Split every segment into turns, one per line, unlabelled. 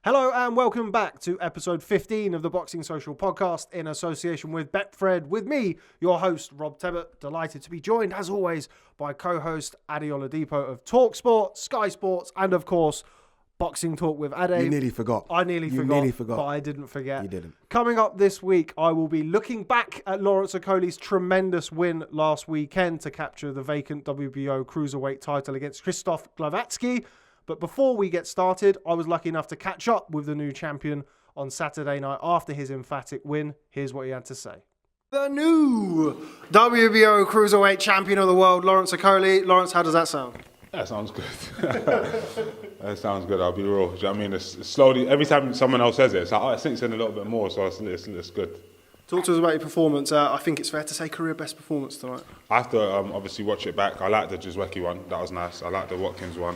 Hello and welcome back to episode 15 of the Boxing Social podcast in association with Betfred. With me, your host, Rob Tebbutt. Delighted to be joined, as always, by co-host Ade Oladipo of talkSPORT, Sky Sports, and of course, Boxing Talk with Ade.
You nearly forgot.
I nearly forgot, but I didn't forget.
You didn't.
Coming up this week, I will be looking back at Lawrence Okolie's tremendous win last weekend to capture the vacant WBO Cruiserweight title against Krzysztof Glowacki. But before we get started, I was lucky enough to catch up with the new champion on Saturday night after his emphatic win. Here's what he had to say. The new WBO Cruiserweight champion of the world, Lawrence Okolie. Lawrence, how does that sound?
That sounds good. That sounds good, I'll be real. Do you know what I mean? It's slowly, every time someone else says it, it's like, it sinks in a little bit more, so it's good.
Talk to us about your performance. I think it's fair to say career best performance tonight.
I have to obviously watch it back. I like the Glowacki one, that was nice. I like the Watkins one.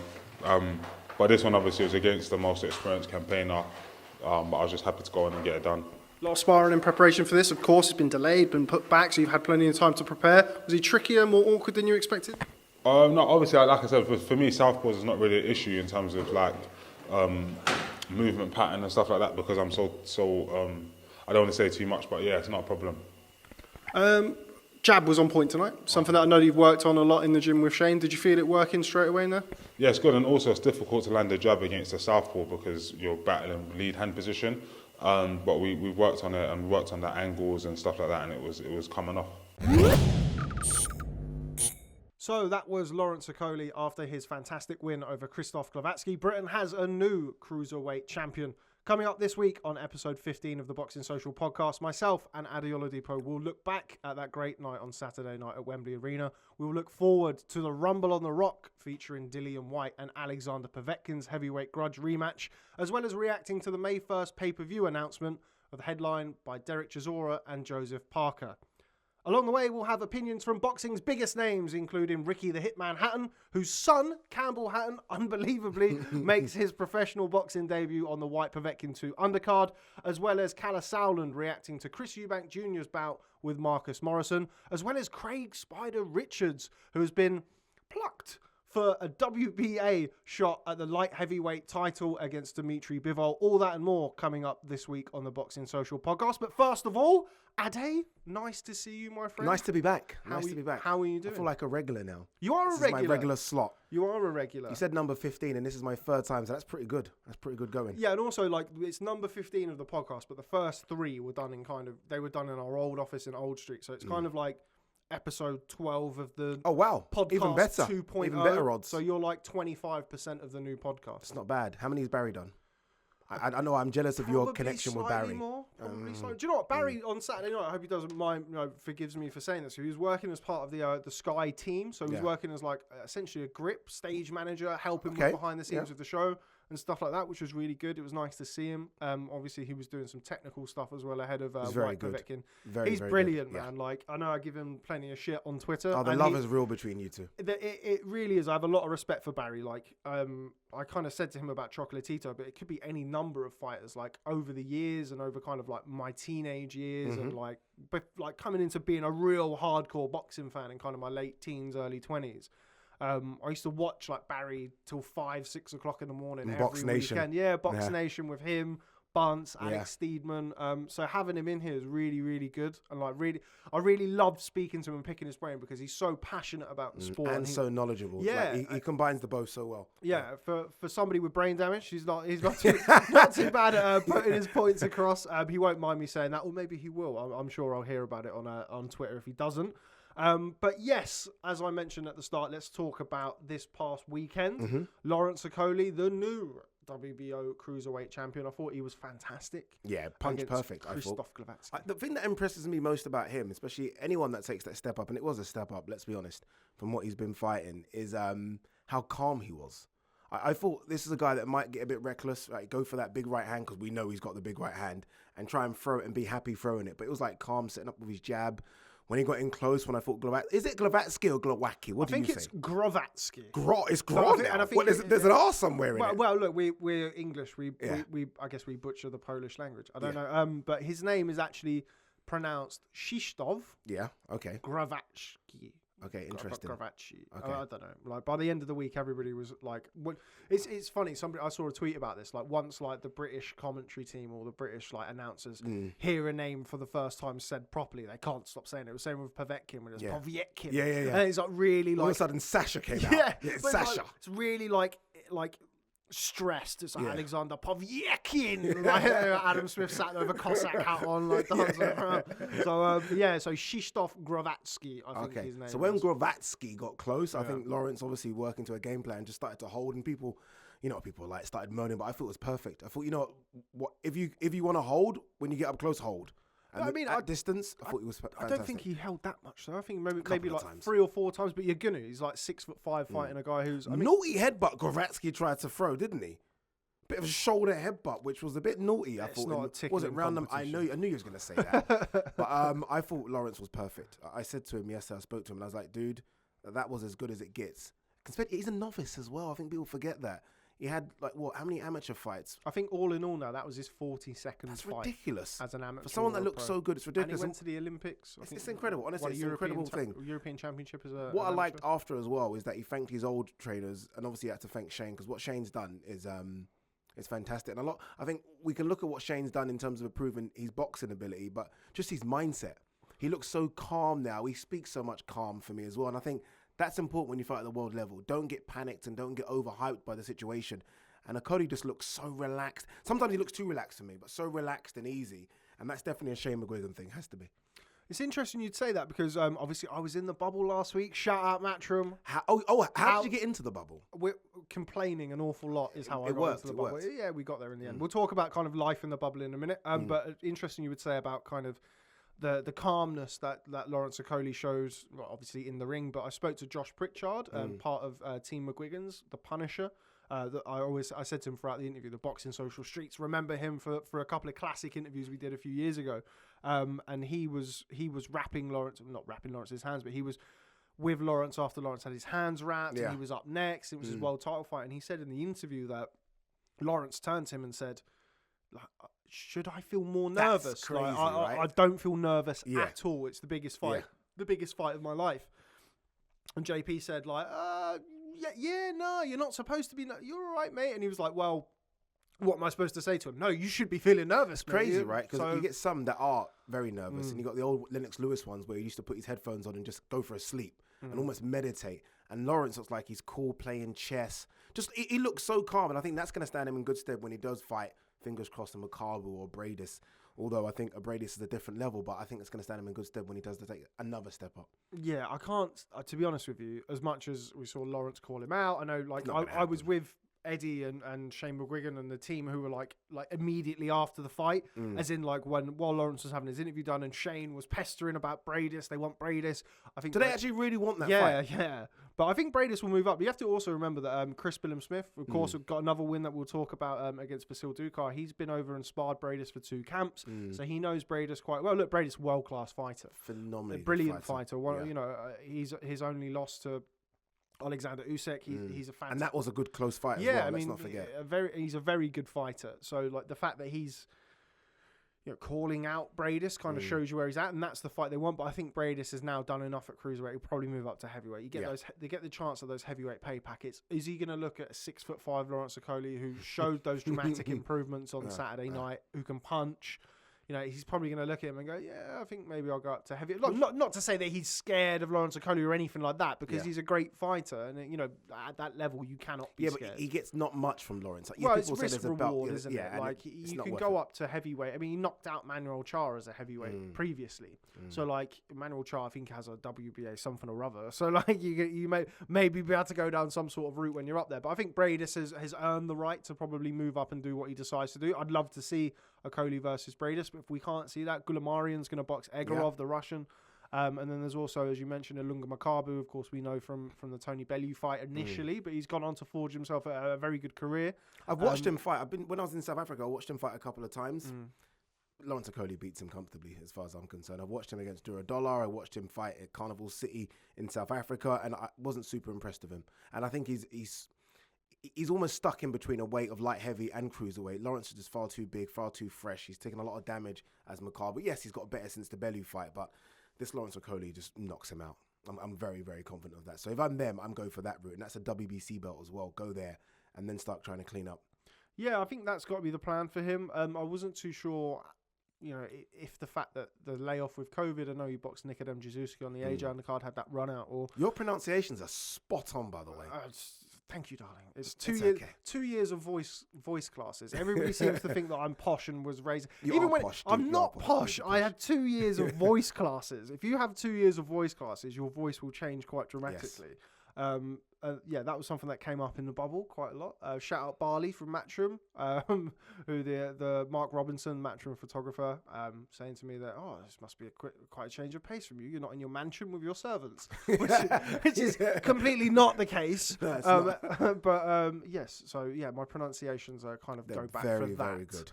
But this one obviously was against the most experienced campaigner, but I was just happy to go on and get it done.
A lot of sparring in preparation for this. Of course, it's been delayed, been put back, so you've had plenty of time to prepare. Was he trickier, more awkward than you expected?
No, obviously, like I said, for me, southpaws is not really an issue in terms of like movement pattern and stuff like that because I'm so I don't want to say too much, but yeah, it's not a problem.
Jab was on point tonight, something that I know you've worked on a lot in the gym with Shane. Did you feel it working straight away in there?
Yeah, it's good, and also it's difficult to land a jab against a southpaw because you're battling lead hand position. But we worked on it and worked on the angles and stuff like that, and it was coming off.
So that was Lawrence Okolie after his fantastic win over Krzysztof Glowacki. Britain has a new Cruiserweight champion. Coming up this week on episode 15 of the Boxing Social podcast, myself and Ade Oladipo will look back at that great night on Saturday night at Wembley Arena. We will look forward to the Rumble on the Rock featuring Dillian, Whyte and Alexander Povetkin's heavyweight grudge rematch, as well as reacting to the May 1st pay-per-view announcement of the headline by Derek Chisora and Joseph Parker. Along the way, we'll have opinions from boxing's biggest names, including Ricky the Hitman Hatton, whose son, Campbell Hatton, unbelievably makes his professional boxing debut on the Whyte Povetkin 2 undercard, as well as Kalle Sauerland reacting to Chris Eubank Jr.'s bout with Marcus Morrison, as well as Craig Spider Richards, who has been plucked for a WBA shot at the light heavyweight title against Dimitri Bivol. All that and more coming up this week on the Boxing Social podcast. But first of all, Ade, nice to see you, my friend.
Nice to be back.
How are you doing?
I feel like a regular now.
You are
this
a regular.
Is my regular slot.
You are a regular.
You said number 15, and this is my third time, so that's pretty good. That's pretty good going.
Yeah, and also like it's number 15 of the podcast, but the first three were done in they were done in our old office in Old Street, so it's kind of like episode 12 of the podcast
even better
2.0.
Even better odds.
So you're like 25% of the new podcast.
It's not bad. How many has Barry done? I know I'm jealous of your connection with Barry.
Probably so. Do you know what? Barry on Saturday night, I hope he doesn't mind, forgives me for saying this. He was working as part of the Sky team. So he was working as like essentially a grip stage manager, helping with behind the scenes of the show and stuff like that, which was really good. It was nice to see him. Obviously, he was doing some technical stuff as well ahead of Whyte Povetkin. He's brilliant, man. Yeah. Like, I know I give him plenty of shit on Twitter.
Oh, the love is real between you two.
It really is. I have a lot of respect for Barry. Like, I kind of said to him about Chocolatito, but it could be any number of fighters. Like, over the years and over kind of like my teenage years and like coming into being a real hardcore boxing fan in kind of my late teens, early 20s. I used to watch like Barry till 5, 6 o'clock in the morning
Box
every
Nation.
weekend. Yeah, Box Nation with him, Bunce, Alex Steedman. So having him in here is really, really good. And like I really love speaking to him and picking his brain because he's so passionate about the sport
and so knowledgeable.
Yeah,
like, he combines the both so well.
Yeah, for somebody with brain damage, he's not too, too bad at putting his points across. He won't mind me saying that, or maybe he will. I'm sure I'll hear about it on Twitter if he doesn't. But yes, as I mentioned at the start, let's talk about this past weekend. Lawrence Okolie, the new WBO Cruiserweight champion. I thought he was fantastic.
Yeah, punch perfect.
Krzysztof Glowacki.
The thing that impresses me most about him, especially anyone that takes that step up, and it was a step up, let's be honest, from what he's been fighting, is how calm he was. I thought this is a guy that might get a bit reckless, like go for that big right hand because we know he's got the big right hand, and try and throw it and be happy throwing it. But it was like calm, setting up with his jab. When he got in close, when I thought Glowacki, is it Glowacki or Glowacki? What do you say? I think it's
Glowacki.
It's Gro. And I think there's an R somewhere in it.
Well, look, we're English. We I guess we butcher the Polish language. I don't know. But his name is actually pronounced Krzysztof.
Yeah. Okay.
Glowacki.
Okay, interesting.
Glowacki.
Okay.
I don't know. Like by the end of the week, everybody was like, it's funny. I saw a tweet about this. Like once like the British commentary team or the British like announcers hear a name for the first time said properly, they can't stop saying it. It was the same with Povetkin when it was Povetkin.
Yeah.
And it's like really like
all of a sudden Sasha came out.
Yeah,
it's
but
Sasha.
It's really like stressed. It's like Alexander Povetkin. Like, Adam Smith sat there with a Cossack hat on, like dancing around. So so Krzysztof Glowacki, I think his name.
So when Glowacki got close, I think Lawrence obviously working to a game plan just started to hold, and people like started moaning, but I thought it was perfect. I thought, what if you want to hold, when you get up close, hold. And
I mean,
at distance, I thought it was fantastic.
I don't think he held that much, though. I think maybe like
times.
3 or 4 times, but you're gonna. He's like 6'5" fighting a guy who's
naughty headbutt Glowacki tried to throw, didn't he? Bit of a shoulder headbutt, which was a bit naughty. I thought. Was it round them? I knew you was going to say that. But I thought Lawrence was perfect. I said to him yesterday, I spoke to him, and I was like, dude, that was as good as it gets. He's a novice as well. I think people forget that. He had how many amateur fights?
I think all in all now, that was his 42nd
That's
fight.
ridiculous.
As an amateur.
For someone that looks so good, it's ridiculous.
And he went to the Olympics.
It's incredible. Honestly, it's an incredible thing.
European Championship as a...
What I liked after as well is that he thanked his old trainers, and obviously he had to thank Shane, because what Shane's done is fantastic. And I think we can look at what Shane's done in terms of improving his boxing ability, but just his mindset. He looks so calm now. He speaks so much calm for me as well. And I think that's important when you fight at the world level. Don't get panicked and don't get overhyped by the situation. And Okolie just looks so relaxed. Sometimes he looks too relaxed for me, but so relaxed and easy. And that's definitely a Shane McGuigan thing, has to be.
It's interesting you'd say that because obviously I was in the bubble last week. Shout out Matchroom.
How did you get into the bubble?
We're complaining an awful lot is how I got into the bubble.
Worked.
Yeah, we got there in the end. We'll talk about kind of life in the bubble in a minute. But interesting you would say about kind of the calmness that Lawrence Okolie shows, well, obviously in the ring. But I spoke to Josh Pritchard, part of Team McGuigan's, the Punisher. That I said to him throughout the interview, the Boxing Social Streets, remember him for a couple of classic interviews we did a few years ago, and he was wrapping Lawrence, not wrapping Lawrence's hands, but he was with Lawrence after Lawrence had his hands wrapped, and he was up next. It was his world title fight, and he said in the interview that Lawrence turned to him and said, "Should I feel more nervous?
That's crazy, right?
I don't feel nervous at all. It's the biggest fight, the biggest fight of my life." And JP said, no, you're not supposed to be. You're all right, mate. And he was like, well, what am I supposed to say to him? No, you should be feeling nervous.
It's crazy, right? Because you get some that are very nervous, and you got the old Lennox Lewis ones where he used to put his headphones on and just go for a sleep and almost meditate. And Lawrence looks like he's cool playing chess. Just he looks so calm, and I think that's going to stand him in good stead when he does fight. Fingers crossed, a Makabu or Bradis. Although I think Bradis is a different level, but I think it's going to stand him in good stead when he does take another step up.
Yeah, I can't. To be honest with you, as much as we saw Lawrence call him out, I know, I was with Eddie and Shane McGuigan and the team who were like immediately after the fight, as in while Lawrence was having his interview done and Shane was pestering about Bradis. They want Bradis. I think.
Do they actually really want that fight?
Yeah. But I think Bradis will move up. But you have to also remember that Chris Billam-Smith, of course, got another win that we'll talk about against Basil Dukar. He's been over and sparred Bradis for 2 camps, so he knows Bradis quite well. Look, Bradis, world-class fighter,
phenomenally
brilliant fighter. He's his only loss to Alexander Usyk. He's a fantastic.
And that was a good close fight. Let's not forget.
He's a very good fighter. So the fact that he's calling out Bradis kind of shows you where he's at, and that's the fight they want. But I think Bradis has now done enough at cruiserweight. He'll probably move up to heavyweight. You get they get the chance of those heavyweight pay packets. Is he going to look at a 6'5" Lawrence Okolie who showed those dramatic improvements on Saturday night, who can punch? He's probably going to look at him and go, yeah, I think maybe I'll go up to heavy. Not to say that he's scared of Lawrence Okolie or anything like that, because he's a great fighter. And, at that level, you cannot be scared.
But he gets not much from Lawrence.
It's risk reward, isn't it? You can go up to heavyweight. I mean, he knocked out Manuel Char as a heavyweight previously. So, Manuel Char, I think, has a WBA something or other. So, you may maybe be able to go down some sort of route when you're up there. But I think Bradis has earned the right to probably move up and do what he decides to do. I'd love to see Okolie versus Bradis, but if we can't see that, Gulamarian's going to box Egorov, the Russian. And then there's also, as you mentioned, Ilunga Makabu, of course, we know from the Tony Bellew fight initially, but he's gone on to forge himself a very good career.
I've watched him fight. When I was in South Africa, I watched him fight a couple of times. Lawrence Okolie beats him comfortably, as far as I'm concerned. I've watched him against Duradollar. I watched him fight at Carnival City in South Africa, and I wasn't super impressed with him. And I think he's almost stuck in between a weight of light heavy and cruiserweight. Lawrence is just far too big, far too fresh. He's taken a lot of damage as Makabu. Yes, he's got better since the Bellew fight, but this Lawrence Okolie just knocks him out. I'm very, very confident of that. So if I'm them, I'm going for that route. And that's a WBC belt as well. Go there and then start trying to clean up.
Yeah, I think that's got to be the plan for him. I wasn't too sure, if the fact that the layoff with COVID, I know you boxed Nicodem Jezewski on the age undercard, had that run out. Or
your pronunciations are spot on, by the way.
Thank you, darling. It's 2 years. Okay. 2 years of voice classes. Everybody seems to think that I'm posh and was raised. Even when posh, I'm not posh, I had 2 years of voice classes. If you have 2 years of voice classes, your voice will change quite dramatically. Yes. That was something that came up in the bubble quite a lot. Shout out Barley from Matchroom, who the Mark Robinson Matchroom photographer, saying to me that, this must be quite a change of pace from you. You're not in your mansion with your servants, which is completely not the case. No, yes. So yeah, my pronunciations are kind of go back from that. Very good.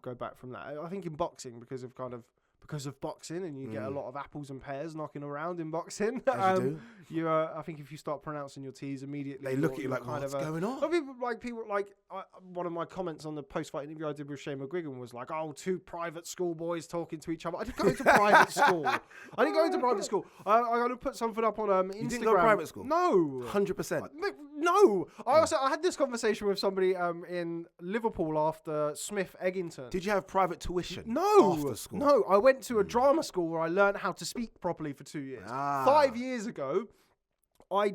Go back from that. I think in boxing because of boxing, and you get a lot of apples and pears knocking around in boxing. I think if you start pronouncing your T's immediately,
they look at you like, what's going on?
People like one of my comments on the post-fight interview I did with Shane McGuigan was like, two private school boys talking to each other. I didn't go to private school. I didn't go into private school. I'm going to put something up on Instagram.
You didn't go to private school?
No.
100%.
No. I had this conversation with somebody in Liverpool after Smith Eggington.
Did you have private tuition?
No.
After school?
No. I went to a drama school where I learned how to speak properly for 2 years. 5 years ago, I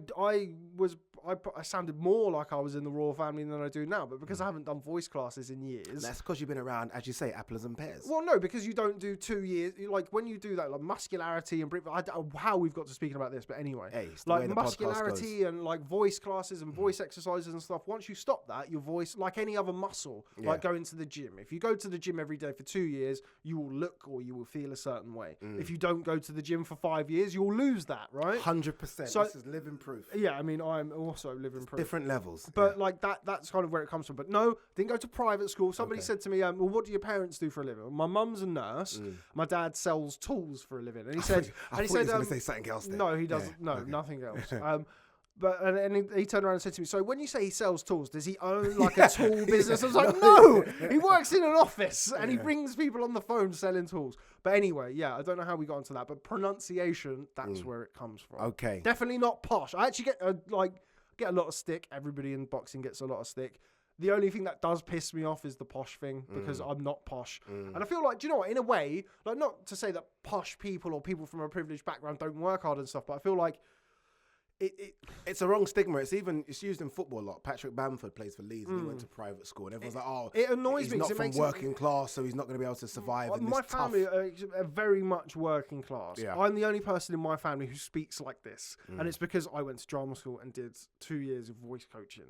sounded more like I was in the royal family than I do now, but because I haven't done voice classes in years.
That's because you've been around, as you say, apples and pears.
Well, no, because you don't do 2 years. Like when you do that, like muscularity and I don't know how we've got to speaking about this, but anyway, like muscularity and like voice classes and voice exercises and stuff. Once you stop that, your voice, like any other muscle, like going to the gym. If you go to the gym every day for 2 years, you will look or you will feel a certain way. If you don't go to the gym for 5 years, you'll lose that, right?
100%. So this is living proof.
Yeah, I mean, I'm also living proof.
Different levels.
But like that's kind of where it comes from. But no, didn't go to private school. Somebody said to me, well, what do your parents do for a living? My mum's a nurse. My dad sells tools for a living. And he said...
I thought he was going to say something else there.
No, he doesn't. Yeah. No, nothing else. And he turned around and said to me, so when you say he sells tools, does he own like a tool business? I was like, no, he works in an office and he brings people on the phone selling tools. But anyway, yeah, I don't know how we got into that, but pronunciation, that's where it comes from. Okay. Definitely not posh. I actually get a lot of stick. Everybody in boxing gets a lot of stick. The only thing that does piss me off is the posh thing because I'm not posh. And I feel like, do you know what, in a way, like not to say that posh people or people from a privileged background don't work hard and stuff, but I feel like
it's a wrong stigma. It's used in football a lot. Patrick Bamford plays for Leeds and he went to private school, and everyone's like,
it annoys
he's
me.
Not from working class, so he's not going to be able to survive.
My family are very much working class. Yeah. I'm the only person in my family who speaks like this, and it's because I went to drama school and did 2 years of voice coaching.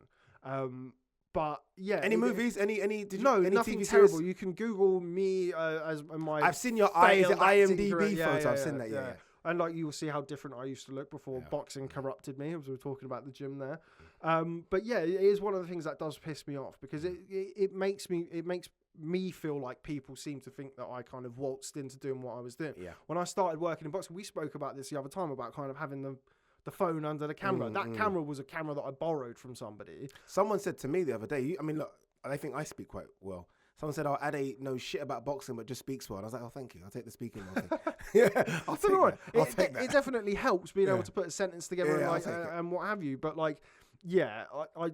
But yeah,
any movies? Any
nothing
TV
terrible.
Series?
You can Google me as my.
I've seen your IMDb photo. I've seen that. Yeah.
And like you will see how different I used to look before boxing corrupted me, as we were talking about the gym there. But yeah, it is one of the things that does piss me off because it makes me feel like people seem to think that I kind of waltzed into doing what I was doing. Yeah. When I started working in boxing, we spoke about this the other time about kind of having the phone under the camera. That camera was a camera that I borrowed from somebody.
Someone said to me the other day, look, I think I speak quite well. Someone said, Ade knows shit about boxing, but just speaks well. And I was like, thank you. I'll take the speaking well thing.
I'll take that. It definitely helps being able to put a sentence together and what have you. But like, yeah, I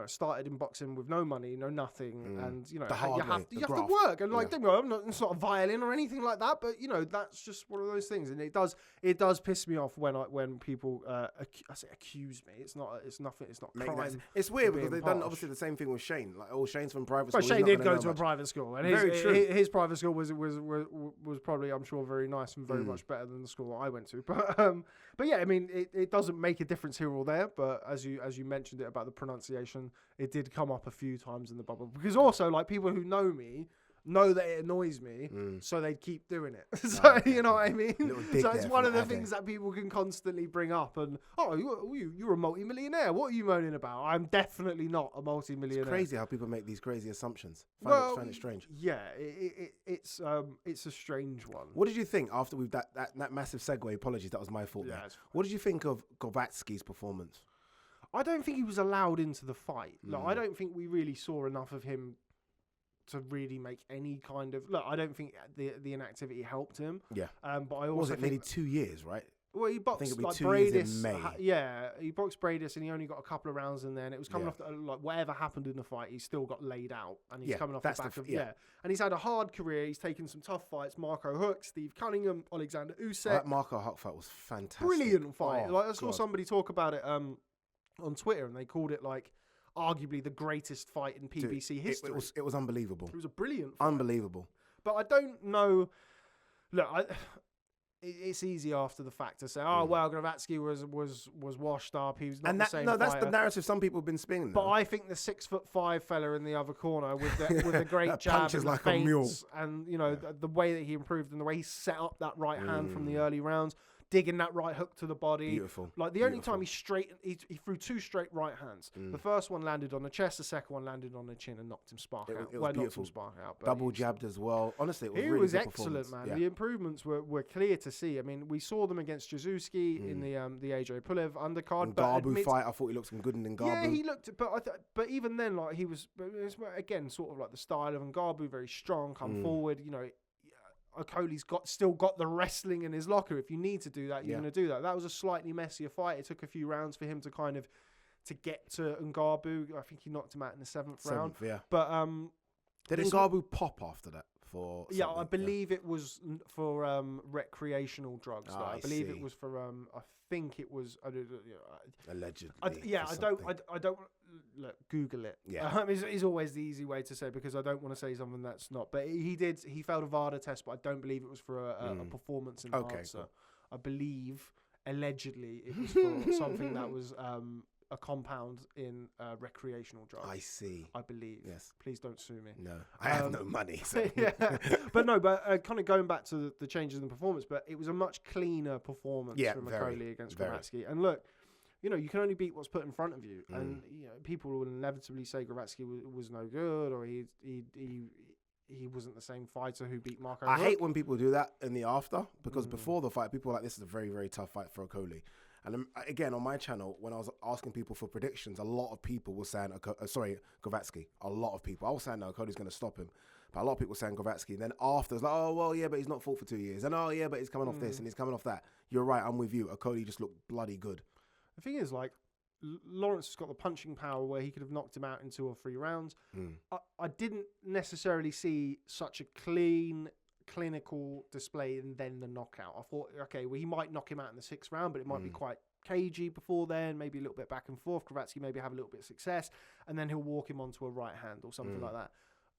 started in boxing with no money, no nothing, and you have to work. And like, don't get me wrong, it's not a violin or anything like that, but that's just one of those things, and it does piss me off when people accuse me. It's nothing. It's not crime.
It's weird because they've done obviously the same thing with Shane. Like, Shane's from private school.
But Shane did go to a private school, and his private school was probably, I'm sure, very nice and very much better than the school I went to. But yeah, I mean, it doesn't make a difference here or there. But as you mentioned it about the pronunciation, it did come up a few times in the bubble because also like people who know me know that it annoys me, so they'd keep doing it. So you know what I mean? So it's one of the things that people can constantly bring up and you're a multi-millionaire. What are you moaning about? I'm definitely not a multi-millionaire.
It's crazy how people make these crazy assumptions. Find it strange.
Yeah, it's a strange one.
What did you think after we've that massive segue? Apologies, that was my fault. Yeah, what did you think of Glowacki's performance?
I don't think he was allowed into the fight. Like, I don't think we really saw enough of him to really make any kind of... Look, I don't think the inactivity helped him. Yeah. But I also
was it nearly 2 years, right?
Well, he boxed
it'll be
like
2 years in
Bradis.
May.
He boxed Bradis, and he only got a couple of rounds in there. And it was coming off like whatever happened in the fight, he still got laid out, and he's coming off the back of And he's had a hard career. He's taken some tough fights: Marco Huck, Steve Cunningham, Alexander Usyk.
That Marco Huck fight was fantastic.
Brilliant fight.
Oh,
like I saw somebody talk about it on Twitter, and they called it like arguably the greatest fight in PBC history.
It was unbelievable.
It was a brilliant fight.
Unbelievable.
But I don't know. Look, it's easy after the fact to say, oh well, Glowacki was washed up. He was not the same.
That's the narrative some people have been spinning.
But I think the 6'5" fella in the other corner with the great jab and
like
feints,
a mule.
and the way that he improved and the way he set up that right hand from the early rounds, digging that right hook to the body.
Beautiful.
Like the only time he threw 2 straight right hands. The first one landed on the chest, the second one landed on the chin and knocked him spark out.
It was beautiful.
Knocked him spark out.
Double jabbed as well. Honestly, it was
he
really
was
good
excellent, man.
Yeah.
The improvements were clear to see. I mean, we saw them against Jazuski in the AJ Pulev undercard.
Ngannou fight, I thought he looked good in Ngannou.
Yeah, he looked, but even then, like he was again sort of like the style of Ngannou, very strong, come forward. Okolie's still got the wrestling in his locker. If you need to do that, you're going to do that. That was a slightly messier fight. It took a few rounds for him to get to Ngannou. I think he knocked him out in the 7th round.
Yeah.
But
did Ngannou pop after that?
I believe it was for recreational drugs. I believe it was for I think it was
allegedly.
I don't look, Google it.
Yeah,
is always the easy way to say, because I don't want to say something that's not. But he failed a VADA test, but I don't believe it was for a performance enhancer. Cool. I believe allegedly it was for something that was a compound in recreational drugs.
I see.
I believe.
Yes.
Please don't sue me.
No, I have no money. So.
But kind of going back to the changes in the performance, but it was a much cleaner performance from Okolie against Glowacki. And look, you can only beat what's put in front of you. And people will inevitably say Glowacki was no good, or he wasn't the same fighter who beat Marco.
I hate when people do that in the after, because before the fight, people were like, this is a very, very tough fight for Okolie. And again, on my channel, when I was asking people for predictions, a lot of people were saying, Glowacki. A lot of people. I was saying, no, Okolie's going to stop him. But a lot of people were saying Glowacki. And then after, it's like, oh, well, yeah, but he's not fought for 2 years. And oh, yeah, but he's coming off this and he's coming off that. You're right, I'm with you. Okolie just looked bloody good.
The thing is, like, Lawrence has got the punching power where he could have knocked him out in 2 or 3 rounds. I didn't necessarily see such a clinical display and then the knockout. I thought, okay, well, he might knock him out in the 6th round, but it might be quite cagey before then, maybe a little bit back and forth. Glowacki maybe have a little bit of success, and then he'll walk him onto a right hand or something like that.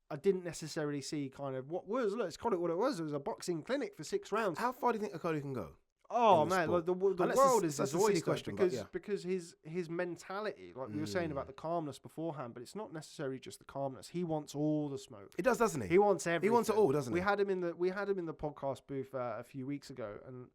I didn't necessarily see kind of let's call it what it was. It was a boxing clinic for 6 rounds.
How far do you think Okolie can go?
Oh man, like the world is his oyster
question,
because his mentality, like we were saying about the calmness beforehand, but it's not necessarily just the calmness. He wants all the smoke.
He does, doesn't he?
He wants everything.
He wants it all, doesn't he?
We had him in the podcast booth a few weeks ago, and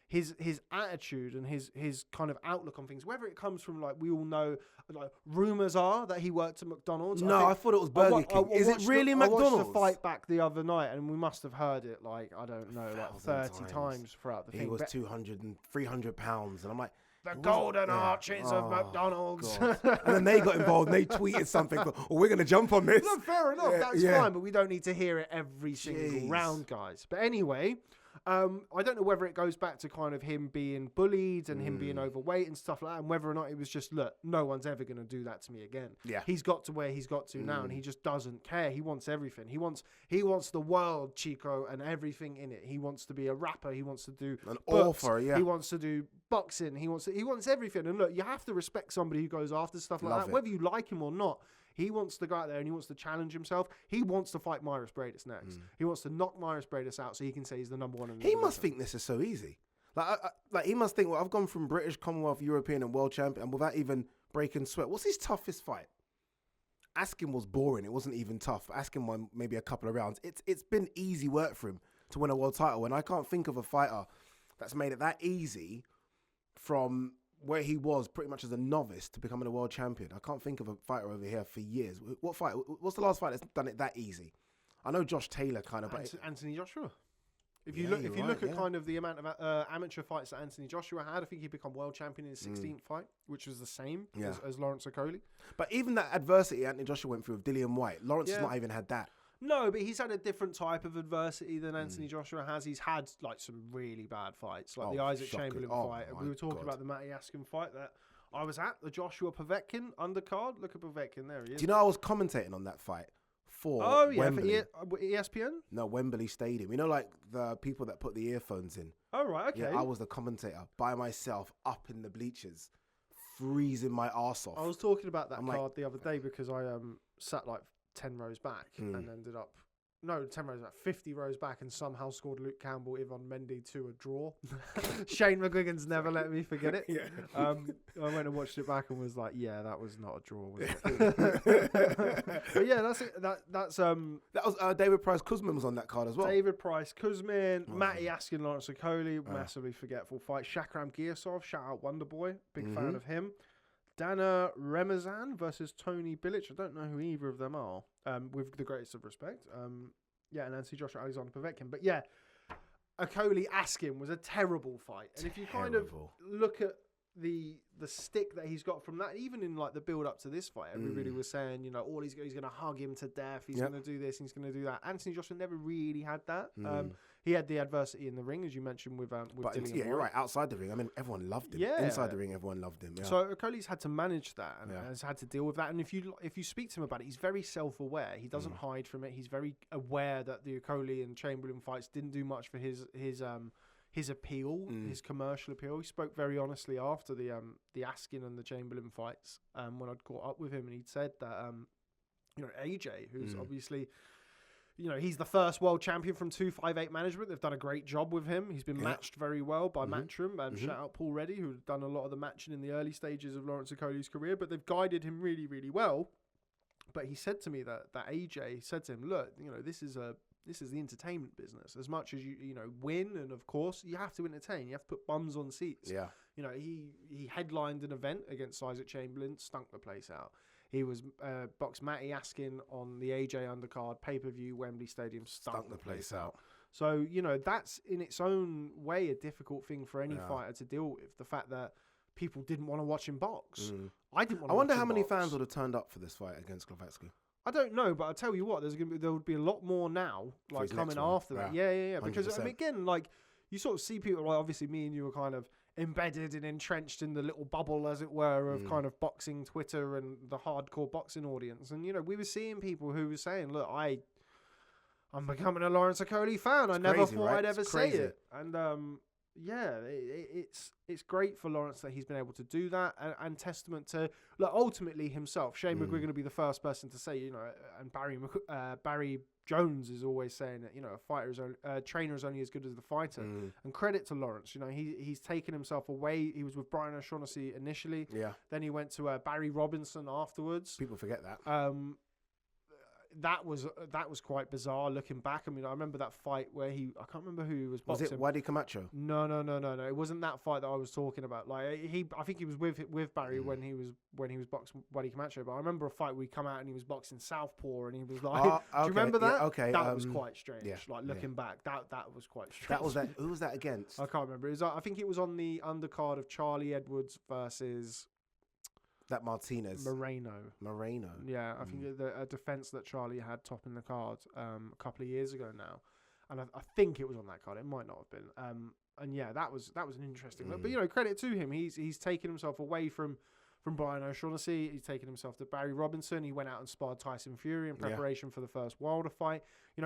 his attitude and his kind of outlook on things, whether it comes from, like, we all know, like, rumors are that he worked at McDonald's.
No, I thought it was Burger King. Is it really McDonald's?
I watched the fight back the other night, and we must have heard it, like, I don't know, like 30 times throughout the thing.
He was 200 and 300 pounds, and I'm like,
the golden arches of McDonald's.
And then they got involved and they tweeted something, we're going to jump on this.
No, fair enough, that's fine, but we don't need to hear it every single round, guys. But anyway, I don't know whether it goes back to kind of him being bullied and him being overweight and stuff like that, and whether or not it was just, look, no one's ever going to do that to me again. Yeah. He's got to where he's got to now, and he just doesn't care. He wants everything. He wants the world, Chico, and everything in it. He wants to be a rapper. He wants to do
an author. Yeah.
He wants to do boxing. He wants everything. And look, you have to respect somebody who goes after stuff like that, whether you like him or not. He wants to go out there and he wants to challenge himself. He wants to fight Myris Bradis next. He wants to knock Myris Bradis out so he can say he's the number one.
He must think this is so easy. Like he must think, well, I've gone from British, Commonwealth, European, and world champion without even breaking sweat. What's his toughest fight? Askin was boring. It wasn't even tough. Askin won maybe a couple of rounds. It's been easy work for him to win a world title, and I can't think of a fighter that's made it that easy from where he was pretty much as a novice to becoming a world champion. I can't think of a fighter over here for years. What's the last fight that's done it that easy? I know Josh Taylor kind of, but
Anthony Joshua. If you look at kind of the amount of amateur fights that Anthony Joshua had, I think he became world champion in his 16th fight, which was the same as Lawrence Okolie.
But even that adversity Anthony Joshua went through with Dillian Whyte, Lawrence has not even had that.
No, but he's had a different type of adversity than Anthony Joshua has. He's had like some really bad fights, like the Isaac Chamberlain fight. We were talking about the Matty Askin fight that I was at, the Joshua Povetkin undercard. Look at Povetkin, there he is.
Do you know I was commentating on that fight for Wembley?
For ESPN?
No, Wembley Stadium. You know, like the people that put the earphones in.
Oh, right, okay.
Yeah, I was the commentator by myself up in the bleachers, freezing my arse off.
I was talking about that card the other day because I sat like 10 rows back and ended up 10 rows back, 50 rows back, and somehow scored Luke Campbell, Yvonne Mendy to a draw. Shane McGuigan's never let me forget it. I went and watched it back and was like, yeah, that was not a draw, was it? But yeah, that's it. That was
David Price Kuzmin was on that card as well.
David Price Kuzmin, Matty Askin, Lawrence Okolie, massively forgetful fight. Shakram Giasov, shout out Wonderboy, big fan of him. Dana Remazan versus Tony Bilic. I don't know who either of them are, with the greatest of respect. And Anthony Joshua, Alexander Povetkin. But yeah, Okolie Askin was a terrible fight. And if you kind of look at the stick that he's got from that, even in like the build up to this fight, everybody was saying, all he's going to hug him to death. He's going to do this. He's going to do that. Anthony Joshua never really had that. He had the adversity in the ring, as you mentioned with Dillian.
Yeah, you're right. Outside the ring, I mean, everyone loved him. Yeah. Inside the ring, everyone loved him. Yeah.
So Okolie's had to manage that and has had to deal with that. And if you speak to him about it, he's very self-aware. He doesn't hide from it. He's very aware that the Okolie and Chamberlain fights didn't do much for his appeal, his commercial appeal. He spoke very honestly after the Askin and the Chamberlain fights when I'd caught up with him, and he'd said that AJ, who's obviously, he's the first world champion from 258 management. They've done a great job with him. He's been matched very well by Matchroom. Shout out Paul Reddy, who's done a lot of the matching in the early stages of Lawrence Okolie's career, but they've guided him really, really well. But he said to me that AJ said to him, look, this is the entertainment business. As much as you win, and of course you have to entertain. You have to put bums on seats. Yeah. He headlined an event against Isaac Chamberlain, stunk the place out. He was boxed Matty Askin on the AJ undercard, pay-per-view, Wembley Stadium, stunk the place out. So, that's in its own way a difficult thing for any fighter to deal with. The fact that people didn't want to watch him box. I didn't want to watch him box. I wonder
how many fans would have turned up for this fight against Glowacki.
I don't know, but I'll tell you what, there would be a lot more now, like coming after that. Yeah. Because 100%. I mean, again, like you sort of see people, like obviously me and you were kind of embedded and entrenched in the little bubble, as it were, of kind of boxing Twitter and the hardcore boxing audience. And, we were seeing people who were saying, look, I'm becoming a Lawrence Okolie fan. I never thought I'd ever say it. And, it's great for Lawrence that he's been able to do that, and testament to ultimately himself. Shane McGuigan going to be the first person to say, and Barry Jones is always saying that a trainer is only as good as the fighter. And credit to Lawrence, he's taken himself away. He was with Brian O'Shaughnessy initially, then he went to Barry Robinson afterwards.
People forget that.
That was quite bizarre looking back. I mean, I remember that fight where I can't remember who he was boxing.
Was it Whyte Camacho?
No. It wasn't that fight that I was talking about. Like I think he was with Barry when he was boxing Whyte Camacho. But I remember a fight where he come out and he was boxing Southpaw, and he was like,
okay.
Do you remember that?
Yeah, okay.
That was quite strange. Yeah, like looking back, that was quite strange.
Who was that against?
I can't remember. I think it was on the undercard of Charlie Edwards versus
that Martinez.
Moreno. Yeah, I think a defense that Charlie had topping the card a couple of years ago now, and I think it was on that card. It might not have been. And yeah, that was an interesting look. But credit to him. He's taken himself away from Brian O'Shaughnessy. He's taken himself to Barry Robinson. He went out and sparred Tyson Fury in preparation for the first Wilder fight.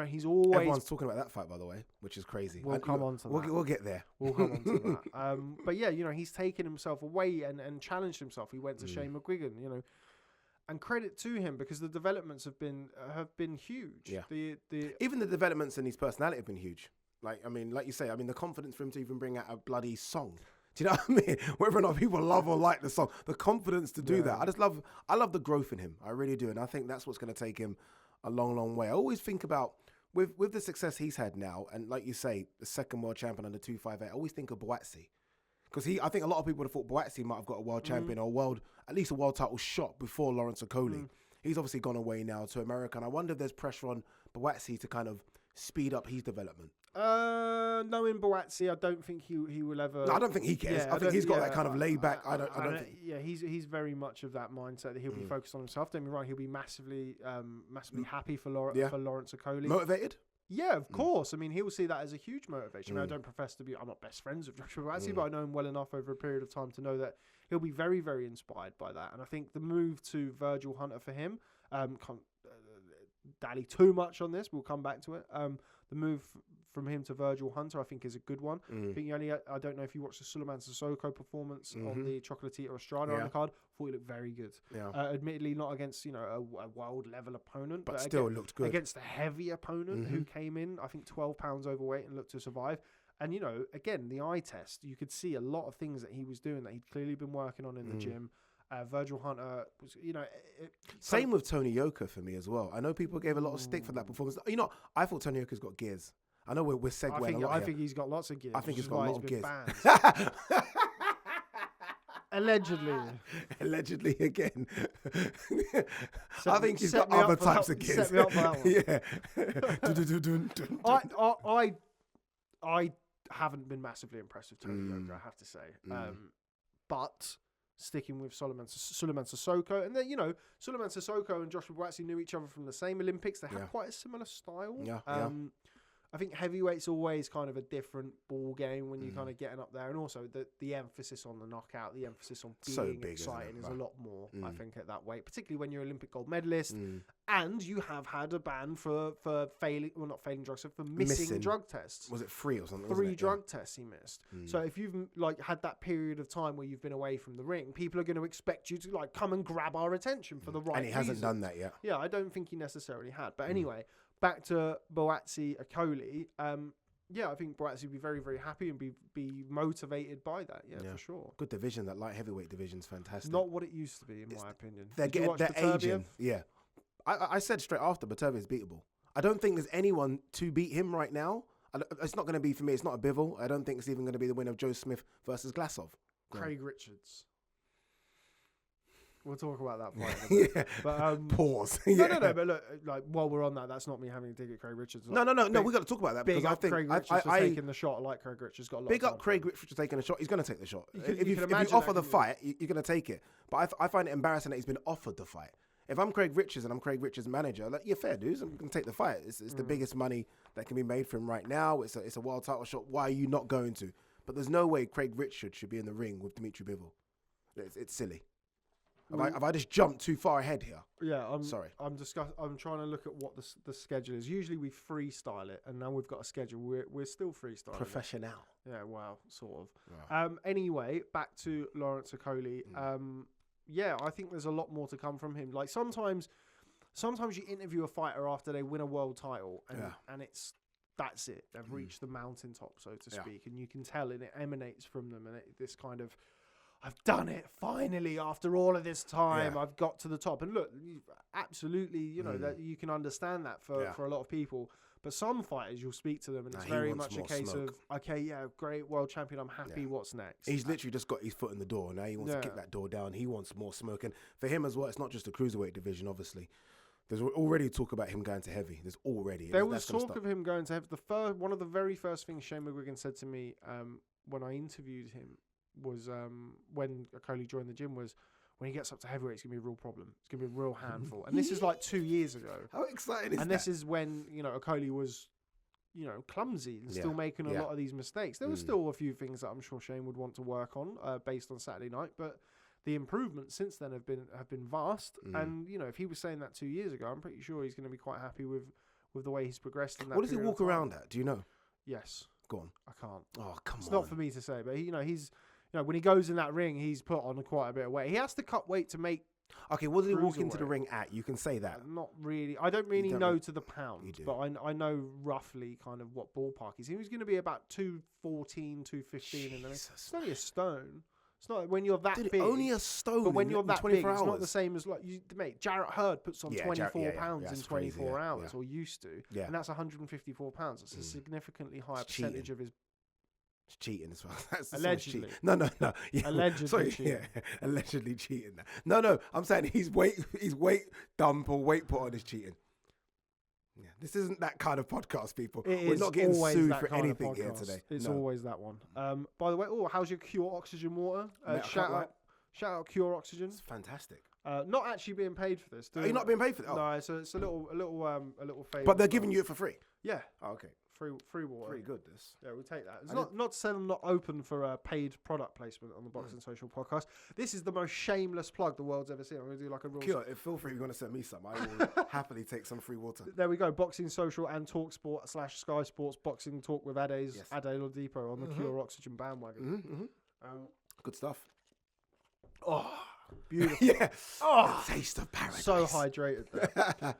He's always...
Everyone's talking about that fight, by the way, which is crazy.
We'll come on to that.
We'll get there.
We'll come on to that. But yeah, he's taken himself away and challenged himself. He went to Shane McGuigan, and credit to him, because the developments have been huge.
Yeah. Even the developments in his personality have been huge. Like you say, the confidence for him to even bring out a bloody song. Do you know what I mean? Whether or not people love or like the song, the confidence to do that. I love the growth in him. I really do. And I think that's what's going to take him a long, long way. I always think about, with the success he's had now, and like you say, the second world champion under 258, I always think of Buatsi. Because I think a lot of people would have thought Buatsi might have got a world champion or at least a world title shot before Lawrence Okolie. He's obviously gone away now to America. And I wonder if there's pressure on Buatsi to kind of speed up his development.
Knowing Glowacki, I don't think he will ever.
No, I don't think he cares. I think he's got that kind of laid back. I don't think.
Yeah, he's very much of that mindset that he'll be focused on himself. Don't be wrong, he'll be massively happy for Lawrence Okolie.
Motivated.
Yeah, of course. I mean, he will see that as a huge motivation. I mean, I don't profess to be. I'm not best friends with Joshua Glowacki, but I know him well enough over a period of time to know that he'll be very, very inspired by that. And I think the move to Virgil Hunter for him, can't dally too much on this. We'll come back to it. The move from him to Virgil Hunter, I think, is a good one. I think I don't know if you watched the Sulaiman Sissoko performance on the Chocolatita Estrada on the card. Thought he looked very good. Yeah. Admittedly, not against a world level opponent, but
still looked good
against a heavy opponent who came in, I think, 12 pounds overweight and looked to survive. And again, the eye test, you could see a lot of things that he was doing that he'd clearly been working on in the gym. Virgil Hunter was,
same with Tony Yoka for me as well. I know people gave a lot of stick for that performance. I thought Tony Yoka's got gears. I know we're segueing
I think he's got lots of gears.
I think he's got a lot of gears.
Allegedly.
Allegedly again. I think he's got other types of gears.
Set me up for that one. I haven't been massively impressed with Tony Yoka, I have to say. But sticking with Sulaiman Sissoko, and then Sulaiman Sissoko and Joshua Glowacki knew each other from the same Olympics. They have quite a similar style. I think heavyweight's always kind of a different ball game when you're kind of getting up there, and also the emphasis on the knockout, the emphasis on being exciting is a lot more. I think at that weight, particularly when you're Olympic gold medalist, and you have had a ban for failing, well, not failing drugs, so for missing drug tests.
Was it 3 or something?
3 drug tests he missed. So if you've had that period of time where you've been away from the ring, people are going to expect you to come and grab our attention for the right reason.
And he hasn't done that yet.
Yeah, I don't think he necessarily had. But anyway. Back to Glowacki Okolie. I think Glowacki would be very, very happy and be motivated by that. Yeah, for sure.
Good division. That light heavyweight division's fantastic.
Not what it used to be, in my opinion.
They're aging. Yeah. I said straight after, Baturbiev is beatable. I don't think there's anyone to beat him right now. It's not going to be, for me, it's not a bivol. I don't think it's even going to be the win of Joe Smith versus Glasov.
Craig Richards. We'll talk about that fight. But
pause.
No. But look, while we're on that, that's not me having to dig at Craig Richards.
No. We got to talk about that because I think
Craig Richards for taking the shot. I like Craig Richards. Got a lot.
Big up Craig Richards for taking a shot. He's going to take the shot. If you offer the fight, you're going to take it. But I find it embarrassing that he's been offered the fight. If I'm Craig Richards and I'm Craig Richards' manager, you're fair, dudes. I'm going to take the fight. It's the biggest money that can be made for him right now. It's a world title shot. Why are you not going to? But there's no way Craig Richards should be in the ring with Dimitri Bivol. It's silly. Have I just jumped too far ahead here?
Yeah, I'm
sorry.
I'm trying to look at what the schedule is. Usually we freestyle it, and now we've got a schedule. We're still freestyling.
Professional.
Yeah, wow, sort of.
Wow.
Anyway, back to Lawrence Okolie. I think there's a lot more to come from him. Like sometimes you interview a fighter after they win a world title, and that's it. They've reached the mountaintop, so to speak, and you can tell, and it emanates from them, and this kind of. I've done it finally after all of this time. Yeah. I've got to the top, and look, absolutely, that you can understand that for a lot of people. But some fighters, you'll speak to them, and it's very much a case of, okay, great world champion. I'm happy. What's next?
He's literally just got his foot in the door. Now he wants to kick that door down. He wants more smoke, and for him as well, it's not just the cruiserweight division. Obviously, there's already talk about him going to heavy.
There was talk of him going to heavy. One of the very first things Shane McGuigan said to me when I interviewed him. Was when Okolie joined the gym was when he gets up to heavyweight, it's going to be a real problem. It's going to be a real handful. And this is like 2 years ago.
How exciting is that?
And this is when, Okolie was, clumsy and still making a lot of these mistakes. There were still a few things that I'm sure Shane would want to work on based on Saturday night, but the improvements since then have been vast. And, if he was saying that 2 years ago, I'm pretty sure he's going to be quite happy with the way he's progressed in that.
What does he walk around at? Do you know?
Yes.
Go on.
I can't.
Oh, come on.
It's not for me to say, but he's... when he goes in that ring, he's put on quite a bit of weight. He has to cut weight to make.
Okay, what did he walk into the ring at? You can say that.
Not really. I don't really know to the pound, but I know roughly kind of what ballpark he's in. He was going to be about 214, 215 in the ring. It's only a stone. It's not when you're that big.
Only a stone.
But when you're that big, it's not the same as mate. Jarrett Hurd puts on 24 pounds in 24 hours, or used to, and that's 154 pounds. That's a significantly higher percentage of his.
It's cheating as well. That's
allegedly.
No. Yeah.
Allegedly cheating.
Yeah. Allegedly cheating. No. I'm saying he's weight dump or weight put on is cheating. Yeah, this isn't that kind of podcast, people.
We're
not getting sued for anything here today.
It's always that one. By the way, how's your Cure Oxygen water? Shout out Cure Oxygen.
It's fantastic.
Not actually being paid for this.
Are you not being paid for that?
No, it's a little favour.
But they're giving you it for free.
Yeah.
Oh, okay.
Free water.
Pretty good. This.
Yeah, we'll take that. It's not to say I'm not open for a paid product placement on the Boxing Social podcast. This is the most shameless plug the world's ever seen. I'm going to do like a real...
Cure, feel free if you're going to send me some. I will happily take some free water.
There we go. Boxing Social and talkSPORT / Sky Sports Boxing Talk with Ade Oladipo on the Cure Oxygen bandwagon.
Good stuff.
Oh, beautiful.
Yeah. Oh, taste of paradise.
So hydrated there.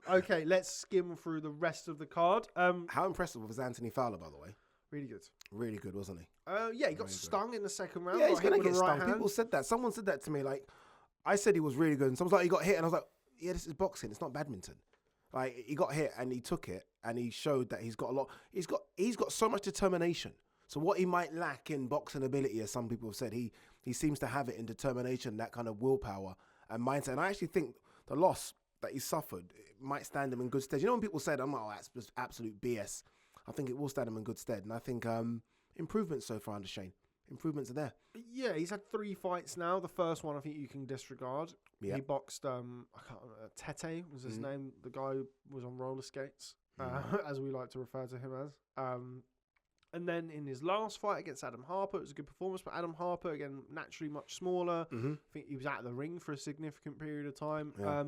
Okay, let's skim through the rest of the card.
How impressive was Anthony Fowler, by the way?
Really good.
Really good, wasn't he?
Yeah, he got stung in the second round.
Yeah, he's going to get stung.
Hand.
People said that. Someone said that to me. Like, I said he was really good. And someone's like, he got hit. And I was like, yeah, this is boxing. It's not badminton. Like, he got hit and he took it. And he showed that he's got a lot. He's got so much determination. So what he might lack in boxing ability, as some people have said, he seems to have it in determination, that kind of willpower and mindset. And I actually think the loss that he suffered might stand him in good stead. You know when people said, oh, that's just absolute BS. I think it will stand him in good stead. And I think improvements so far under Shane. Improvements are there.
Yeah, he's had 3 fights now. The first one I think you can disregard. Yeah. He boxed, I can't remember, Tete was his name. The guy who was on roller skates, as we like to refer to him as. And then in his last fight against Adam Harper, it was a good performance. But Adam Harper, again, naturally much smaller. I think he was out of the ring for a significant period of time. Yeah.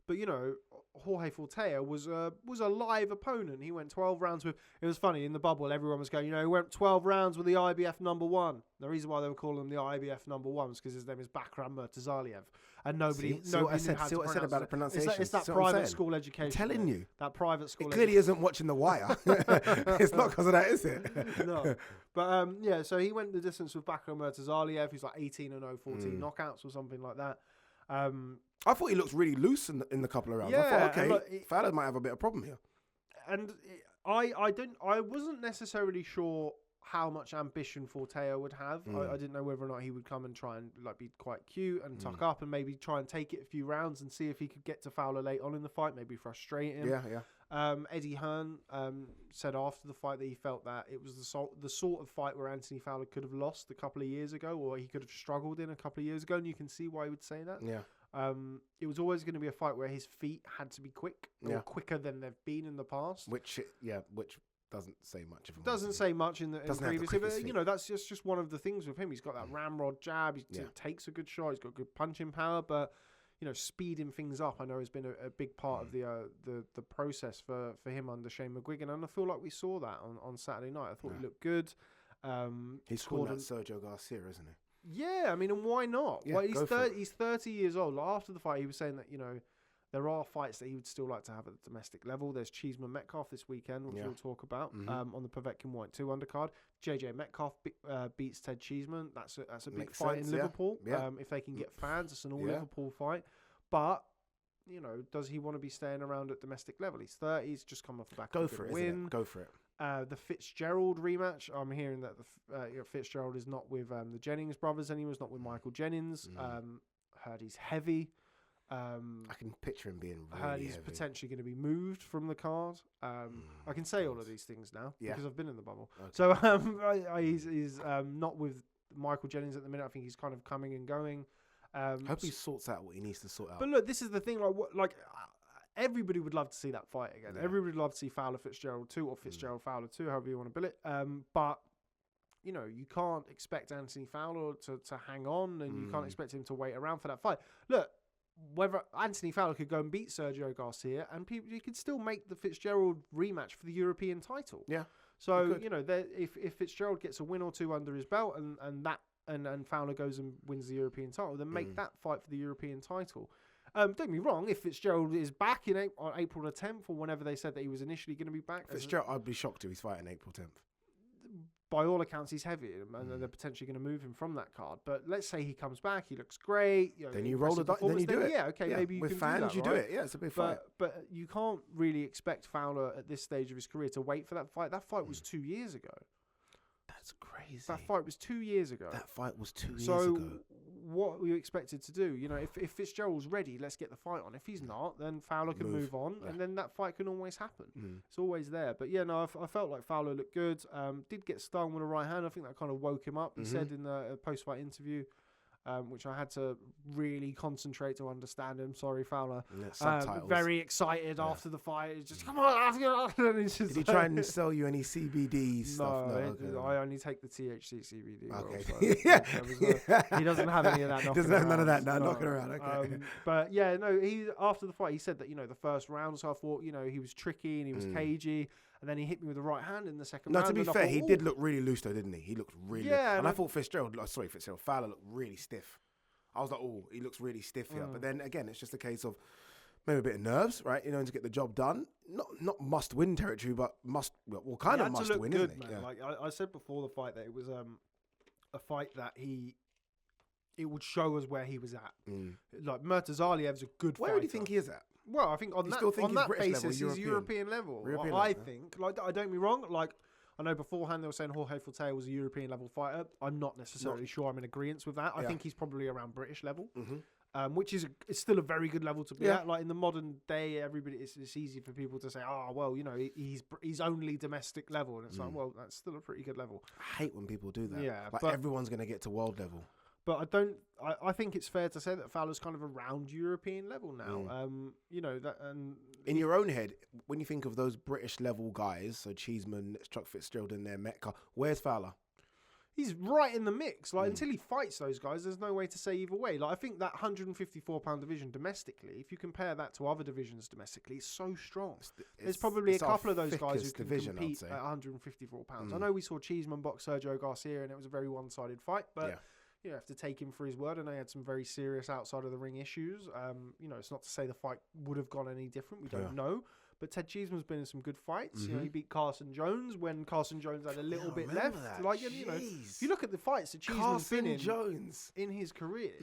But, you know, Jorge Fortea was a live opponent. He went 12 rounds with... It was funny, in the bubble, everyone was going, you know, he went 12 rounds with the IBF number 1. The reason why they were calling him the IBF number 1 was because his name is Bakram Murtazaliev. And nobody knew how to pronounce it.
About the pronunciation.
It's that private school education.
I'm telling you.
That private school
education. It clearly isn't watching The Wire. It's not because of that, is it?
No. But, yeah, so he went the distance with Bakram Murtazaliev, who's like 18-0, 14 knockouts or something like that.
I thought he looked really loose in the couple of rounds.
Yeah,
I thought, okay, Fowler might have a bit of problem here.
And I wasn't necessarily sure how much ambition Fortea would have. I didn't know whether or not he would come and try and like be quite cute and tuck up and maybe try and take it a few rounds and see if he could get to Fowler late on in the fight, maybe frustrate him.
Yeah.
Eddie Hearn said after the fight that he felt that it was the sort of fight where Anthony Fowler could have lost a couple of years ago, or he could have struggled in a couple of years ago, and you can see why he would say that.
Yeah.
It was always going to be a fight where his feet had to be quick, or quicker than they've been in the past.
Which doesn't say much.
Doesn't say much in the previous. But, you know, that's just one of the things with him. He's got that ramrod jab. He takes a good shot. He's got good punching power, but you know, speeding things up, I know, has been a big part of the process for him under Shane McGuigan, and I feel like we saw that on Saturday night. I thought he looked good.
He's called out Sergio Garcia, isn't he?
Yeah, I mean, and why not?
Yeah,
well, he's 30 years old. After the fight, he was saying that, you know, there are fights that he would still like to have at the domestic level. There's Cheeseman Metcalf this weekend, which we'll talk about on the Povetkin Whyte 2 undercard. JJ Metcalf beats Ted Cheeseman. That's a big
Makes
fight
sense,
in Liverpool.
Yeah.
If they can get fans, it's an all Liverpool fight. But, you know, does he want to be staying around at domestic level? He's 30. He's just come off the back of a win.
Go for it.
The Fitzgerald rematch. I'm hearing that Fitzgerald is not with the Jennings brothers anymore. He's not with Michael Jennings. Heard he's heavy.
I can picture him being really
heard he's
heavy.
Potentially going to be moved from the card. I can say all of these things now because I've been in the bubble. Okay. So he's not with Michael Jennings at the minute. I think he's kind of coming and going.
Hope he sorts out what he needs to sort out.
But look, this is the thing. Everybody would love to see that fight again. Yeah. Everybody would love to see Fowler Fitzgerald 2 or Fitzgerald Fowler 2, however you want to bill it. But you know, you can't expect Anthony Fowler to hang on, and you can't expect him to wait around for that fight. Look, whether Anthony Fowler could go and beat Sergio Garcia, and you could still make the Fitzgerald rematch for the European title.
Yeah.
So you know, if Fitzgerald gets a win or two under his belt, and Fowler goes and wins the European title, then make that fight for the European title. Don't get me wrong, if Fitzgerald is back on April the 10th, or whenever they said that he was initially going to be back.
Fitzgerald, I'd be shocked if he's fighting April 10th.
By all accounts, he's heavy, and they're potentially going to move him from that card. But let's say he comes back, he looks great. You know,
then you roll the dice, then you do it.
Yeah, okay, maybe you
with
can
fans,
do that,
you
right?
do it. Yeah, it's a big fight.
But you can't really expect Fowler at this stage of his career to wait for that fight. That fight was 2 years ago.
That's crazy.
That fight was 2 years ago.
That fight was 2 years ago.
what were you expected to do? You know, if Fitzgerald's ready, let's get the fight on. If he's not, then Fowler can move on, and then that fight can always happen. It's always there. But yeah, no, I felt like Fowler looked good. Did get stung with a right hand. I think that kind of woke him up. He said in the post-fight interview, which I had to really concentrate to understand him. Sorry, Fowler. Very excited after the fight. He's just, come on.
Did he try and sell you any CBD stuff?
No, I only take the THC CBD.
Okay.
He doesn't have any of that.
Doesn't have none of that. No, knocking around. Okay.
But yeah, no. He after the fight, he said that the first round. So I thought he was tricky and he was cagey. And then he hit me with the right hand in the second round.
No, to be fair, he did look really loose though, didn't he? He looked really loose. And I thought Fowler looked really stiff. I was like, oh, he looks really stiff here. But then again, it's just a case of maybe a bit of nerves, right? To get the job done. Not must-win territory, but kind of must-win, isn't it?
Man. Yeah. Like I said before the fight that it was a fight that it would show us where he was at. Like Murtazaliev's a good fighter.
Where do you think he is at?
Well, I think on that basis, he's European level. I think, like, don't get me wrong, like, I know beforehand they were saying Jorge Fortea was a European level fighter. I'm not necessarily sure I'm in agreement with that. I think he's probably around British level, which is it's still a very good level to be at. Like in the modern day, it's easy for people to say, oh, well, he's only domestic level, and it's like, well, that's still a pretty good level.
I hate when people do that.
Yeah,
like everyone's going to get to world level.
But I think it's fair to say that Fowler's kind of around European level now.
In your own head, when you think of those British level guys, so Cheeseman, Chuck Fitzgerald in there, Metcalf, where's Fowler?
He's right in the mix. Like until he fights those guys, there's no way to say either way. Like I think that 154-pound division domestically, if you compare that to other divisions domestically, it's so strong. There's probably a couple of those guys who can compete at 154 pounds. I know we saw Cheeseman box Sergio Garcia, and it was a very one-sided fight, but. You have to take him for his word. I know he had some very serious outside of the ring issues. It's not to say the fight would have gone any different. We don't know. But Ted Cheeseman's been in some good fights. He beat Carson Jones when Carson Jones had a little bit left.
That.
Like if you look at the fights that Cheeseman's been in his career,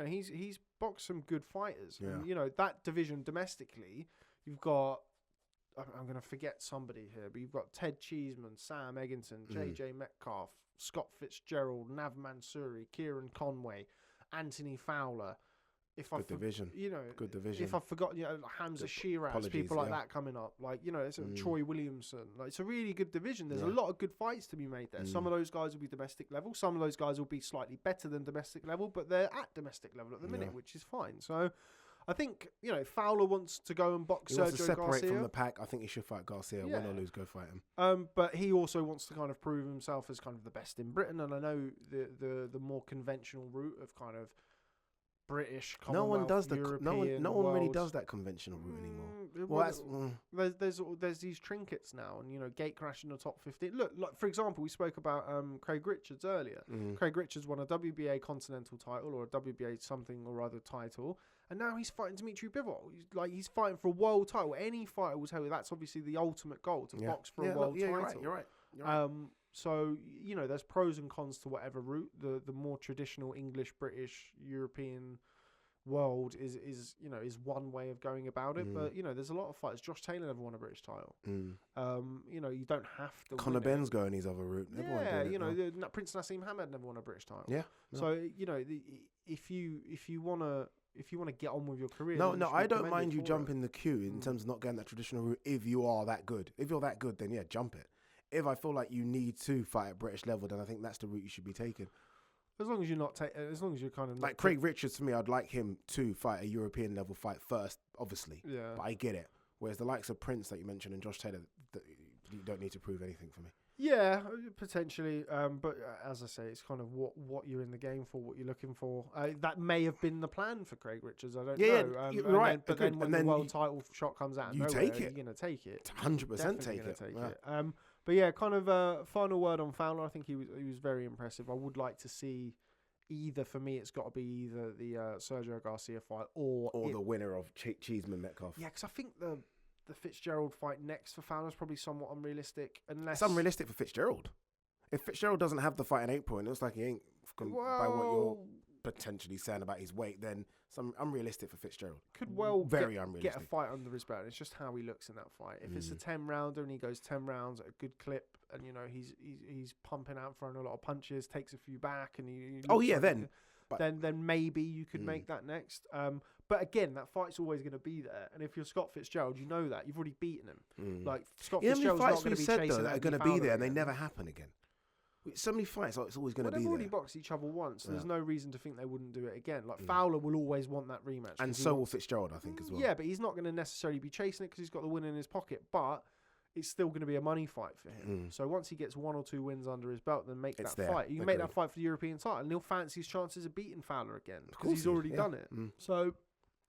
he's boxed some good fighters. And, that division domestically, you've got. I'm going to forget somebody here, but you've got Ted Cheeseman, Sam Egginton, JJ Metcalf, Scott Fitzgerald, Nav Mansouri, Kieran Conway, Anthony Fowler.
Good division.
If I've forgotten, Hamza Shiraz, people like that coming up. Like, it's Troy Williamson. Like, it's a really good division. There's a lot of good fights to be made there. Some of those guys will be domestic level. Some of those guys will be slightly better than domestic level, but they're at domestic level at the minute, which is fine. So, I think, Fowler wants to go and box Sergio Garcia. He wants to separate
from the pack. I think he should fight Garcia. Win or lose, go fight
him. But he also wants to kind of prove himself as kind of the best in Britain. And I know the more conventional route of kind of British, Commonwealth, European,
no one really does that conventional route anymore.
There's these trinkets now, and gate crash in the top 15. Look, like for example, we spoke about Craig Richards earlier. Craig Richards won a WBA Continental title or a WBA something or other title, and now he's fighting Dimitri Bivol. He's fighting for a world title. Any fighter will tell you that's obviously the ultimate goal to box for a world title.
You're right.
So, there's pros and cons to whatever route. The more traditional English, British, European world is one way of going about it. But, there's a lot of fighters. Josh Taylor never won a British title. You don't have to
Conor Benn's going his other route.
Prince Nassim Hamed never won a British title.
Yeah.
So, if you want to get on with your career...
No, I don't mind you jumping the queue in terms of not getting that traditional route if you are that good. If you're that good, then jump it. If I feel like you need to fight at British level, then I think that's the route you should be taking.
As long as you're not as long as you're kind of
like Craig Richards, to me, I'd like him to fight a European level fight first, obviously. Yeah. But I get it. Whereas the likes of Prince that you mentioned and Josh Taylor, you don't need to prove anything for me.
Yeah, potentially. But as I say, it's kind of what you're in the game for, what you're looking for. That may have been the plan for Craig Richards. I don't know.
You're right.
Then when the world title shot comes out,
you take it.
You're going to take it.
100% take it.
But yeah, kind of final word on Fowler. I think he was very impressive. I would like to see for me, it's got to be either the Sergio Garcia fight or
the winner of Cheeseman Metcalf.
Yeah, because I think the Fitzgerald fight next for Fowler is probably somewhat unrealistic.
It's unrealistic for Fitzgerald. If Fitzgerald doesn't have the fight in April and it looks like he ain't by what you're potentially saying about his weight, then some unrealistic for Fitzgerald.
Could unrealistic. Get a fight under his belt. It's just how he looks in that fight. If it's a 10 rounder and he goes 10 rounds at a good clip, and he's pumping out, throwing a lot of punches, takes a few back, and he then maybe you could make that next. But again, that fight's always going to be there. And if you're Scott Fitzgerald, you know that. You've already beaten him. Like, Scott Fitzgerald's not going to be chasing
that are going to be there and they never happen again. So many fights, like, it's always going to be there.
They've
already boxed each other once. So there's no reason to think they wouldn't do it again. Like, Fowler will always want that rematch.
And so will Fitzgerald, I think, as well.
Yeah, but he's not going to necessarily be chasing it because he's got the win in his pocket. But it's still going to be a money fight for him. So once he gets 1 or 2 wins under his belt, then make that fight. You can make that fight for the European title, and he'll fancy his chances of beating Fowler again because he's already done it. So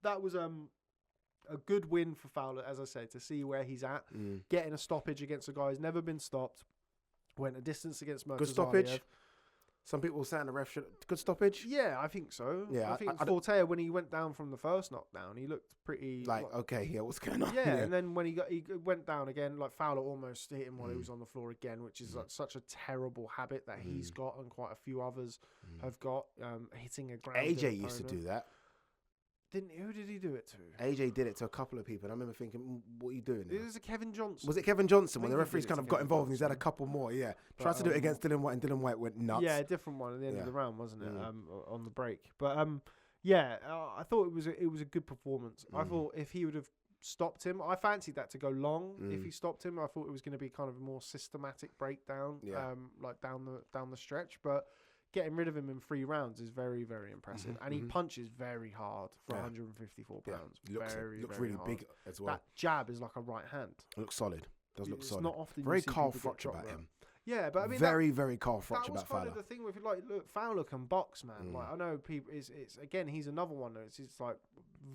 that was a good win for Fowler, as I said, to see where he's at. Getting a stoppage against a guy who's never been stopped. Went a distance against Murtazaev.
Good stoppage. Some people were saying the ref should... Good stoppage?
Yeah, I think so.
Yeah,
I think Fortea, when he went down from the first knockdown, he looked pretty...
okay, what's going on?
Yeah, and then when he went down again, like, Fowler almost hit him while he was on the floor again, which is like such a terrible habit that he's got and quite a few others have got, hitting a ground.
AJ used to do that.
Who did he do it to?
AJ did it to a couple of people. And I remember thinking, what are you doing now?
It was a Kevin Johnson.
Was it Kevin Johnson when the referees kind of got involved and he's had a couple more? Yeah. Tried to do it against Dillian Whyte and Dillian Whyte went nuts.
Yeah, a different one at the end of the round, wasn't it? On the break. But I thought it was a good performance. I thought if he would have stopped him, I fancied that to go long. If he stopped him, I thought it was going to be kind of a more systematic breakdown, like down the stretch. But getting rid of him in 3 rounds is very, very impressive. And he punches very hard for 154 pounds.
He looks really
hard.
Big as well.
That jab is like a right hand.
It looks solid. Does look solid.
Not often
very
you see
Carl
people get
Froch about
dropped
him.
Yeah, but I mean,
very Carl Froch about Fowler.
That was kind of the thing with, like, look, Fowler can box, man. Like, I know people. It's again, he's another one. It's like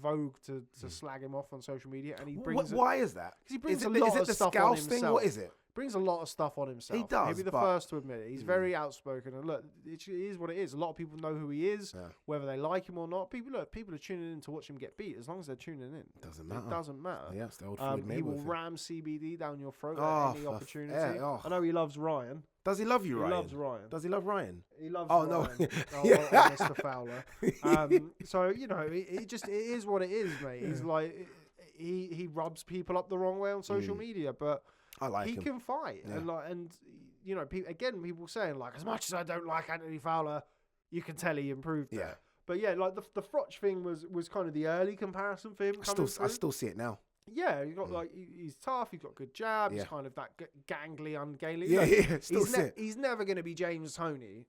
vogue to slag him off on social media, and he brings.
Why is that?
Because he brings
a
lot of stuff on himself.
Thing? What is it?
Brings a lot of stuff on himself.
He does.
He'll be the first to admit it. He's very outspoken, and look, it is what it is. A lot of people know who he is, whether they like him or not. People are tuning in to watch him get beat. As long as they're tuning in,
doesn't matter.
It doesn't matter.
Yeah, it's the old Floyd Mayweather
he will
thing.
ram CBD down your throat at any opportunity. I know he loves Ryan.
Does he love you, Ryan?
He loves Ryan.
Does he love Ryan?
He loves
Ryan.
No. Mr. Fowler. So, you know, it is what it is, mate. He's like, he rubs people up the wrong way on social media, but
I like
he
him.
can fight. And you know, people saying, like, as much as I don't like Anthony Fowler, you can tell he improved there. But yeah, like the Froch thing was kind of the early comparison for him. I
still see it now.
Yeah, he's got he's tough. He's got good jab. He's kind of that gangly, ungainly. He's never going to be James Toney.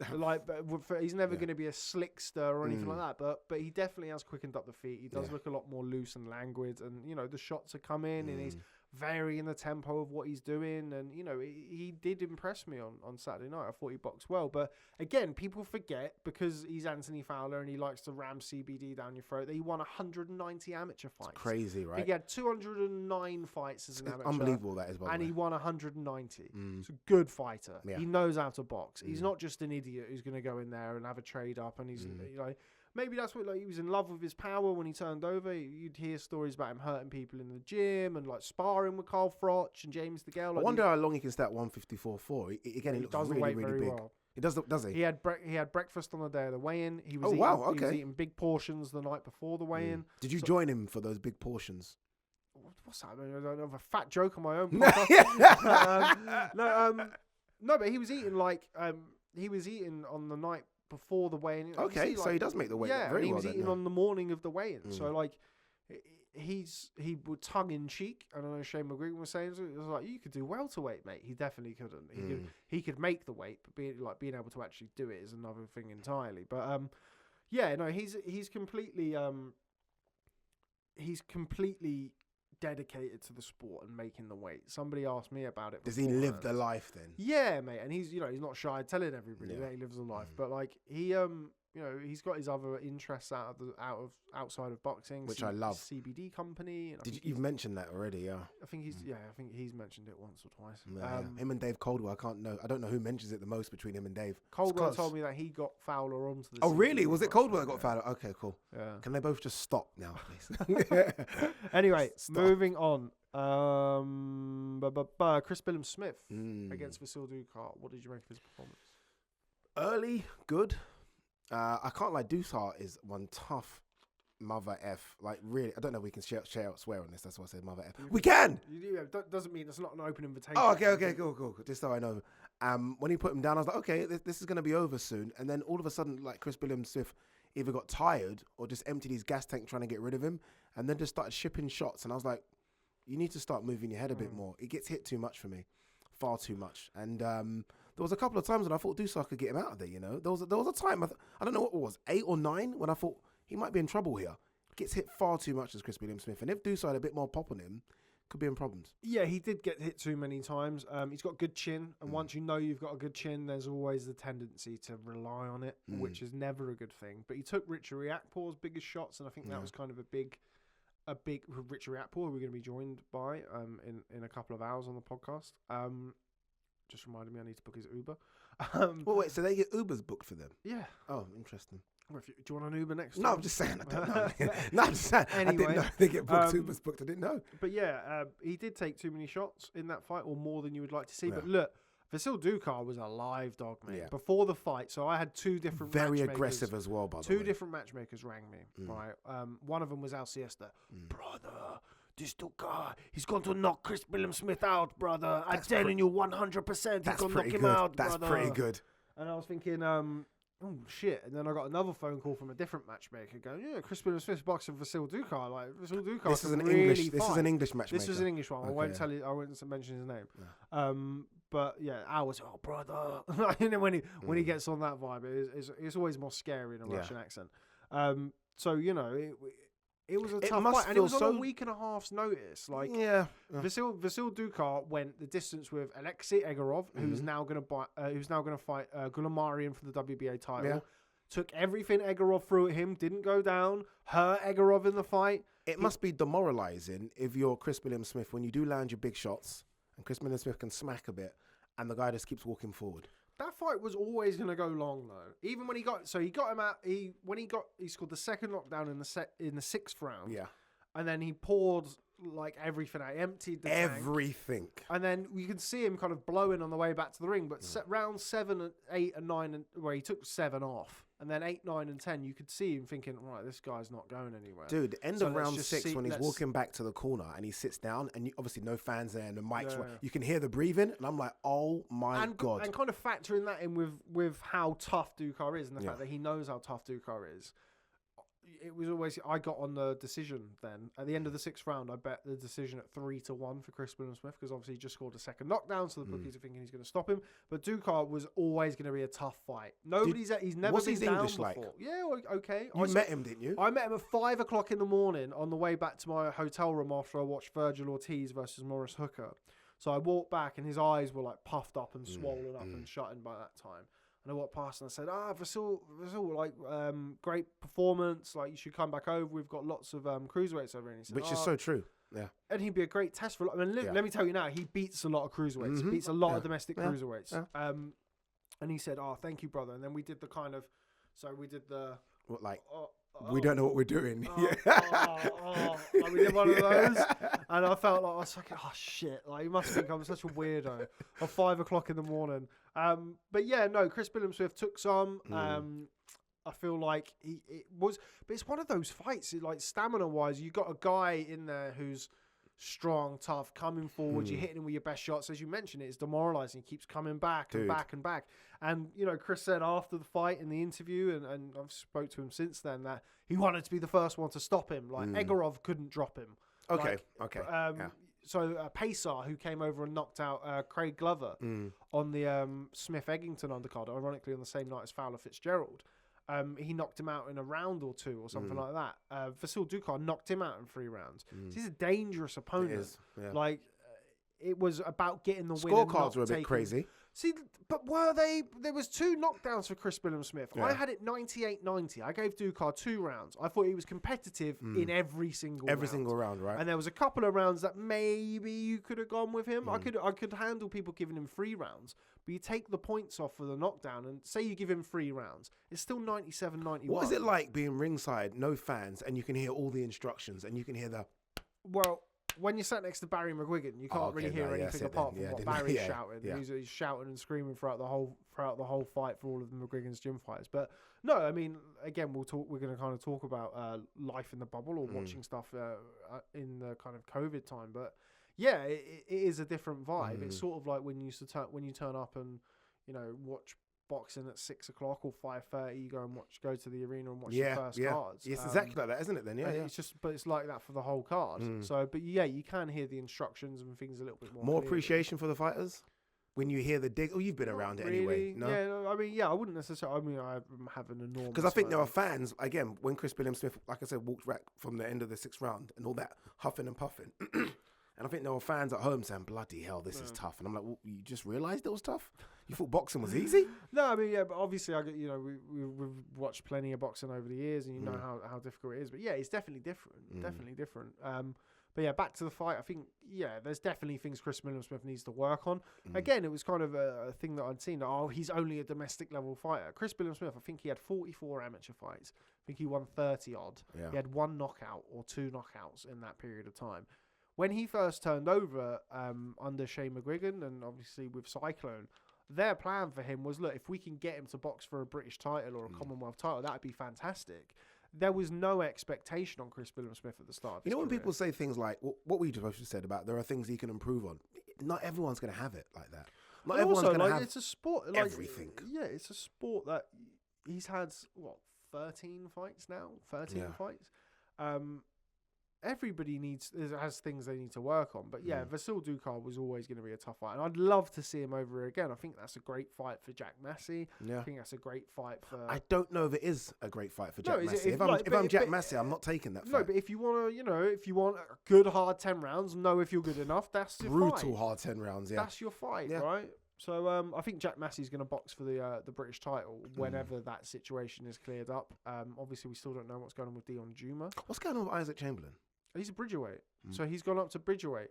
He's never going to be a slickster or anything like that. But he definitely has quickened up the feet. He does look a lot more loose and languid. And you know, the shots are coming, and he's varying the tempo of what he's doing. And you know, he did impress me on Saturday night. I thought he boxed well. But again, people forget because he's Anthony Fowler and he likes to ram CBD down your throat that he won 190 amateur fights.
It's crazy, right?
He had 209 fights as an amateur.
Unbelievable that is, by the way.
And he won 190. He's a good fighter. Yeah. He knows how to box. He's not just an idiot who's going to go in there and have a trade up. And he's you know, maybe that's what, like, he was in love with his power when he turned over. You'd hear stories about him hurting people in the gym and like sparring with Carl Froch and James DeGale. Like,
I wonder how long he can stay at 154.4. He looks really big.
Well.
He does he?
He had breakfast on the day of the weigh-in. He was
he was
eating big portions the night before the weigh-in.
Did you join him for those big portions?
What's that? I mean, I don't have a fat joke on my own. No, but he was eating on the night before the weigh-in.
Okay, so he does make the weigh-in.
Yeah,
very
he
well
was eating on the morning of the weigh-in. So like, he would tongue in cheek. I don't know. Shane McGuigan was saying it was like, you could do welterweight, mate. He definitely couldn't. He could make the weight, but being able to actually do it is another thing entirely. But he's completely dedicated to the sport and making the weight. Somebody asked me about it.
Does he live the life then?
Yeah, mate. And he's not shy telling everybody that he lives the life. But like he's got his other interests outside of boxing,
which I love.
CBD company. And
You've mentioned that already, yeah.
I think he's mentioned it once or twice.
Him and Dave Coldwell. I don't know who mentions it the most between him and Dave.
Coldwell told me that he got Fowler onto the.
Oh, really? Was it Coldwell that got Fowler? Okay, cool.
Yeah.
Can they both just stop now, please?
Anyway, moving on. Chris Billam-Smith against Vasil Ducart. What did you make of his performance?
Early, good. I can't lie, Ducart is one tough mother F. Like, really, I don't know if we can swear on this. That's why I said mother F. We can!
Doesn't mean it's not an open invitation.
Oh, okay, cool. Just so I know. When he put him down, I was like, okay, this is going to be over soon. And then all of a sudden, like, Chris Billam-Smith either got tired or just emptied his gas tank trying to get rid of him, and then just started shipping shots. And I was like, you need to start moving your head a bit more. It gets hit too much for me, far too much. And there was a couple of times when I thought Dussar could get him out of there. There was a time I don't know what it was, 8 or 9, when I thought he might be in trouble here. Gets hit far too much as Chris Billam-Smith, and if Dussar had a bit more pop on him, could be in problems.
Yeah, he did get hit too many times. He's got good chin, and once you know you've got a good chin, there's always the tendency to rely on it, which is never a good thing. But he took Richard Riakpor's biggest shots, and I think that was kind of a big Richard Riakpo, who we're going to be joined by in a couple of hours on the podcast. Just reminded me I need to book his Uber.
Well, wait, so they get Ubers booked for them?
Yeah.
Oh, interesting.
Do you want an Uber next time?
No, I'm just saying. I don't know. No, I'm just saying.
Anyway,
I didn't know they get booked. Ubers booked. I didn't know.
But yeah, he did take too many shots in that fight, or more than you would like to see. Yeah. But look, Vasyl Ducar was a live dog, mate. Yeah. Before the fight, so I had two different
very aggressive as well, by the way.
Two different matchmakers rang me, right? One of them was Al Siesta. Brother, this Ducar, he's going to knock Chris Billam-Smith out, brother. I'm telling you 100%, he's going to knock him out, brother.
That's pretty good.
And I was thinking, oh shit! And then I got another phone call from a different matchmaker going, "Yeah, Chris Billam-Smith boxing Vasyl Ducar. Like Vasyl Ducar.
This is an English. This is an English matchmaker.
This was an English one. Okay, I won't tell you. I won't mention his name. Yeah. But yeah, Al was, oh brother. You know, when he gets on that vibe, it's always more scary in a Russian accent. So you know, it was a tough fight, and it was on a week and a half's notice. Like, Vasyl Ducar went the distance with Alexei Egorov, who's now going to fight Gulamarian for the WBA title. Yeah. Took everything Egorov threw at him, didn't go down, hurt Egorov in the fight.
It must be demoralizing if you're Chris Billam-Smith when you do land your big shots, and Chris Billam-Smith can smack a bit, and the guy just keeps walking forward.
That fight was always going to go long though. Even when he got him out. He scored the second knockdown in the 6th round. Yeah, and then he poured like everything out, emptied the
everything,
tank. And then you can see him kind of blowing on the way back to the ring. But round 7, and 8, and 9, where he took 7 off, and then 8, 9, and 10, you could see him thinking, right, this guy's not going anywhere.
Dude, the end of round 6 when he's walking back to the corner and he sits down, and obviously no fans there and the mics, you can hear the breathing, and I'm like, oh my God.
And kind of factoring that in with how tough Ducar is, and the fact that he knows how tough Ducar is. It was always, I got on the decision then. At the end of the 6th round, I bet the decision at 3-1 for Chris Billam-Smith, because obviously he just scored a second knockdown, so the bookies are thinking he's going to stop him. But Ducar was always going to be a tough fight. He's never been down English before. Like? Yeah, okay.
You met him, didn't you?
I met him at 5 o'clock in the morning on the way back to my hotel room after I watched Virgil Ortiz versus Maurice Hooker. So I walked back and his eyes were like puffed up and swollen up and shutting by that time. And I walked past and I said, Vasyl, like, great performance. Like, you should come back over. We've got lots of cruiserweights over here. And he said,
which is so true. Yeah.
And he'd be a great test for. I mean, let me tell you now, he beats a lot of cruiserweights. He beats a lot of domestic cruiserweights. Yeah. And he said, thank you, brother. And then we did the kind of, we did the...
What, like... we don't know what we're doing.
Like we did one of those, and I felt like I was like, oh shit! Like, you must think I'm such a weirdo. At 5 o'clock in the morning. But yeah, no, Chris Billam-Smith took some. I feel like it was, but it's one of those fights. Like, stamina wise, you got a guy in there who's strong, tough, coming forward. You're hitting him with your best shots. As you mentioned, it's demoralizing. He keeps coming back and back and back. And, you know, Chris said after the fight in the interview, and I've spoke to him since then, that he wanted to be the first one to stop him. Like, Egorov couldn't drop him.
Okay.
So Pacer, who came over and knocked out Craig Glover on the Smith-Eggington undercard, ironically on the same night as Fowler Fitzgerald, he knocked him out in a round or 2 or something like that. Vasyl Ducar knocked him out in 3 rounds. So he's a dangerous opponent. It is, yeah. Like, it was about getting the win.
Scorecards were a bit crazy.
See, but were they? There was 2 knockdowns for Chris Billam-Smith. Yeah. I had it 98-90. I gave Ducar 2 rounds. I thought he was competitive in every single round,
right?
And there was a couple of rounds that maybe you could have gone with him. I could handle people giving him 3 rounds. But you take the points off for the knockdown and say you give him 3 rounds. It's still 97-91.
What is it like being ringside, no fans, and you can hear all the instructions and you can hear the...
Well, when you're sat next to Barry McGuigan, you can't really hear anything apart from what Barry's shouting. Yeah. He's shouting and screaming throughout the whole fight for all of the McGuigan's gym fighters. But no, I mean, again, we're going to kind of talk about life in the bubble or watching stuff in the kind of COVID time. But yeah, it is a different vibe. It's sort of like when you turn up and, you know, watch boxing at 6 o'clock or 5:30. You go to the arena and watch the first cards.
It's exactly like that, isn't it? Then
but it's like that for the whole card. So, but yeah, you can hear the instructions and things a little bit more.
More appreciation for the fighters when you hear the dig. Oh, you've been around it anyway. No,
I wouldn't necessarily. I mean, I have an enormous.
Because I think there are fans again when Chris Billam-Smith, like I said, walked back from the end of the 6th round and all that huffing and puffing. And I think there were fans at home saying, bloody hell, this is tough. And I'm like, well, you just realised it was tough? You thought boxing was easy?
No, I mean, but obviously, we've watched plenty of boxing over the years and you know how difficult it is. But yeah, it's definitely different. Definitely different. But yeah, back to the fight. I think, there's definitely things Chris Billam-Smith needs to work on. Again, it was kind of a thing that I'd seen. Oh, he's only a domestic level fighter. Chris Billam-Smith, I think he had 44 amateur fights. I think he won 30 odd. Yeah. He had 1 knockout or 2 knockouts in that period of time. When he first turned over under Shane McGuigan and obviously with Cyclone, their plan for him was, look, if we can get him to box for a British title or a Commonwealth title, that would be fantastic. There was no expectation on Chris Billam-Smith at the start of his
when
career.
people say things like what we just said about there are things he can improve on, not everyone's going to have it like that. Not
and
everyone's
also,
going to have
it's a sport,
everything.
Yeah, it's a sport that he's had, 13 fights now? 13 fights? Everybody has things they need to work on. But yeah, Vasyl Ducar was always going to be a tough fight. And I'd love to see him over again. I think that's a great fight for Jack Massey. Yeah. I think that's a great fight for...
I don't know if it is a great fight for Jack Massey. If I'm Jack Massey, I'm not taking that fight.
No, but if you want to, if you want a good hard 10 rounds, know if you're good enough, that's your
Brutal
fight.
hard 10 rounds, yeah.
That's your fight, right? So I think Jack Massey's going to box for the British title whenever that situation is cleared up. Obviously, we still don't know what's going on with Dion Juma.
What's going on with Isaac Chamberlain?
He's a bridgerweight, so he's gone up to bridgerweight.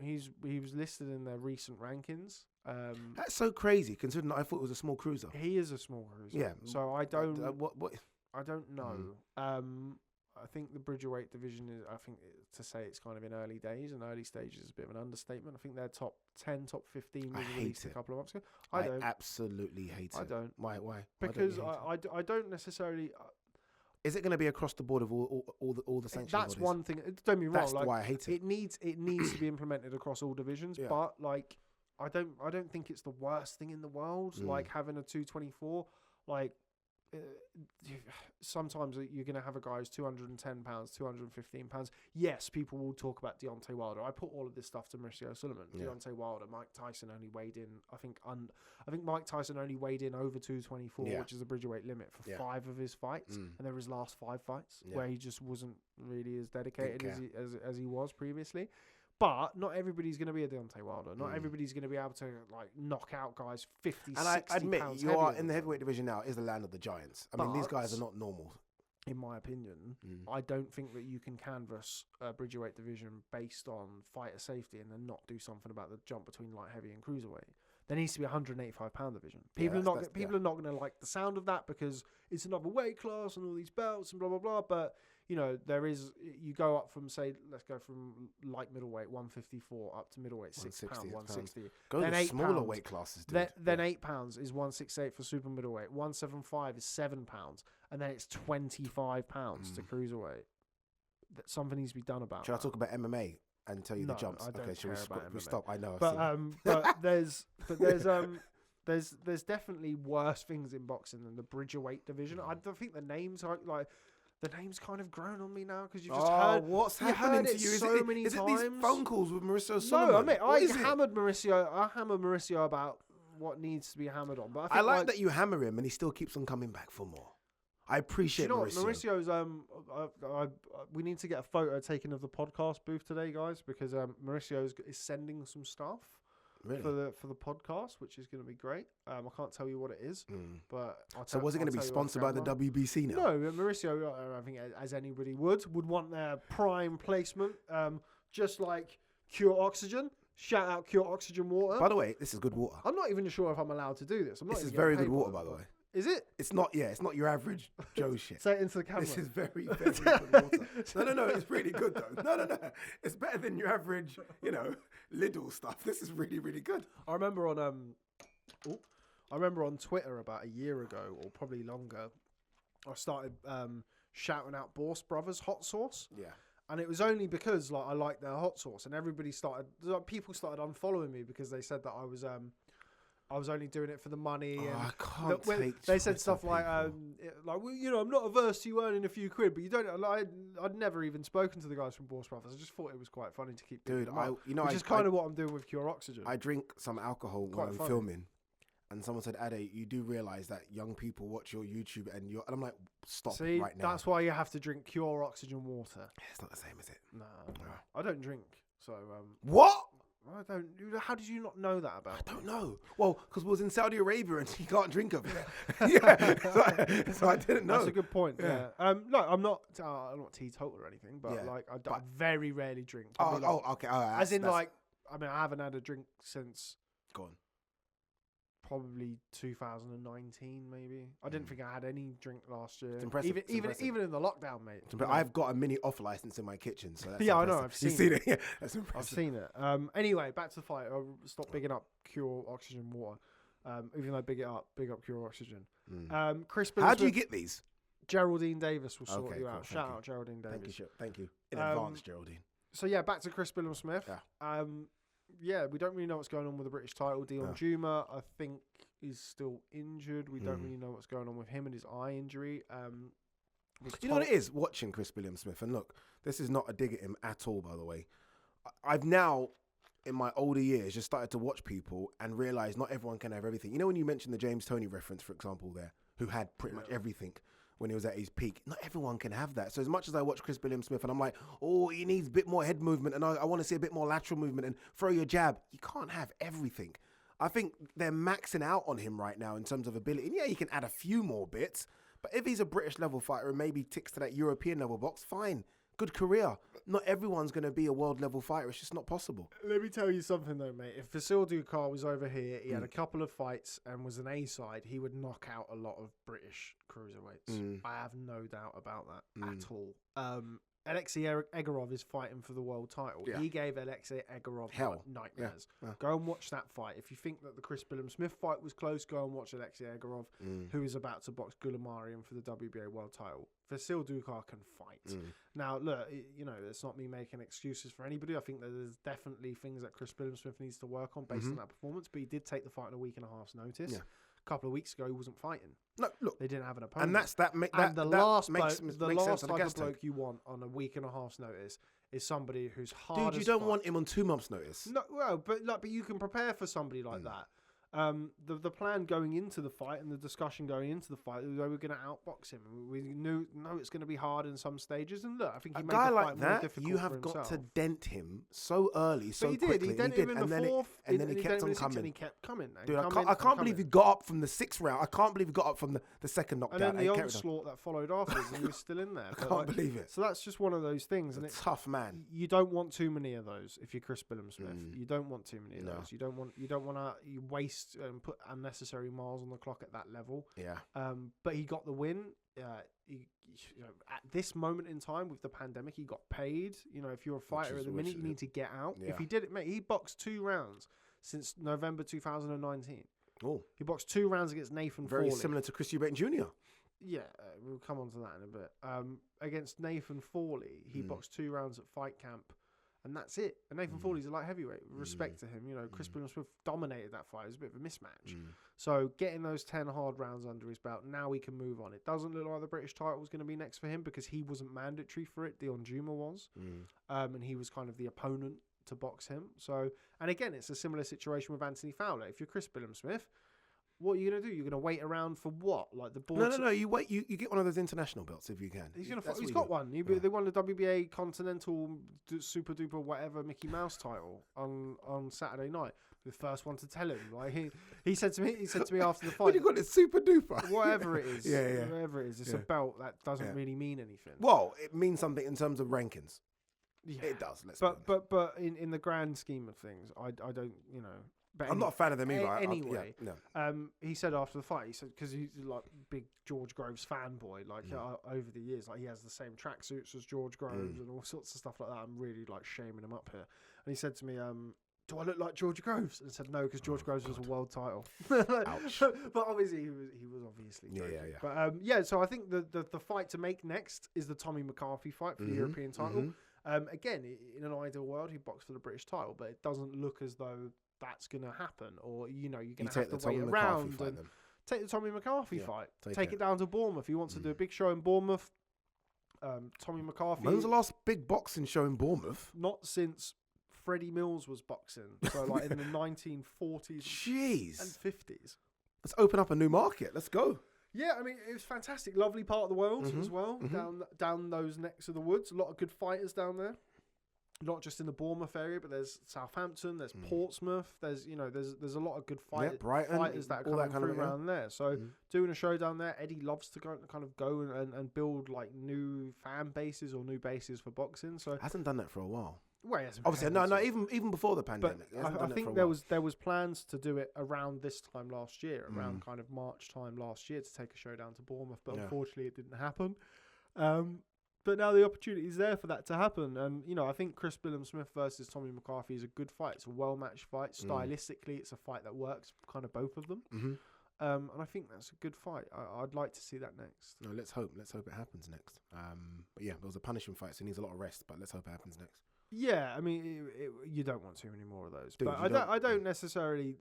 He was listed in their recent rankings.
That's so crazy, considering I thought it was a small cruiser.
He is a small cruiser.
Yeah.
So I don't.
What?
I don't know. I think the bridgerweight division is. I think to say it's kind of in early days and early stages is a bit of an understatement. I think their top 10, top 15 was released a couple of months ago.
I absolutely hate it.
I don't.
Why?
Because I don't necessarily.
Is it going to be across the board of all the sanctions?
That's one thing. Don't get me wrong.
That's why I hate it.
It needs to be implemented across all divisions. Yeah. But I don't think it's the worst thing in the world. Like having a 224. Sometimes you're going to have a guy who's 210 pounds, 215 pounds. Yes, people will talk about Deontay Wilder. I put all of this stuff to Mauricio Sullivan. Yeah. Deontay Wilder, Mike Tyson only weighed in. I think Mike Tyson only weighed in over 224, which is the bridgerweight limit for 5 of his fights, and there were his last 5 fights where he just wasn't really as dedicated as he was previously. But not everybody's going to be a Deontay Wilder. Not everybody's going to be able to knock out guys 50, 60
I admit,
pounds
you are in the heavyweight division now is the land of the giants. I mean, these guys are not normal.
In my opinion, I don't think that you can canvass a bridgerweight division based on fighter safety and then not do something about the jump between light heavy and cruiserweight. There needs to be a 185-pound division. People are not going to like the sound of that because it's another weight class and all these belts and blah blah blah. But there is. You go up from let's go from light middleweight 154 up to middleweight 6 pounds 160.
Go to smaller weight classes. Dude.
Then 8 pounds is 168 for super middleweight. 175 is 7 pounds, and then it's 25 pounds to cruiserweight. Something needs to be done about.
Should I talk about MMA? And tell you the jumps.
I don't care about
we stop. I know.
But there's definitely worse things in boxing than the bridgerweight division. I don't think the names are the name's kind of grown on me now because you've just heard
what's happening to you.
So many times.
Is it these phone calls with Mauricio Sullivan?
No, I mean I hammered Mauricio about what needs to be hammered on. But
I like that you hammer him and he still keeps on coming back for more. I appreciate Mauricio.
Mauricio's we need to get a photo taken of the podcast booth today, guys, because Mauricio is sending some stuff for the podcast, which is going to be great. I can't tell you what it is, but
so was it going to be sponsored by the WBC now?
No, Mauricio, I think as anybody would want their prime placement, just like Cure Oxygen. Shout out Cure Oxygen water.
By the way, this is good water.
I'm not even sure if I'm allowed to do this.
This is very good water, by the way.
Is it?
It's not. Yeah, it's not your average Joe shit.
Say it into the camera.
This is very, very good water. No. It's really good though. No. It's better than your average, Lidl stuff. This is really, really good.
I remember on Twitter about a year ago, or probably longer, I started shouting out Bourse Brothers hot sauce.
Yeah.
And it was only because I liked their hot sauce, and people started unfollowing me because they said that I was I was only doing it for the money. And
I can't take
they said
Twitter
stuff like, well, you know, I'm not averse to you earning a few quid, but you don't. Like, I'd never even spoken to the guys from Bourse Brothers. I just thought it was quite funny to keep doing which is kind of what I'm doing with Pure Oxygen.
I drink some alcohol when I'm filming, and someone said, Ade, you do realise that young people watch your YouTube and I'm like, stop right now.
That's why you have to drink Pure Oxygen water.
It's not the same, is it?
No. I don't drink. So
what?
I don't. How did you not know that about?
I don't know. Well, because we was in Saudi Arabia and you can't drink of it. Yeah, so I didn't know.
That's a good point. Yeah. No, I'm not teetotal or anything, but I very rarely drink.
Okay.
As in, like, I mean, I haven't had a drink since.
Go on.
Probably 2019, maybe. I didn't think I had any drink last year.
It's impressive.
Even in the lockdown, mate.
I've got a mini off license in my kitchen, so that's
I
impressive.
know. I've seen it. Yeah, that's impressive. I've seen it. Anyway, back to the fight. I'll stop bigging up Pure Oxygen water. Even though big up Pure Oxygen. Chris Billam-Smith.
How do you get these?
Geraldine Davis will sort you out.
Cool,
Shout out Geraldine Davis.
Thank you. In advance, Geraldine.
So yeah, back to Chris Billam-Smith.
Yeah.
We don't really know what's going on with the British title. Dillian Juma, I think, is still injured. We don't really know what's going on with him and his eye injury.
You know what it is? Watching Chris Billam-Smith, and look, this is not a dig at him at all, by the way. I've now, in my older years, just started to watch people and realise not everyone can have everything. You know when you mentioned the James Toney reference, for example, there, who had pretty much everything when he was at his peak. Not everyone can have that. So as much as I watch Chris Billam-Smith and I'm like, oh, he needs a bit more head movement and I want to see a bit more lateral movement and throw your jab, you can't have everything. I think they're maxing out on him right now in terms of ability. And yeah, he can add a few more bits, but if he's a British level fighter and maybe ticks to that European level box, fine. Good career. Not everyone's going to be a world level fighter. It's just not possible.
Let me tell you something though, mate. If Vasil Ducar was over here, he had a couple of fights and was an A-side, he would knock out a lot of British cruiserweights. I have no doubt about that at all. Alexei Egorov is fighting for the world title. Yeah. He gave Alexei Egorov nightmares. Yeah. Go and watch that fight. If you think that the Chris Billam-Smith fight was close, go and watch Alexei Egorov, who is about to box Goulamarian for the WBA world title. Vasil Ducar can fight. Now, look, you know, it's not me making excuses for anybody. I think that there's definitely things that Chris Billam-Smith needs to work on based on that performance, but he did take the fight in a week and a half's notice. Yeah. A couple of weeks ago, he wasn't fighting.
No, look,
they didn't have an opponent,
and
the last type of bloke you want on a week and a half's notice is somebody who's hard.
Dude, you don't want him on 2 months' notice.
No, well, but you can prepare for somebody like that. The plan going into the fight and the discussion going into the fight, we were going to outbox him. We know it's going to be hard in some stages. And look, I think he made the fight more difficult.
You have got to dent him so early, so quickly.
He dented him in the fourth,
and then he kept on coming.
And he kept coming.
Dude, I can't believe he got up from the 6th round. I can't believe he got up from the second knockdown.
And then the onslaught that followed afterwards, and he was still in there.
I can't believe it.
So that's just one of those things. And
it's tough, man.
You don't want too many of those if you're Chris Billam-Smith. You don't want too many of those. You don't want to waste and put unnecessary miles on the clock at that level.
Yeah.
But he got the win. At this moment in time with the pandemic, he got paid. You know, if you're a fighter at the minute, you need to get out. Yeah. If he did it, mate, he boxed 2 rounds since November 2019. Oh. He boxed 2 rounds against Nathan Fawley.
Very similar to Chris Eubank Jr.
Yeah, we'll come on to that in a bit. Against Nathan Fawley, he boxed 2 rounds at Fight Camp. And that's it. And Nathan Fawley's a light heavyweight. Respect to him. You know, Chris Billam-Smith dominated that fight. It was a bit of a mismatch. So getting those 10 hard rounds under his belt, now we can move on. It doesn't look like the British title was going to be next for him because he wasn't mandatory for it. Dillian Juma was. And he was kind of the opponent to box him. So, and again, it's a similar situation with Anthony Fowler. If you're Chris Billam-Smith, what are you going to do? You're going to wait around for what? Like the board?
No. You wait. You get one of those international belts if you can.
He's going to. He's got one. They won the WBA Continental Super Duper whatever Mickey Mouse title on Saturday night. The first one to tell him. Like he said to me. He said to me after the fight.
What do you call it? Super Duper.
Whatever it is. Whatever it is. It's a belt that doesn't really mean anything.
Well, it means something in terms of rankings. Yeah. It does.
But in the grand scheme of things, I don't. You know.
But I'm not a fan of them either.
Anyway, he said after the fight, he said because he's like big George Groves fanboy, like over the years, like he has the same tracksuits as George Groves and all sorts of stuff like that. I'm really like shaming him up here. And he said to me, "Do I look like George Groves?" And I said, "No, because George Groves was a world title."
Ouch.
But obviously he was obviously joking. But so I think the fight to make next is the Tommy McCarthy fight for the European title. Again, in an ideal world, he boxed for the British title, but it doesn't look as though that's going to happen, or you're going to
take
have
the
to wait
Tommy
around
McCarthy fight
and
then.
take the Tommy McCarthy fight. Take
it.
it down to Bournemouth. He wants to do a big show in Bournemouth. Tommy McCarthy.
When was the last big boxing show in Bournemouth?
Not since Freddie Mills was boxing. So like in the 1940s
Jeez.
and 50s.
Let's open up a new market. Let's go.
Yeah, I mean, it was fantastic. Lovely part of the world as well. Down those necks of the woods. A lot of good fighters down there. Not just in the Bournemouth area, but there's Southampton, there's Portsmouth, there's a lot of good fighters that are coming through around there. So doing a show down there, Eddie loves to go and build like new fan bases or new bases for boxing. So
Hasn't done that for a while.
well,
Obviously, no, even before the pandemic.
But I think there was plans to do it around this time last year, around kind of March time last year, to take a show down to Bournemouth. But unfortunately, it didn't happen. But now the opportunity is there for that to happen. And, I think Chris Billam-Smith versus Tommy McCarthy is a good fight. It's a well-matched fight. Stylistically, it's a fight that works, kind of both of them. And I think that's a good fight. I'd like to see that next.
No, let's hope. Let's hope it happens next. But yeah, it was a punishing fight, so it needs a lot of rest. But let's hope it happens next.
Yeah, I mean, you don't want too many more of those. Dude, but I don't necessarily,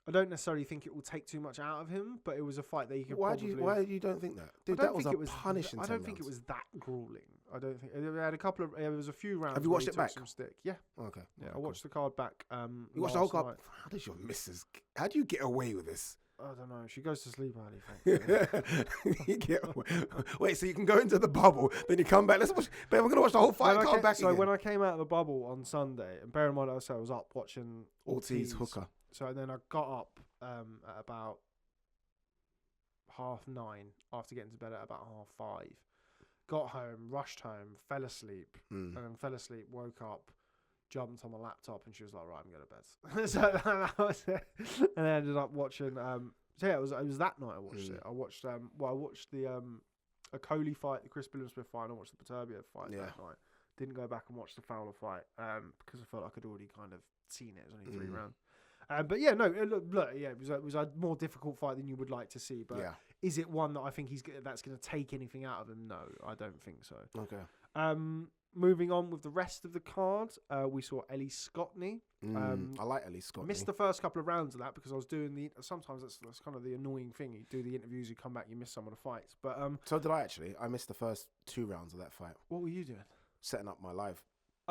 I don't necessarily think it will take too much out of him, but it was a fight that you could
Why you don't think that? Dude, that was a punishing.
I don't think it was that grueling. I don't think it had there was a few rounds.
Have you watched it back?
Some stick. Yeah.
Okay.
Yeah, I watched the card back.
You watched the whole card. How does your missus? How do you get away with this?
I don't know. She goes to sleep early.
You get away. Wait, so you can go into the bubble, then you come back. Let's watch. Babe, we're gonna watch the whole fight card back.
So when I came out of the bubble on Sunday, and bear in mind I was up watching
Ortiz hooker.
So then I got up at about 9:30 after getting to bed at about 5:30. Got home, rushed home, fell asleep, and then fell asleep, woke up, jumped on my laptop, and she was like, right, I'm going to bed. So that was it. And I ended up watching, so yeah, it was that night I watched it. I watched, I watched the Okolie fight, the Chris Billam-Smith fight, and I watched the Tebbutt fight that night. Didn't go back and watch the Fowler fight because I felt like I'd already kind of seen it. It was only 3 rounds. But yeah, no, look, yeah, it was a more difficult fight than you would like to see. But is it one that I think that's going to take anything out of him? No, I don't think so.
Okay.
Moving on with the rest of the card, we saw Ellie Scotney.
I like Ellie Scotney.
Missed the first couple of rounds of that because I was doing sometimes that's kind of the annoying thing. You do the interviews, you come back, you miss some of the fights. But
so did I actually. I missed the first 2 rounds of that fight.
What were you doing?
Setting up my live.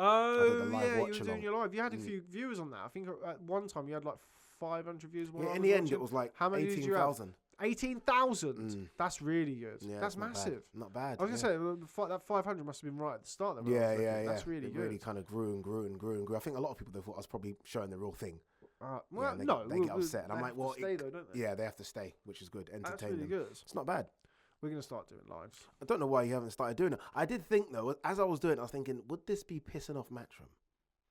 Oh, yeah, you were doing your live. You had a few viewers on that. I think at one time you had like 500 views.
Yeah, in the end, it was like 18,000.
18,000? That's really good.
Yeah,
that's massive.
Not bad.
I was going to say, that 500 must have been right at the start.
Yeah.
That's really good.
It really kind of grew and grew and grew and grew. I think a lot of people, they thought I was probably showing the real thing.
Well,
they get upset. And I'm like, well,
stay though, don't they?
Yeah, they have to stay, which is good. Entertain
That's really
them.
good.
It's not bad.
We're going to start doing lives.
I don't know why you haven't started doing it. I did think, though, as I was doing it, I was thinking, would this be pissing off Matchroom?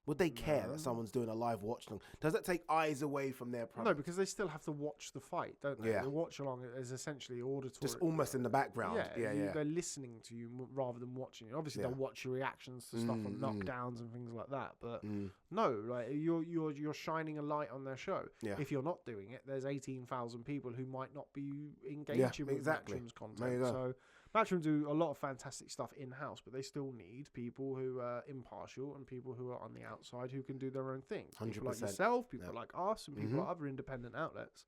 Would they care that someone's doing a live watch along? Does that take eyes away from their product?
No, because they still have to watch the fight, don't they?
Yeah.
The watch along is essentially auditory.
Just almost in the background. Yeah.
They're listening to you rather than watching you. Obviously, they'll watch your reactions to stuff on knockdowns and things like that. But no, like you're shining a light on their show. Yeah. If you're not doing it, there's 18,000 people who might not be engaging with Matchroom's content.
There you go.
So Matchroom do a lot of fantastic stuff in-house, but they still need people who are impartial and people who are on the outside who can do their own thing. 100%. People like yourself, people like us, and people like other independent outlets.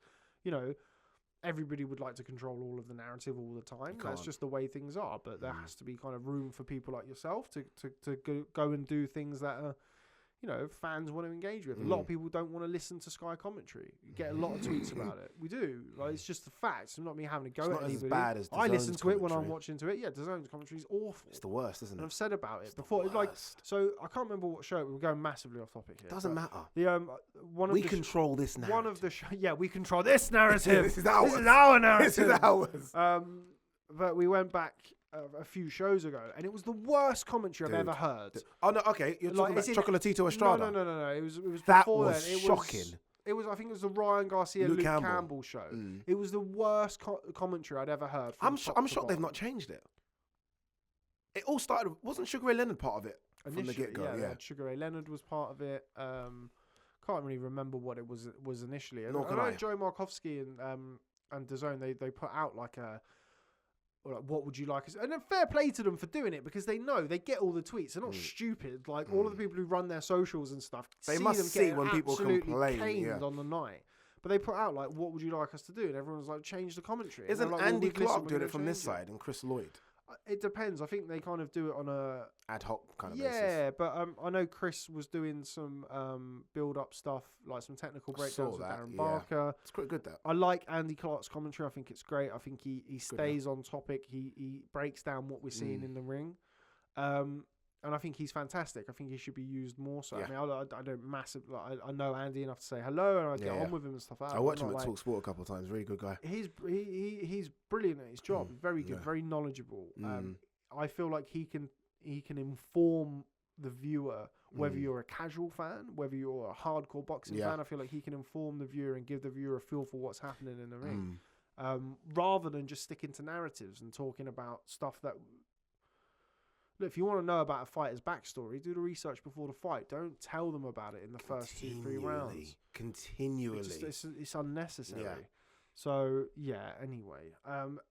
Everybody would like to control all of the narrative all the time. That's just the way things are. But there has to be kind of room for people like yourself to go and do things that are, fans want to engage with. A lot of people don't want to listen to Sky commentary. You get a lot of tweets about it. We do. Like, it's just the facts. It's not me having to go at anybody.
As bad as
I listen to it when I'm watching to it. Yeah, DAZN's commentary is awful.
It's the worst, isn't it?
And I've said about it before. So I can't remember what show. We're going massively off topic here.
Doesn't matter.
We
control this narrative.
One of the we control this narrative.
This is ours.
This is our narrative.
This is ours.
But we went back a few shows ago, and it was the worst commentary I've ever heard.
Oh no, okay, you're talking about Chocolatito Estrada.
No. It was
that
before
was
then.
shocking.
It was. I think it was the Ryan Garcia, Luke Campbell show. It was the worst commentary I'd ever heard.
I'm shocked they've not changed it. It all started. Wasn't Sugar Ray Leonard part of it from the get go? Yeah,
Sugar Ray Leonard was part of it. Can't really remember what it was initially. I
Nor can
know
I.
Joe Markowski and DAZN they put out like a or like, what would you like us? And then fair play to them for doing it because they know they get all the tweets. They're not stupid. Like all of the people who run their socials and stuff,
They
see
must
them
see
getting
when people
absolutely
complain,
caned on the night. But they put out like, what would you like us to do? And everyone's like, change the commentary. And
Isn't
like,
Andy
we've listened,
Clark
we're
doing
gonna
it from this
change
side and Chris Lloyd?
It depends. I think they kind of do it on a
Ad hoc kind of basis.
yeah, but I know Chris was doing some build-up stuff, like some technical breakdowns with Darren Barker.
It's quite good, that.
I like Andy Clark's commentary. I think it's great. I think he stays on topic. He breaks down what we're seeing in the ring. And I think he's fantastic. I think he should be used more so.
Yeah.
I mean, I don't massive. Like, I know Andy enough to say hello, and I get on with him and stuff.
I watched him at talkSPORT a couple of times. Really good guy.
He's brilliant at his job. Very good, very knowledgeable. I feel like he can inform the viewer, whether you're a casual fan, whether you're a hardcore boxing fan. I feel like he can inform the viewer and give the viewer a feel for what's happening in the ring, rather than just sticking to narratives and talking about stuff that. Look, if you want to know about a fighter's backstory, do the research before the fight. Don't tell them about it in the first 2-3 rounds.
Continually.
It's unnecessary.
Yeah.
So, yeah, anyway.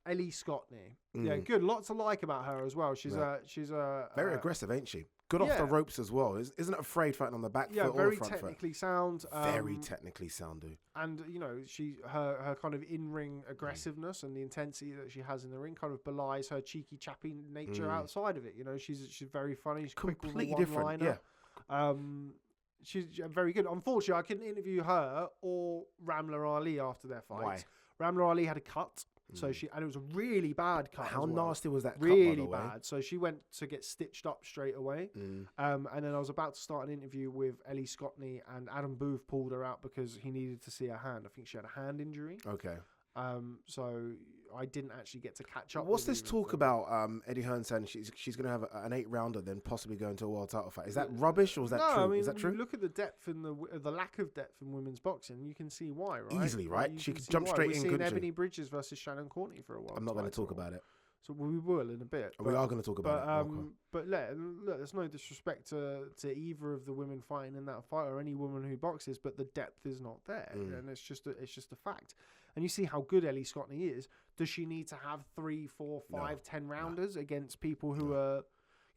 Ellie Scotney. Yeah, good. Lots to like about her as well. She's
very aggressive, ain't she? Good off the ropes as well. Isn't afraid fighting on the back foot or the front foot.
Very technically sound.
Very technically sound, dude.
And, you know, her kind of in-ring aggressiveness and the intensity that she has in the ring kind of belies her cheeky, chappy nature outside of it. You know, she's very funny. She's
completely
quick with a
different,
one-liner. She's very good. Unfortunately, I couldn't interview her or Ramla Ali after their fight.
Why?
Ramla Ali had a cut. So and it was a really bad cut.
How nasty was that cut,
really
by the way?
bad. So she went to get stitched up straight away. And then I was about to start an interview with Ellie Scotney, and Adam Booth pulled her out because he needed to see her hand. I think she had a hand injury.
Okay.
So I didn't actually get to catch up.
What's this talk about? Eddie Hearn saying she's going to have an 8-rounder, then possibly go into a world title fight. Is that rubbish or is that true?
I mean,
is that true?
Look at the depth and the lack of depth in women's boxing. You can see why, right?
Easily, right? She could jump
why.
straight
We're
in.
seeing Ebony Bridges versus Shannon Courtney for a while.
I'm not going to talk about it.
So we will in a bit.
We are going to talk about it.
But look, there's no disrespect to either of the women fighting in that fight or any woman who boxes, but the depth is not there, and it's just a fact. And you see how good Ellie Scotney is. Does she need to have 3, 4, 5, 10 rounders against people who are,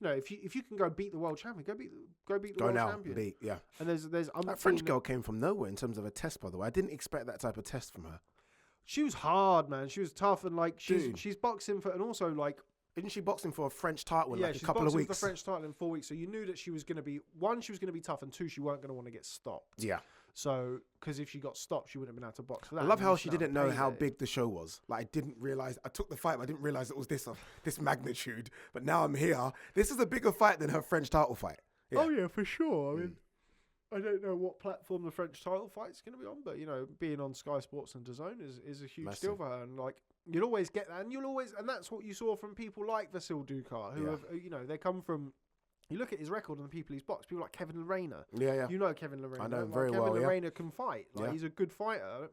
you know, if you can go beat the world champion, go beat the world champion. And there's
that French girl came from nowhere in terms of a test, by the way. I didn't expect that type of test from her.
She was hard, man. She was tough, and like she's boxing for, and also like.
Isn't she boxing for a French title in like a couple of weeks?
Yeah, she's boxing for the French title in 4 weeks. So you knew that she was going to be, one, she was going to be tough, and two, she weren't going to want to get stopped.
Yeah.
So, because if she got stopped, she wouldn't have been able to box for that.
I love how she didn't know how big the show was. Like, I didn't realize, I took the fight, but I didn't realize it was this magnitude. But now I'm here. This is a bigger fight than her French title fight. Yeah.
Oh, yeah, for sure. I mean, I don't know what platform the French title fight's going to be on, but, you know, being on Sky Sports and DAZN is a huge deal for her. And, like, you'll always get that. And that's what you saw from people like Vasyl Ducar, who have, you know, they come from. You look at his record and the people he's boxed, people like Kevin Lorena.
Yeah.
You know Kevin Lorena.
I know him
like
very well,
Kevin Lorena can fight. Like, he's a good fighter.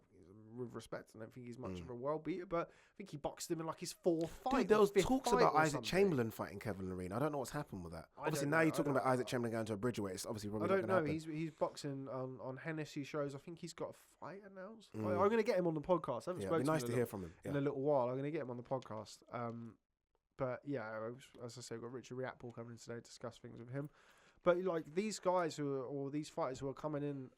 With respect, I don't think he's much of a world beater, but I think he boxed him in like his 4th fight.
Dude, there was talks about Isaac Chamberlain fighting Kevin Lorena. I don't know what's happened with that. Obviously, now you're talking about Isaac Chamberlain going to a bridgerweight. It's obviously probably not going to happen.
He's boxing on Hennessy shows. I think he's got a fight announced. I'm going to get him on the podcast. I haven't spoken to him.
It'd be nice to hear from him
in a little while. I'm going to get him on the podcast. But yeah, as I say, we've got Richard Riatpool coming in today to discuss things with him. But like these guys these fighters who are coming in,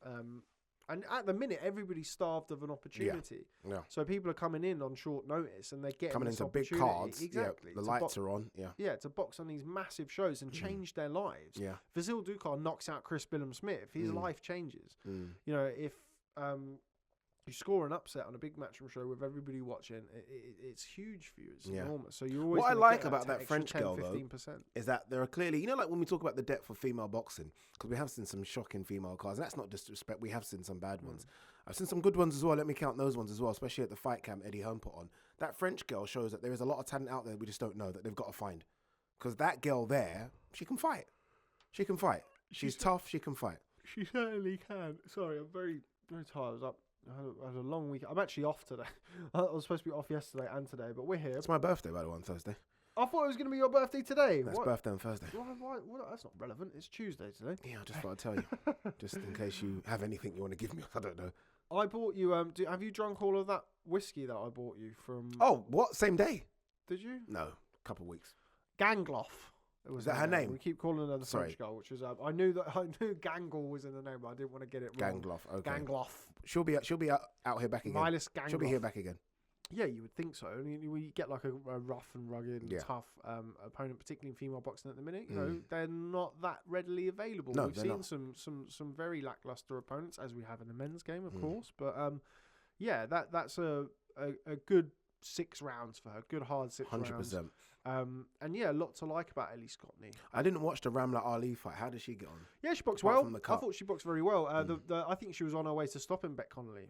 and at the minute everybody's starved of an opportunity.
Yeah.
So people are coming in on short notice and they're getting
coming into big cards.
Exactly.
Yeah, the lights are on. Yeah.
Yeah, to box on these massive shows and change their lives.
Yeah.
Vasyl Ducar knocks out Chris Billam-Smith. His life changes. You know, if you score an upset on a big matchroom show with everybody watching, it's huge for you. It's enormous. So you always.
What I like about that French
10,
girl
15%.
though is that there are clearly, you know, like when we talk about the depth of female boxing, because we have seen some shocking female cards. And that's not disrespect. We have seen some bad ones. I've seen some good ones as well. Let me count those ones as well, especially at the fight camp Eddie Hearn put on. That French girl shows that there is a lot of talent out there we just don't know that they've got to find. Because that girl there, she can fight. She can fight. She's tough. She can fight.
She certainly can. Sorry, I'm very, very tired. I was up. I had a long week. I'm actually off today. I was supposed to be off yesterday and today, but we're here.
It's my birthday, by the way, on Thursday.
I thought it was going to be your birthday today.
That's birthday on Thursday.
Why, that's not relevant. It's Tuesday today.
Yeah, I just thought I'd tell you. Just in case you have anything you want to give me. I don't know.
I bought you, have you drunk all of that whiskey that I bought you from...
Oh, what? Same day?
Did you?
No, a couple of weeks.
Gangloff.
Was that her name?
We keep calling her the French girl, which is I knew Gangle was in the name, but I didn't want to get it wrong.
Gangloff. Okay.
Gangloff.
She'll be out here back again.
Milas Gangloff.
She'll be here back again.
Yeah, you would think so. I mean, we get like a rough and rugged and tough opponent, particularly in female boxing at the minute. You know, they're not that readily available.
No,
We've seen some very lackluster opponents, as we have in the men's game, of course. But yeah, that's a good 6 rounds for her. Good hard 6 rounds.
100%.
And yeah, a lot to like about Ellie Scotney.
I didn't watch the Ramla Ali fight. How did she get on?
Yeah, she boxed well. I thought she boxed very well. I think she was on her way to stopping Bec Connolly,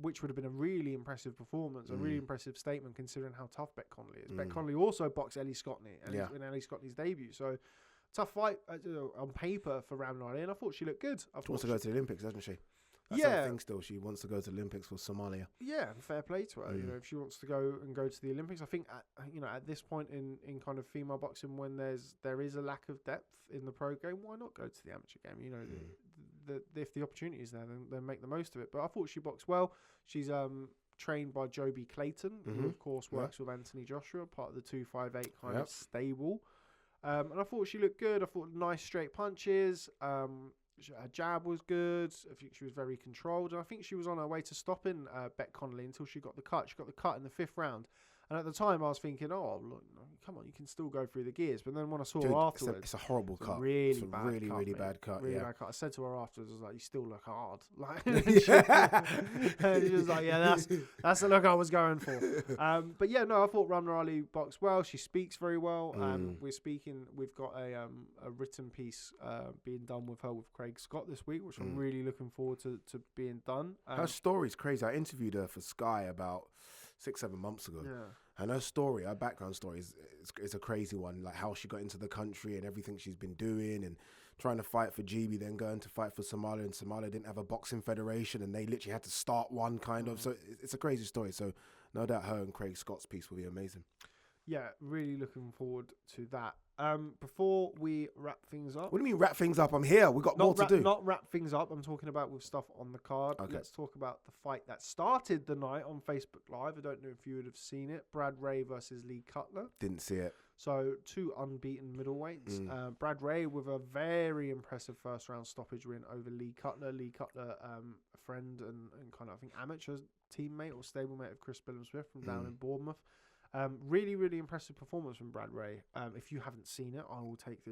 which would have been a really impressive performance, a really impressive statement considering how tough Bec Connolly is. Bec Connolly also boxed Ellie Scotney in Ellie Scotney's debut. So tough fight on paper for Ramla Ali, and I thought she looked good.
She wants to go to the Olympics, doesn't she? That's her thing still. She wants to go to the Olympics for Somalia. Yeah, fair play to her. You know, if she wants to go to the Olympics, I think at this point in kind of female boxing, when there is a lack of depth in the pro game, why not go to the amateur game? You know, if the opportunity is there, then make the most of it. But I thought she boxed well. She's trained by Joby Clayton, who of course works with Anthony Joshua, part of the 258 kind of stable. And I thought she looked good. I thought nice straight punches. Her jab was good. I think she was very controlled. And I think she was on her way to stopping Bec Connolly until she got the cut. She got the cut in the 5th round. And at the time, I was thinking, oh, look, come on, you can still go through the gears. But then when I saw her afterwards... It's a horrible cut.
Really
bad really, cut, really bad cut.
Really bad cut. I said to her afterwards, I was like, you still look hard. Like, and she was like, yeah, that's the look I was going for. But yeah, no, I thought Ramla Ali boxed well. She speaks very well. We've got a written piece being done with her with Craig Scott this week, which I'm really looking forward to being done.
Her story's crazy. I interviewed her for Sky about 6-7 months ago. Yeah. And her background story is a crazy one. Like how she got into the country and everything she's been doing and trying to fight for GB, then going to fight for Somalia. And Somalia didn't have a boxing federation and they literally had to start one kind of. So it's a crazy story. So no doubt her and Craig Scott's piece will be amazing. Yeah, really looking forward to that. Before we wrap things up... What do you mean wrap things up? I'm here. We've got more to do.
Not wrap things up. I'm talking about with stuff on the card. Okay. Let's talk about the fight that started the night on Facebook Live. I don't know if you would have seen it. Brad Ray versus Lee Cutler.
Didn't see it.
So 2 unbeaten middleweights. Brad Ray with a very impressive first round stoppage win over Lee Cutler. Lee Cutler, a friend and kind of, I think, amateur teammate or stablemate of Chris Billam-Smith from down in Bournemouth. Really, really impressive performance from Brad Ray. If you haven't seen it, I will take the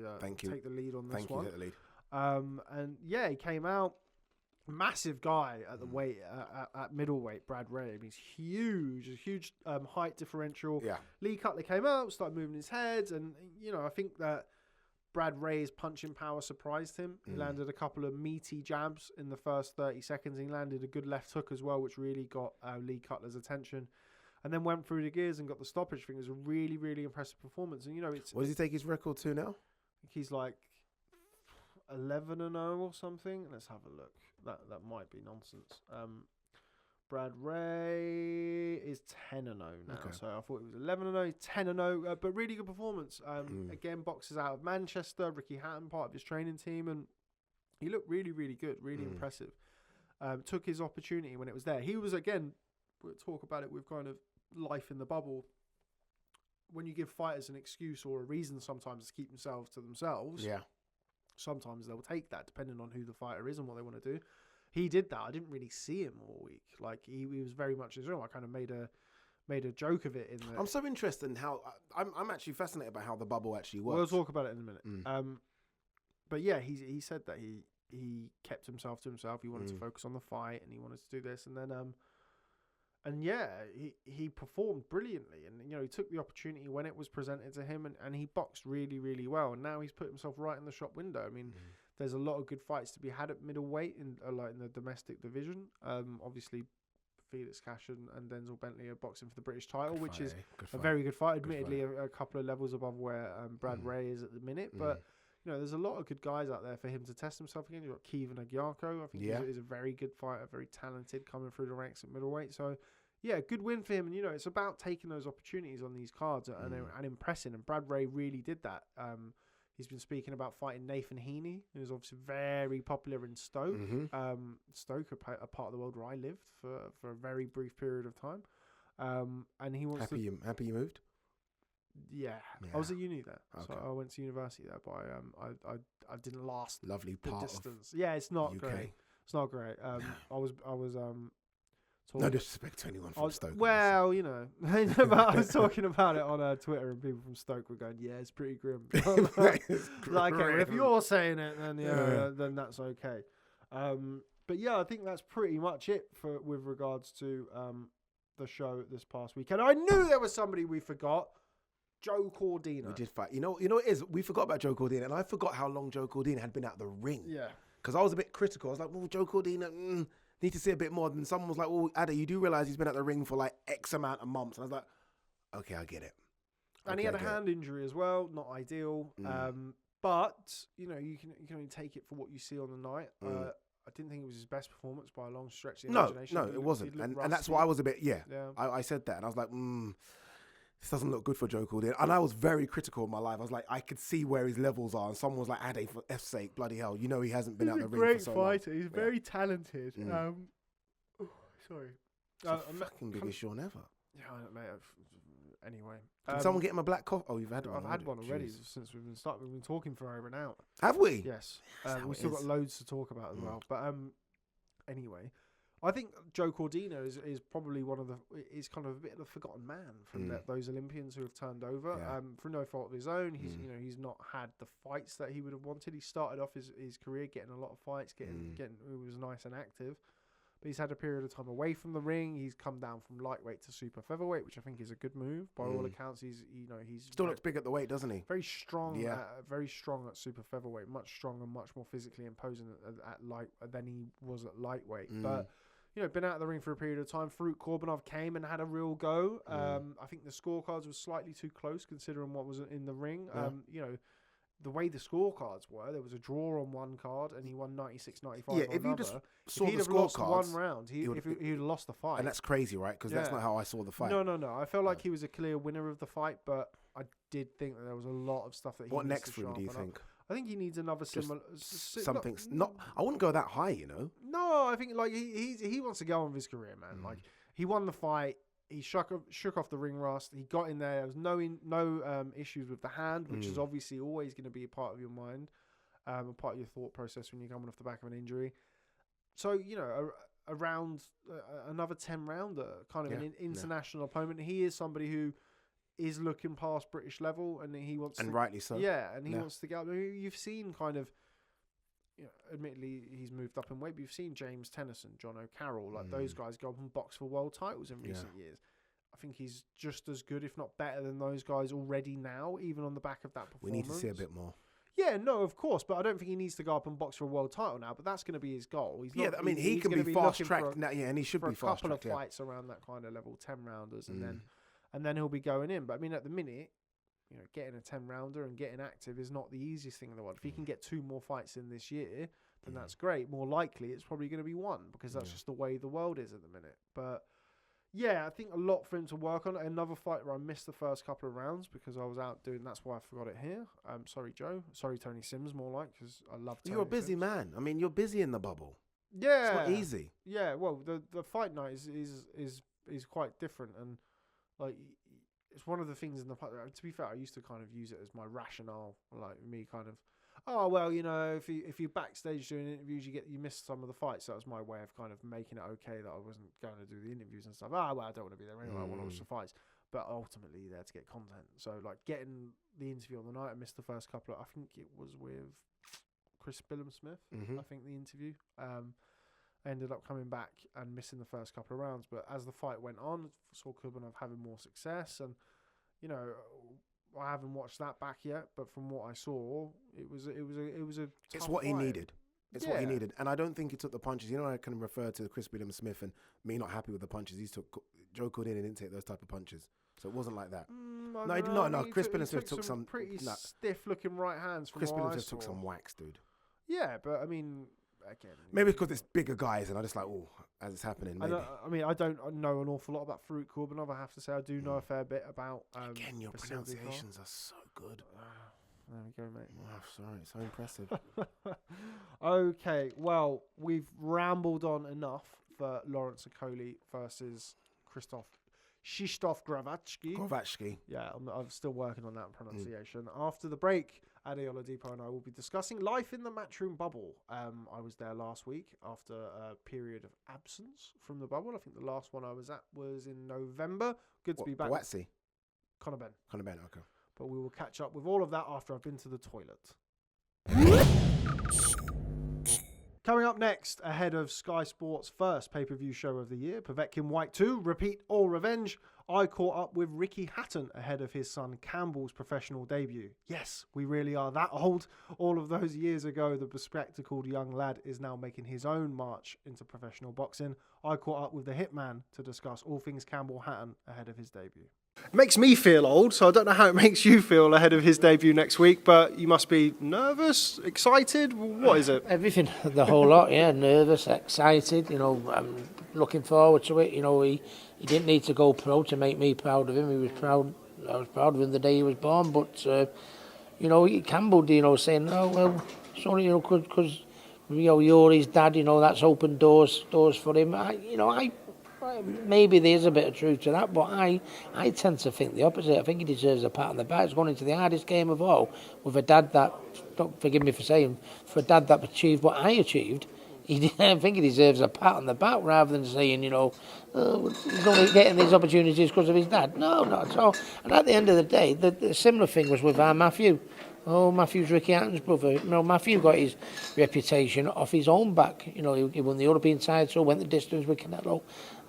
lead on this one.
Thank you, take the lead.
And yeah, he came out, massive guy at the weight at middleweight. Brad Ray, I mean, he's huge, a huge height differential. Yeah. Lee Cutler came out, started moving his head, and I think that Brad Ray's punching power surprised him. He landed a couple of meaty jabs in the first 30 seconds. He landed a good left hook as well, which really got Lee Cutler's attention. And then went through the gears and got the stoppage. I think it was a really, really impressive performance. And it's...
What does he take his record to now?
I think he's like 11-0 or something. Let's have a look. That might be nonsense. Brad Ray is 10-0 now. Okay. So I thought it was 11-0. He's 10-0, but really good performance. Again, boxers out of Manchester. Ricky Hatton, part of his training team, and he looked really, really good. Really impressive. Took his opportunity when it was there. He was, again, we'll talk about it with kind of life in the bubble. When you give fighters an excuse or a reason sometimes to keep themselves to themselves, sometimes they'll take that depending on who the fighter is and what they want to do. He did that. I didn't really see him all week. Like he was very much his own. I kind of made a joke of it. I'm
so interested in how I'm actually fascinated by how the bubble actually works.
We'll talk about it in a minute. But yeah, he said that he kept himself to himself. He wanted to focus on the fight and he wanted to do this, and then and yeah, he performed brilliantly, and he took the opportunity when it was presented to him, and he boxed really, really well, and now he's put himself right in the shop window. I mean, there's a lot of good fights to be had at middleweight in the domestic division. Obviously, Felix Cash and Denzel Bentley are boxing for the British title, which is a very good fight. Admittedly, a couple of levels above where Brad Ray is at the minute, but. There's a lot of good guys out there for him to test himself again. You've got Kevin Agyarko. I think he's a very good fighter, very talented, coming through the ranks at middleweight. So, yeah, good win for him. And, it's about taking those opportunities on these cards and impressing. And Brad Ray really did that. He's been speaking about fighting Nathan Heaney, who's obviously very popular in Stoke. Stoke, a part of the world where I lived for a very brief period of time. And he wants
happy you moved?
Yeah.
Yeah.
I was at uni there, so
Okay.
I went to university there. But I didn't last
Lovely
the
part
distance. Yeah, it's not
UK.
great. It's not great. I was
No disrespect to anyone from Stoke.
well, you know, but I was talking about it on Twitter, and people from Stoke were going, "Yeah, it's pretty grim." Like, okay, well, if you're saying it, then then that's okay. But yeah, I think that's pretty much it with regards to the show this past weekend. I knew there was somebody we forgot. Joe Cordina.
We did fight. You know what it is? We forgot about Joe Cordina, and I forgot how long Joe Cordina had been out of the ring.
Yeah.
Because I was a bit critical. I was like, well, Joe Cordina, need to see a bit more. And someone was like, well, Ade, you do realise he's been at the ring for like X amount of months. And I was like, okay, I get it.
And he had a hand injury as well, not ideal. But, you know, you can only take it for what you see on the night. I didn't think it was his best performance by a long stretch of the imagination.
No, it wasn't. And that's why I was a bit, I said that. And I was like, this doesn't look good for Joe Cordina. And I was very critical in my life. I was like, I could see where his levels are. And someone was like, Ade, for F's sake, bloody hell, you know he hasn't been out the ring for so long.
He's a great fighter. He's very talented. Sorry.
It's the fucking biggest show ever.
Yeah, mate. Anyway.
Can someone get him a black coffee? Oh, you've had one.
I've had one already since we've been talking for over an hour.
Have we?
Yes. We've still got loads to talk about as well. But anyway, I think Joe Cordina is probably is kind of a bit of a forgotten man from those Olympians who have turned over.
Yeah.
For no fault of his own, he's not had the fights that he would have wanted. He started off his career getting a lot of fights, getting he was nice and active. But he's had a period of time away from the ring. He's come down from lightweight to super featherweight, which I think is a good move. By all accounts, he's
still looks big at the weight, doesn't he?
Very strong. Very strong at super featherweight. Much stronger, much more physically imposing at light than he was at lightweight. But been out of the ring for a period of time. Farouk Korbanov came and had a real go. I think the scorecards were slightly too close considering what was in the ring. The way the scorecards were, there was a draw on one card and he won 96-95 on
if you just saw the
lost
scorecards,
one round, he'd have lost the fight.
And that's crazy, right? Because that's not how I saw the fight.
No. I felt like he was a clear winner of the fight, but I did think that there was a lot of stuff that he
What
needs
next
to
for him, do you think?
I think he needs another similar...
Something's not... I wouldn't go that high, you know?
No, I think like he wants to go on with his career, man. Like, he won the fight. He shook off the ring rust. He got in there. There was no issues with the hand, which is obviously always going to be a part of your mind, a part of your thought process when you're coming off the back of an injury. So, around another 10-rounder, kind of an international opponent. He is somebody who is looking past British level, and he wants
and rightly so.
Yeah, and he wants to go. I mean, you've seen kind of. Admittedly, he's moved up in weight, but you've seen James Tennyson, John O'Carroll, like those guys go up and box for world titles in recent years. I think he's just as good, if not better, than those guys already now, even on the back of that performance.
We need to see a bit more.
Yeah, no, of course, but I don't think he needs to go up and box for a world title now, but that's going to be his goal. He's not,
he can be fast-tracked now, and he should be fast-tracked.
For a couple of fights around that kind of level, 10-rounders, and then he'll be going in. But, I mean, at the minute, getting a 10-rounder and getting active is not the easiest thing in the world. If he can get 2 more fights in this year, then that's great. More likely, it's probably going to be 1 because that's just the way the world is at the minute. But yeah, I think a lot for him to work on. Another fight where I missed the first couple of rounds because I was out doing. That's why I forgot it here. Sorry, Joe. Sorry, Tony Sims. More like because I love.
You're a busy man. I mean, you're busy in the bubble.
Yeah,
it's not easy.
Yeah, well, the fight night is quite different, and like it's one of the things in the. To be fair, I used to kind of use it as my rationale, like me kind of. Oh well, if you're backstage doing interviews, you miss some of the fights. So that was my way of kind of making it okay that I wasn't going to do the interviews and stuff. Well, I don't want to be there anyway. I want to watch the fights, but ultimately you're there to get content. So like getting the interview on the night, I missed the first couple. I think it was with Billam-Smith. I think the interview. I ended up coming back and missing the first couple of rounds, but as the fight went on, saw Korbanov having more success, and I haven't watched that back yet, but from what I saw, it was a.
It's what he
fight.
needed. It's what he needed, and I don't think he took the punches. I can refer to Chris Billam-Smith and me not happy with the punches. Joe Cordina didn't take those type of punches, so it wasn't like that. No. Chris Billam-Smith took some
pretty stiff-looking right hands. From
Chris Billam-Smith took some whacks, dude.
Yeah, but I mean, again,
maybe because it's bigger guys, and I just like, as it's happening. Maybe.
I don't know an awful lot about Farouk Korbanov. I have to say, I do know a fair bit about.
Again, your pronunciations are so good.
There we go, mate.
Oh, sorry, it's so impressive.
Okay, well, we've rambled on enough for Lawrence Okolie versus Krzysztof Krzysztof Glowacki.
Glowacki.
Yeah, I'm still working on that pronunciation. After the break, Ade Oladipo and I will be discussing life in the Matchroom Bubble. I was there last week after a period of absence from the bubble. I think the last one I was at was in November. Good to be back.
Glowacki?
Conor Ben,
okay.
But we will catch up with all of that after I've been to the toilet. Coming up next, ahead of Sky Sports' first pay-per-view show of the year, Povetkin Whyte 2, Repeat or Revenge, I caught up with Ricky Hatton ahead of his son Campbell's professional debut. Yes, we really are that old. All of those years ago, the bespectacled young lad is now making his own march into professional boxing. I caught up with the Hitman to discuss all things Campbell Hatton ahead of his debut. It makes me feel old, so I don't know how it makes you feel ahead of his debut next week, but you must be nervous, excited. What is it?
Everything, the whole lot, yeah. Nervous, excited, I'm looking forward to it. He didn't need to go pro to make me proud of him. He was proud. I was proud of him the day he was born, but, Campbell, saying, oh, well, sorry, because, you're his dad, that's opened doors for him. Maybe there's a bit of truth to that, but I tend to think the opposite. I think he deserves a pat on the back. He's gone into the hardest game of all with a dad that, don't forgive me for saying, for a dad that achieved what I achieved. I think he deserves a pat on the back rather than saying, he's only getting these opportunities because of his dad. No, not at all. And at the end of the day, the similar thing was with our Matthew. Oh, Matthew's Ricky Hatton's brother. Matthew got his reputation off his own back. He won the European title, went the distance with Canelo.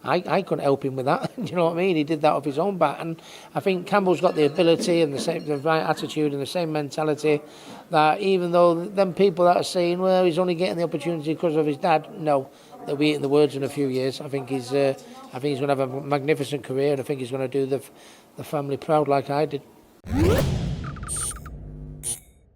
I couldn't help him with that. You know what I mean? He did that off his own back. And I think Campbell's got the ability and the right attitude and the same mentality that even though them people that are saying, well, he's only getting the opportunity because of his dad, no, they'll be eating the words in a few years. I think he's going to have a magnificent career, and I think he's going to do the family proud like I did.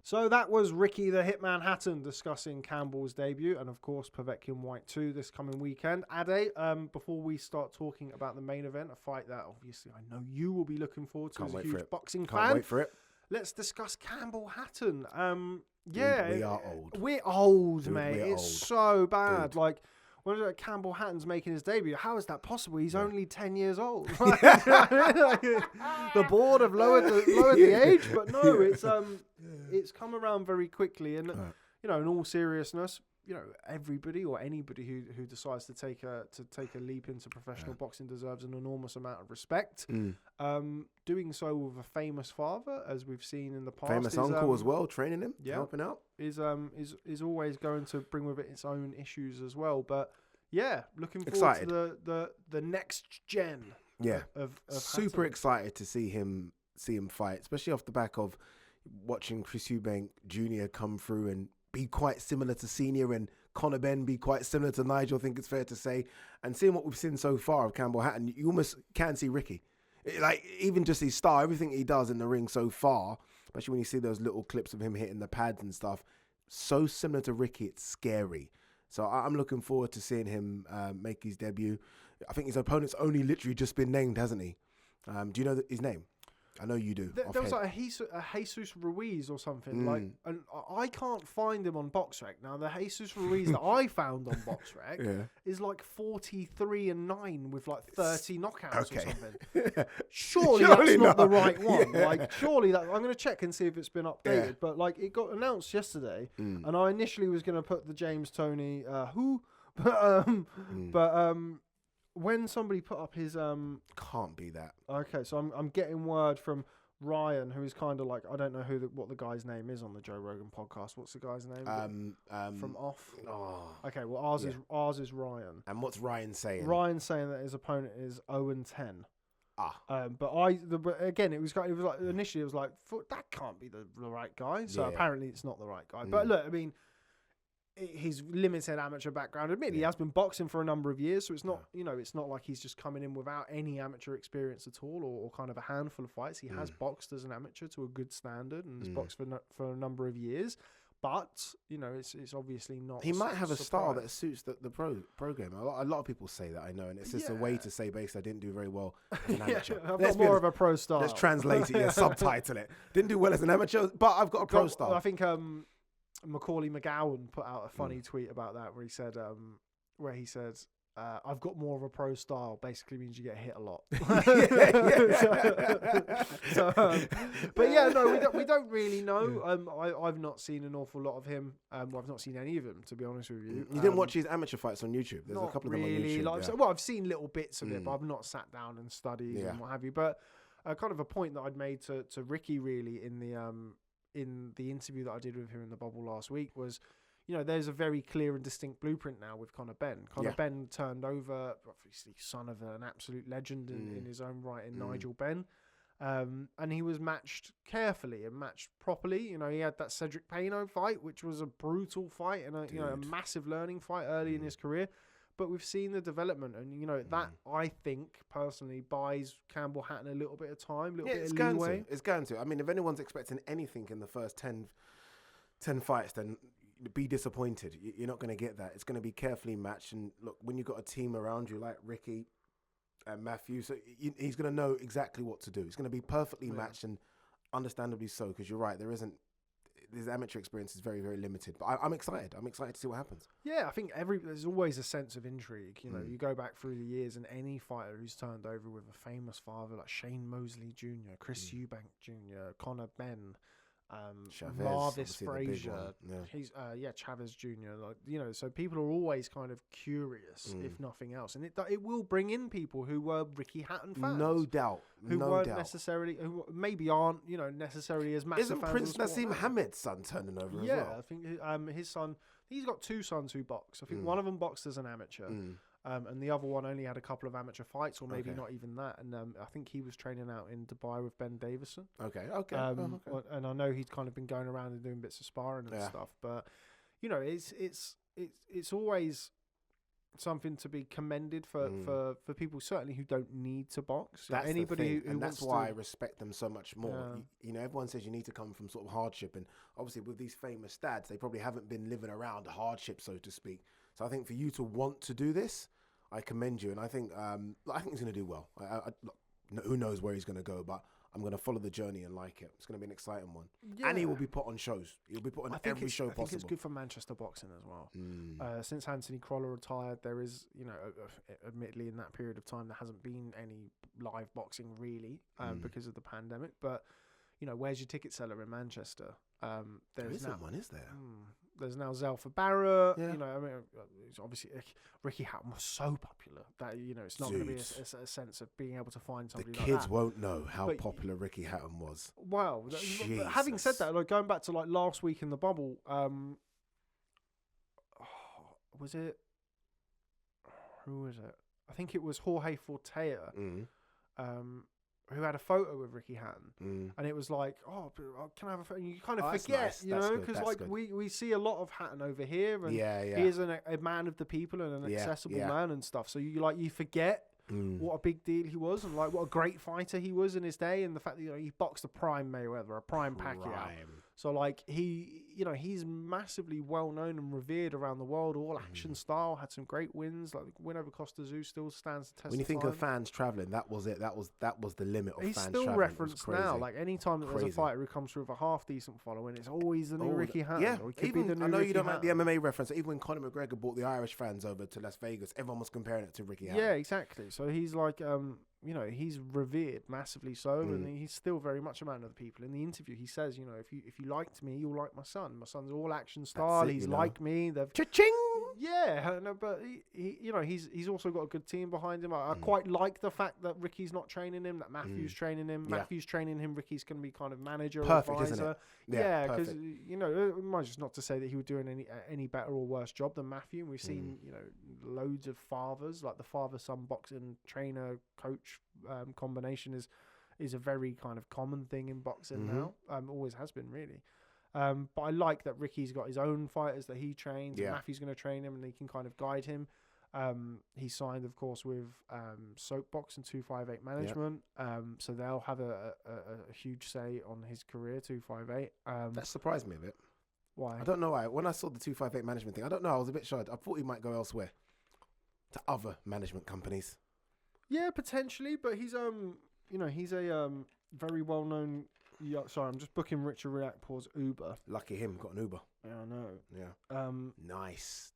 So that was Ricky the Hitman Hatton discussing Campbell's debut and, of course, Povetkin Whyte 2 this coming weekend. Ade, before we start talking about the main event, a fight that obviously I know you will be looking forward to as a huge boxing fan.
Can't wait for it.
Let's discuss Campbell Hatton.
Dude, we are old.
We're old,
Dude,
mate.
we're
It's
old.
so bad.
Dude.
Like, when Campbell Hatton's making his debut, how is that possible? He's only 10 years old. The board have lowered the age, but no, it's come around very quickly. And in all seriousness, everybody or anybody who decides to take a leap into professional boxing deserves an enormous amount of respect. Doing so with a famous father, as we've seen in the past,
famous uncle as well, training him, helping out,
is always going to bring with it its own issues as well. But yeah, looking forward to the next gen.
Yeah,
of
super
Hatton.
excited to see him fight, especially off the back of watching Chris Eubank Jr. come through and be quite similar to Senior, and Conor Ben be quite similar to Nigel, I think it's fair to say. And seeing what we've seen so far of Campbell Hatton, you almost can see Ricky. Like, even just his style, everything he does in the ring so far, especially when you see those little clips of him hitting the pads and stuff, so similar to Ricky, it's scary. So I'm looking forward to seeing him make his debut. I think his opponent's only literally just been named, hasn't he? Do you know his name? I know you do.
There was like a Jesus Ruiz or something, and I can't find him on BoxRec. Now, the Jesus Ruiz that I found on BoxRec is like 43-9 with like 30 knockouts or something. Surely that's not the right one. Yeah. Like, surely that. I'm going to check and see if it's been updated. Yeah. But like, it got announced yesterday, and I initially was going to put the James Toney when somebody put up his
can't be that.
Okay, so I'm getting word from Ryan, who is kind of like, I don't know what the guy's name is on the Joe Rogan podcast. What's the guy's name? From off. Oh. Okay, well ours is Ryan.
And what's Ryan saying?
Ryan's saying that his opponent is 0-10. But again, it was like initially it was like, that can't be the right guy. So apparently it's not the right guy. But look, I mean, his limited amateur background. Admittedly, he has been boxing for a number of years, so it's not, it's not like he's just coming in without any amateur experience at all, or kind of a handful of fights. He has boxed as an amateur to a good standard, and has boxed for a number of years. But it's obviously not.
He might have a style that suits the program. A lot of people say that, I know, and it's just a way to say basically I didn't do very well as an amateur.
I've got more of a pro style.
Let's translate it, subtitle it. Didn't do well as an amateur, but I've got a pro style.
I think Macaulay McGowan put out a funny tweet about that where he said I've got more of a pro style basically means you get hit a lot. But yeah, no, we don't really know. I've not seen an awful lot of him. Well, I've not seen any of him, to be honest with you.
You didn't watch his amateur fights on YouTube? There's a couple of them on
really,
YouTube.
I've seen little bits of it, but I've not sat down and studied and what have you. But kind of a point that I'd made to Ricky really in the interview that I did with him in the bubble last week was, there's a very clear and distinct blueprint now with Conor Benn. Conor Benn turned over, obviously, son of an absolute legend in his own right in Nigel Benn. And he was matched carefully and matched properly. He had that Cedric Payno fight, which was a brutal fight and a massive learning fight early in his career. But we've seen the development, and that I think personally buys Campbell Hatton a little bit of time, a little bit of leeway.
It's going to. I mean, if anyone's expecting anything in the first 10 fights, then be disappointed. You're not going to get that. It's going to be carefully matched. And look, when you've got a team around you like Ricky and Matthew, so he's going to know exactly what to do. It's going to be perfectly matched, and understandably so, because you're right. His amateur experience is very, very limited. But I'm excited. I'm excited to see what happens.
Yeah, I think there's always a sense of intrigue. You go back through the years, and any fighter who's turned over with a famous father like Shane Mosley Jr., Chris Eubank Jr., Conor Benn, Marvis Frazier, he's Chavez Jr. So people are always kind of curious, if nothing else, and it will bring in people who were Ricky Hatton fans,
no doubt,
who who maybe aren't necessarily as massive.
Isn't
fans
Prince
of
Nassim Hamed's son turning over as well?
Yeah, I think his son. He's got two sons who box. I think one of them boxed as an amateur. And the other one only had a couple of amateur fights, or maybe not even that. And I think he was training out in Dubai with Ben Davison.
Okay.
And I know he's kind of been going around and doing bits of sparring and stuff. But it's always something to be commended for people certainly who don't need to box.
That's
anybody who
and
wants
that's why
to,
I respect them so much more. Everyone says you need to come from sort of hardship, and obviously with these famous dads, they probably haven't been living around hardship, so to speak. So I think for you to want to do this, I commend you, and I think he's going to do well. Who knows where he's going to go, but I'm going to follow the journey and like it. It's going to be an exciting one. Yeah. And he will be put on shows. He'll be put on every show possible. I think
it's good for Manchester boxing as well. Since Anthony Crolla retired, there is, admittedly in that period of time, there hasn't been any live boxing really because of the pandemic. But, where's your ticket seller in Manchester?
There isn't one, is there?
There's now Zelfa Barrett. It's obviously Ricky Hatton was so popular that it's not going to be a sense of being able to find somebody like that. The kids
won't know how popular Ricky Hatton was.
Wow. Having said that, going back to last week in the bubble, was it? Who was it? I think it was Jorge Fortea. Who had a photo with Ricky Hatton, and it was like, can I have a photo? And you kind of forget,
nice.
Because we see a lot of Hatton over here, and he is a man of the people and an accessible man and stuff. So you forget what a big deal he was, and what a great fighter he was in his day, and the fact that he boxed a prime Mayweather, a prime Pacquiao. So he's massively well known and revered around the world. All action style, had some great wins. Like the win over Costa Zoo still stands the test.
When you think
of
fans traveling, that was it. That was the limit of
he's
fans
still
traveling.
Referenced now. Like any time that there's a fighter who comes through with a half decent following, it's always the new Ricky Hatton.
Yeah,
or it could be the new
I know
Ricky
you don't
Hatton.
like the MMA reference. Even when Conor McGregor brought the Irish fans over to Las Vegas, everyone was comparing it to Ricky Hatton.
Yeah, exactly. So he's like, he's revered massiving so, and he's still very much a man of the people. In the interview, he says, if you liked me, you'll like my son. My son's all action style. He's like me. They've
cha-ching.
Yeah, no, but he's also got a good team behind him. I quite like the fact that Ricky's not training him, that Matthew's training him. Matthew's training him. Ricky's going to be kind of manager,
perfect,
advisor.
Isn't it?
Yeah, because it might just not to say that he would do any better or worse job than Matthew. We've seen loads of fathers, like the father-son boxing trainer coach combination is a very kind of common thing in boxing now. Always has been really. But I like that Ricky's got his own fighters that he trains. And Matthew's going to train him, and he can kind of guide him. He signed, of course, with Soapbox and 258 Management. So they'll have a huge say on his career, 258.
That surprised me a bit.
Why?
I don't know why. When I saw the 258 Management thing, I don't know. I was a bit shocked. I thought he might go elsewhere to other management companies.
Yeah, potentially. But he's he's a very well known. Yeah, sorry, I'm just booking Richard Riakpor's Uber.
Lucky him, got an Uber.
Yeah, I know.
Yeah. Nice.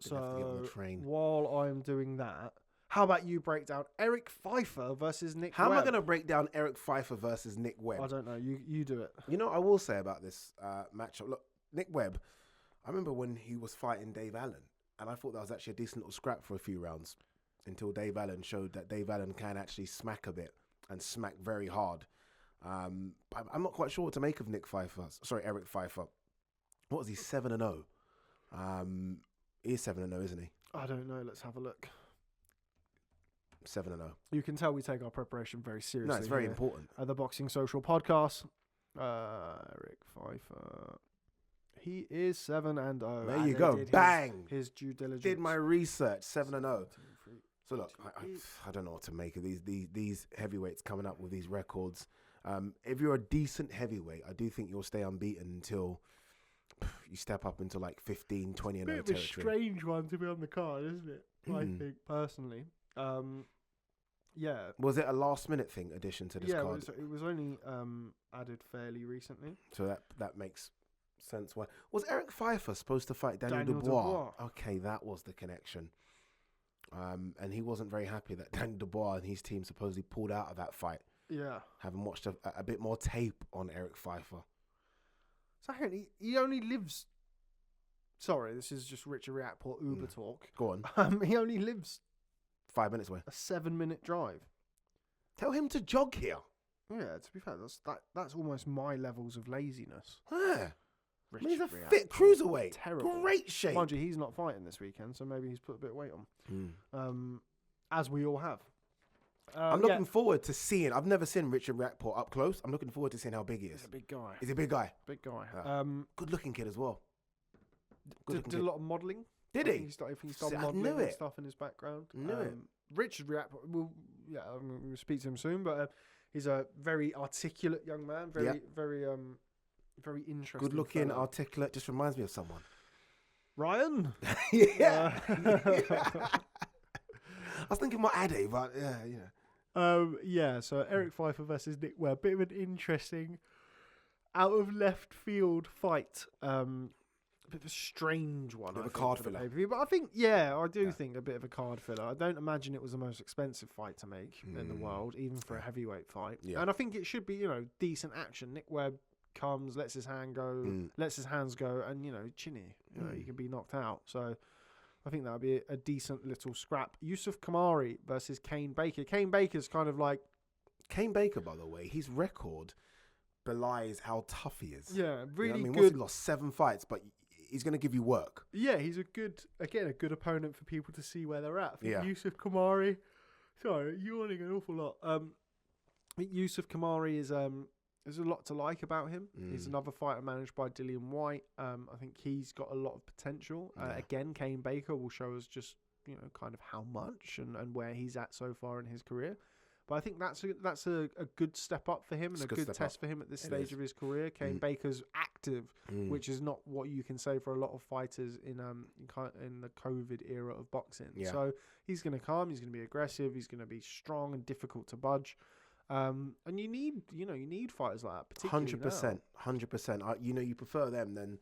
Didn't have to get on the train.
while I'm doing that, how about you break down Eric Pfeiffer versus Nick
How
Webb?
am I going to break down Eric Pfeiffer versus Nick Webb?
I don't know. You do it.
You know what I will say about this matchup? Look, Nick Webb, I remember when he was fighting Dave Allen, and I thought that was actually a decent little scrap for a few rounds until Dave Allen showed that Dave Allen can actually smack a bit and smack very hard. I'm not quite sure what to make of Eric Pfeiffer. What was he, 7-0? He's 7-0, isn't he?
I don't know. Let's have a look.
7-0.
You can tell we take our preparation very seriously.
No, it's very
here
important.
At the Boxing Social podcast, Eric Pfeiffer, he is 7-0.
There you go. Bang!
His due diligence.
Did my research. 7-0. So look, I don't know what to make of these heavyweights coming up with these records. If you're a decent heavyweight, I do think you'll stay unbeaten until you step up into like 15, 20-0 territory.
Bit of a strange one to be on the card, isn't it? I think personally. Yeah.
Was it a last-minute addition to this card?
Yeah, it was only added fairly recently.
So that makes sense. Why was Eric Pfeiffer supposed to fight Daniel Dubois? Okay, that was the connection. And he wasn't very happy that Daniel Dubois and his team supposedly pulled out of that fight.
Yeah.
Having watched a bit more tape on Eric Pfeiffer.
So he only lives... Sorry, this is just Richard Riakporte Uber talk.
Go on.
He only lives
5 minutes away.
a 7-minute drive.
Tell him to jog here.
Yeah, to be fair, that's almost my levels of laziness.
Yeah. He's a
Richard
fit
Riakporte,
cruiserweight.
Terrible.
Great shape.
Mind you, he's not fighting this weekend, so maybe he's put a bit of weight on. As we all have.
I'm looking forward to seeing. I've never seen Richard Riakporte up close. I'm looking forward to seeing how big he is.
He's a big guy.
He's a big guy.
Big guy.
Good looking kid as well.
Did a lot of modelling.
Did he?
He started
I
modelling
knew
and
it.
stuff in his background.
Knew it.
Richard Riakporte, we'll speak to him soon, but he's a very articulate young man. Very interesting.
Good looking,
fella.
articulate. Just reminds me of someone.
Ryan?
Yeah. I was thinking more Ade, but yeah.
So Eric Pfeiffer versus Nick Webb. Bit of an interesting out of left field fight. A bit of a strange one.
Bit of a card filler.
But I think, I do think a bit of a card filler. I don't imagine it was the most expensive fight to make in the world, even for a heavyweight fight.
Yeah.
And I think it should be, decent action. Nick Webb comes, lets his hands go, and, chinny. You can be knocked out. So I think that would be a decent little scrap. Yusuf Kamari versus Kane Baker. Kane Baker's kind of like...
Kane Baker, by the way, his record belies how tough he is.
Yeah, really good.
Once he lost 7 fights, but he's going to give you work.
Yeah, he's a good opponent for people to see where they're at. I think Yusuf Kamari... Sorry, you're yawning an awful lot. I think Yusuf Kamari is... There's a lot to like about him. He's another fighter managed by Dillian Whyte. I think he's got a lot of potential. Again, Kane Baker will show us just, kind of how much and where he's at so far in his career. But I think that's a good step up for him and a good test for him at this stage of his career. Kane Baker's active, which is not what you can say for a lot of fighters in the COVID era of boxing.
Yeah.
So he's going to come. He's going to be aggressive. He's going to be strong and difficult to budge. And you need fighters like that, particularly
100%, 100%. You prefer them than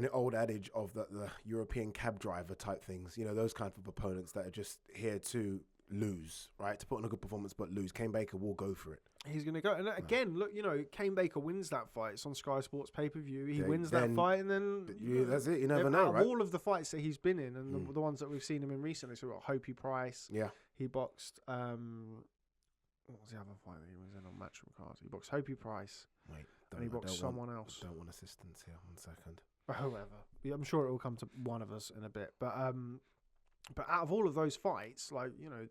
the old adage of the European cab driver type things. Those kind of opponents that are just here to lose, right? To put on a good performance but lose. Kane Baker will go for it.
He's going to go. And again, look, Kane Baker wins that fight. It's on Sky Sports pay-per-view. He wins that fight, and then
that's it. You never know, right?
All of the fights that he's been in, and the ones that we've seen him in recently. So we've got Hopi Price.
Yeah.
He boxed. What was the other fight that he was in on Matchroom cards? He boxed Hopi Price.
Wait,
and he boxed someone else.
Don't want assistance here. 1 second.
Whoever. Yeah, I'm sure it will come to one of us in a bit. But out of all of those fights,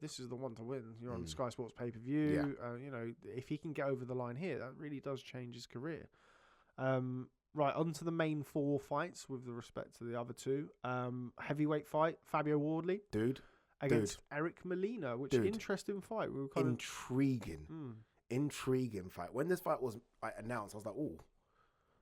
this is the one to win. You're on Sky Sports pay-per-view.
Yeah.
If he can get over the line here, that really does change his career. Right, on to the main 4 fights with respect to the other 2. Heavyweight fight, Fabio Wardley. Against Eric Molina, which interesting fight. We were
Intriguing fight. When this fight was announced, I was like, oh,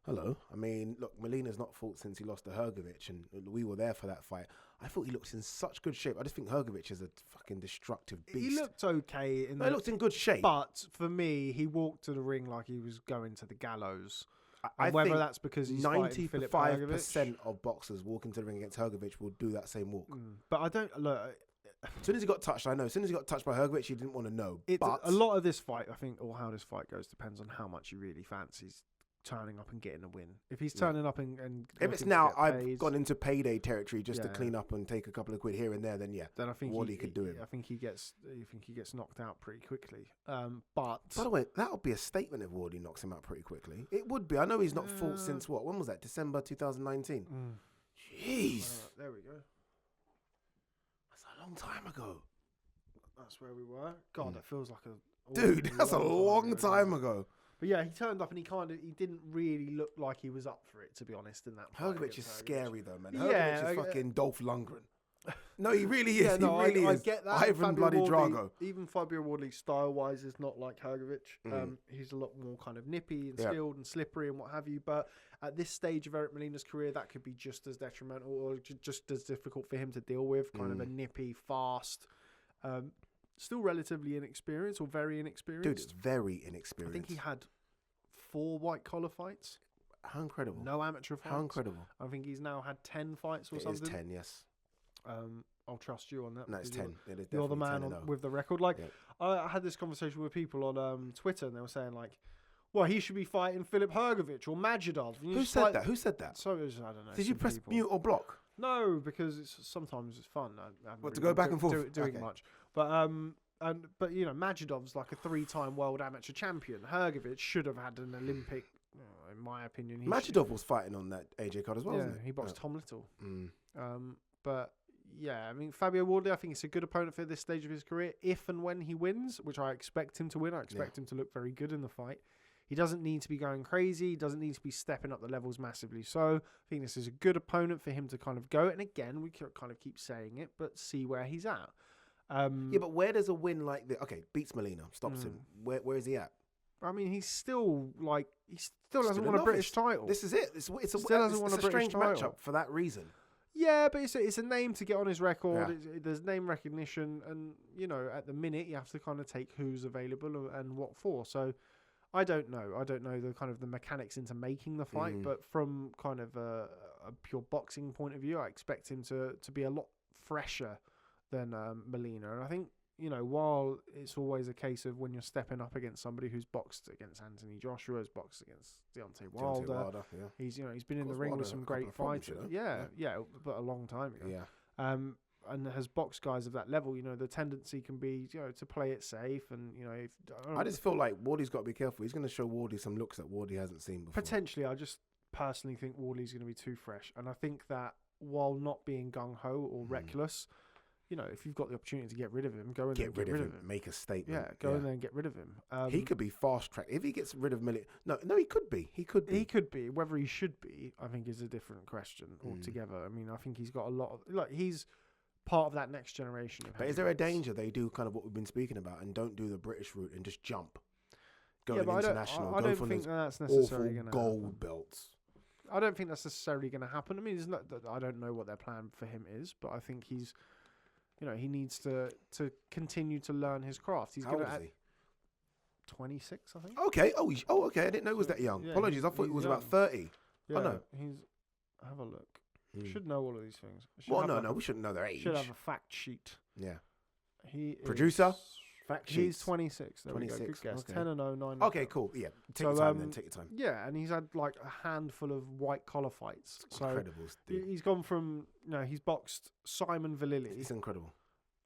hello. I mean, look, Molina's not fought since he lost to Hrgović, and we were there for that fight. I thought he looked in such good shape. I just think Hrgović is a fucking destructive beast.
He looked okay.
He looked in good shape.
But for me, he walked to the ring like he was going to the gallows.
I
whether
think
that's because he's fighting Filip Hrgović.
95% of boxers walking to the ring against Hrgović will do that same walk.
But I don't look.
As soon as he got touched, I know. As soon as he got touched by Hrgović, he didn't want to know. But
A lot of this fight, I think, or how this fight goes, depends on how much he really fancies turning up and getting a win. If he's turning up and
if it's
looking
now,
to get
I've
paid,
gone into payday territory just to
Yeah.
clean up and take a couple of quid here and there, then
then I think
Wally could do it.
I think he gets knocked out pretty quickly. But
By the way, that would be a statement if Wally knocks him out pretty quickly. It would be. I know he's not fought since what? When was that? December 2019. Jeez,
there we go.
that's a long time ago.
That's where we were. God, that feels like
Dude, that's a long time ago.
But yeah, he turned up and he didn't really look like he was up for it, to be honest, in that fight.
Hrgović is scary though, man.
Yeah,
Hrgović is fucking Dolph Lundgren. No, he really is.
Yeah, no,
he really
I
is.
get that.
Ivan
Fabio
bloody
Wardley-
Drago.
Even Fabio Wardley, style-wise, is not like Hrgović. He's a lot more kind of nippy and skilled and slippery and what have you. But at this stage of Eric Molina's career, that could be just as detrimental or just as difficult for him to deal with. Kind of a nippy, fast, still relatively inexperienced or very inexperienced.
Dude, it's very
I
inexperienced.
think he had 4 white collar fights.
How incredible.
No amateur fights.
How incredible.
I think he's now had 10 fights or
It is
something.
10, yes.
I'll trust you on that.
No, it's
because
10. It is
You're the
definitely
man
10
with the record. Like,
Yeah.
I had this conversation with people on Twitter, and they were saying, like, well, he should be fighting Filip Hrgović or Majidov.
Who said that? Who said that?
So it was, I don't know.
Did you
some
press
people.
mute or block?
No, because sometimes it's fun. I haven't
What, to
really
go back
been
and forth?
doing
Okay.
much. But you know, Majidov's like a 3-time world amateur champion. Hrgović should have had an Olympic, in my opinion.
Majidov was fighting on that AJ card as well,
Yeah,
wasn't
he boxed Tom Little.
Mm.
But yeah, I mean, Fabio Wardley, I think it's a good opponent for this stage of his career. If and when he wins, which I expect him to win, I expect him to look very good in the fight. He doesn't need to be going crazy. He doesn't need to be stepping up the levels massively. So I think this is a good opponent for him to kind of go. And again, we kind of keep saying it, but see where he's at.
Yeah, but where does a win like this? Okay, beats Molina, stops him. Where is he at?
I mean, he's still like he still
Still
doesn't
a
want a
novice.
British title.
This is it. It's a
Still hasn't won a British
strange
title.
matchup for that reason.
Yeah, but it's a name to get on his record.
Yeah.
There's name recognition, and you know, at the minute you have to kind of take who's available and what for. So I don't know. I don't know the kind of the mechanics into making the fight, but from kind of a pure boxing point of view, I expect him to be a lot fresher than Molina. And I think, you know, while it's always a case of when you're stepping up against somebody who's boxed against Anthony Joshua, who's boxed against Deontay Wilder,
yeah.
he's been in the
Course,
ring
Wilder
with
had
some
a couple
great
of problems,
fighters.
you know?
Yeah, but a long time ago.
Yeah.
And has boxed guys of that level. You know, the tendency can be, you know, to play it safe, and you know,
I just feel like Wardy's got to be careful. He's going to show Wardy some looks that Wardy hasn't seen before.
potentially. I just personally think Wardley's going to be too fresh, and I think that while not being gung ho or reckless, you know, if you've got the opportunity to get rid of him, go in there and get rid of him.
Make a statement.
Yeah, go in there and get rid of him.
He could be fast tracked if he gets rid of Millie. No, he could be. He could be.
He could be. Whether he should be, I think, is a different question altogether. I mean, I think he's got a lot of he's part of that next generation.
But is there a danger they do kind of what we've been speaking about and don't do the British route and just jump, go international,
I
go
don't
for
think
those
that's necessarily
awful
going to
gold
happen.
belts?
I don't think that's necessarily going to happen. I mean, it's not, I don't know what their plan for him is, but I think he's, you know, he needs to continue to learn his craft. He's
How
going
old
to
is he?
26, I think.
Okay. Okay. I didn't know he was that young.
Yeah,
Apologies. I thought he was
he's
about
young.
30.
Yeah,
Oh, no.
he's. Have a look. Should know all of these things.
Well, no. We shouldn't know their age.
Should have a fact sheet.
Yeah.
He
Producer?
is,
Fact
He's
sheets.
26. There
26.
we go. Good guess.
Okay.
10-0, 9.
Okay, cool. Yeah. Take your time then. Take your time.
Yeah, and he's had like a handful of white collar fights. So
Incredible. Dude.
he's gone from, you know, he's boxed Simon Vallily,
It's incredible.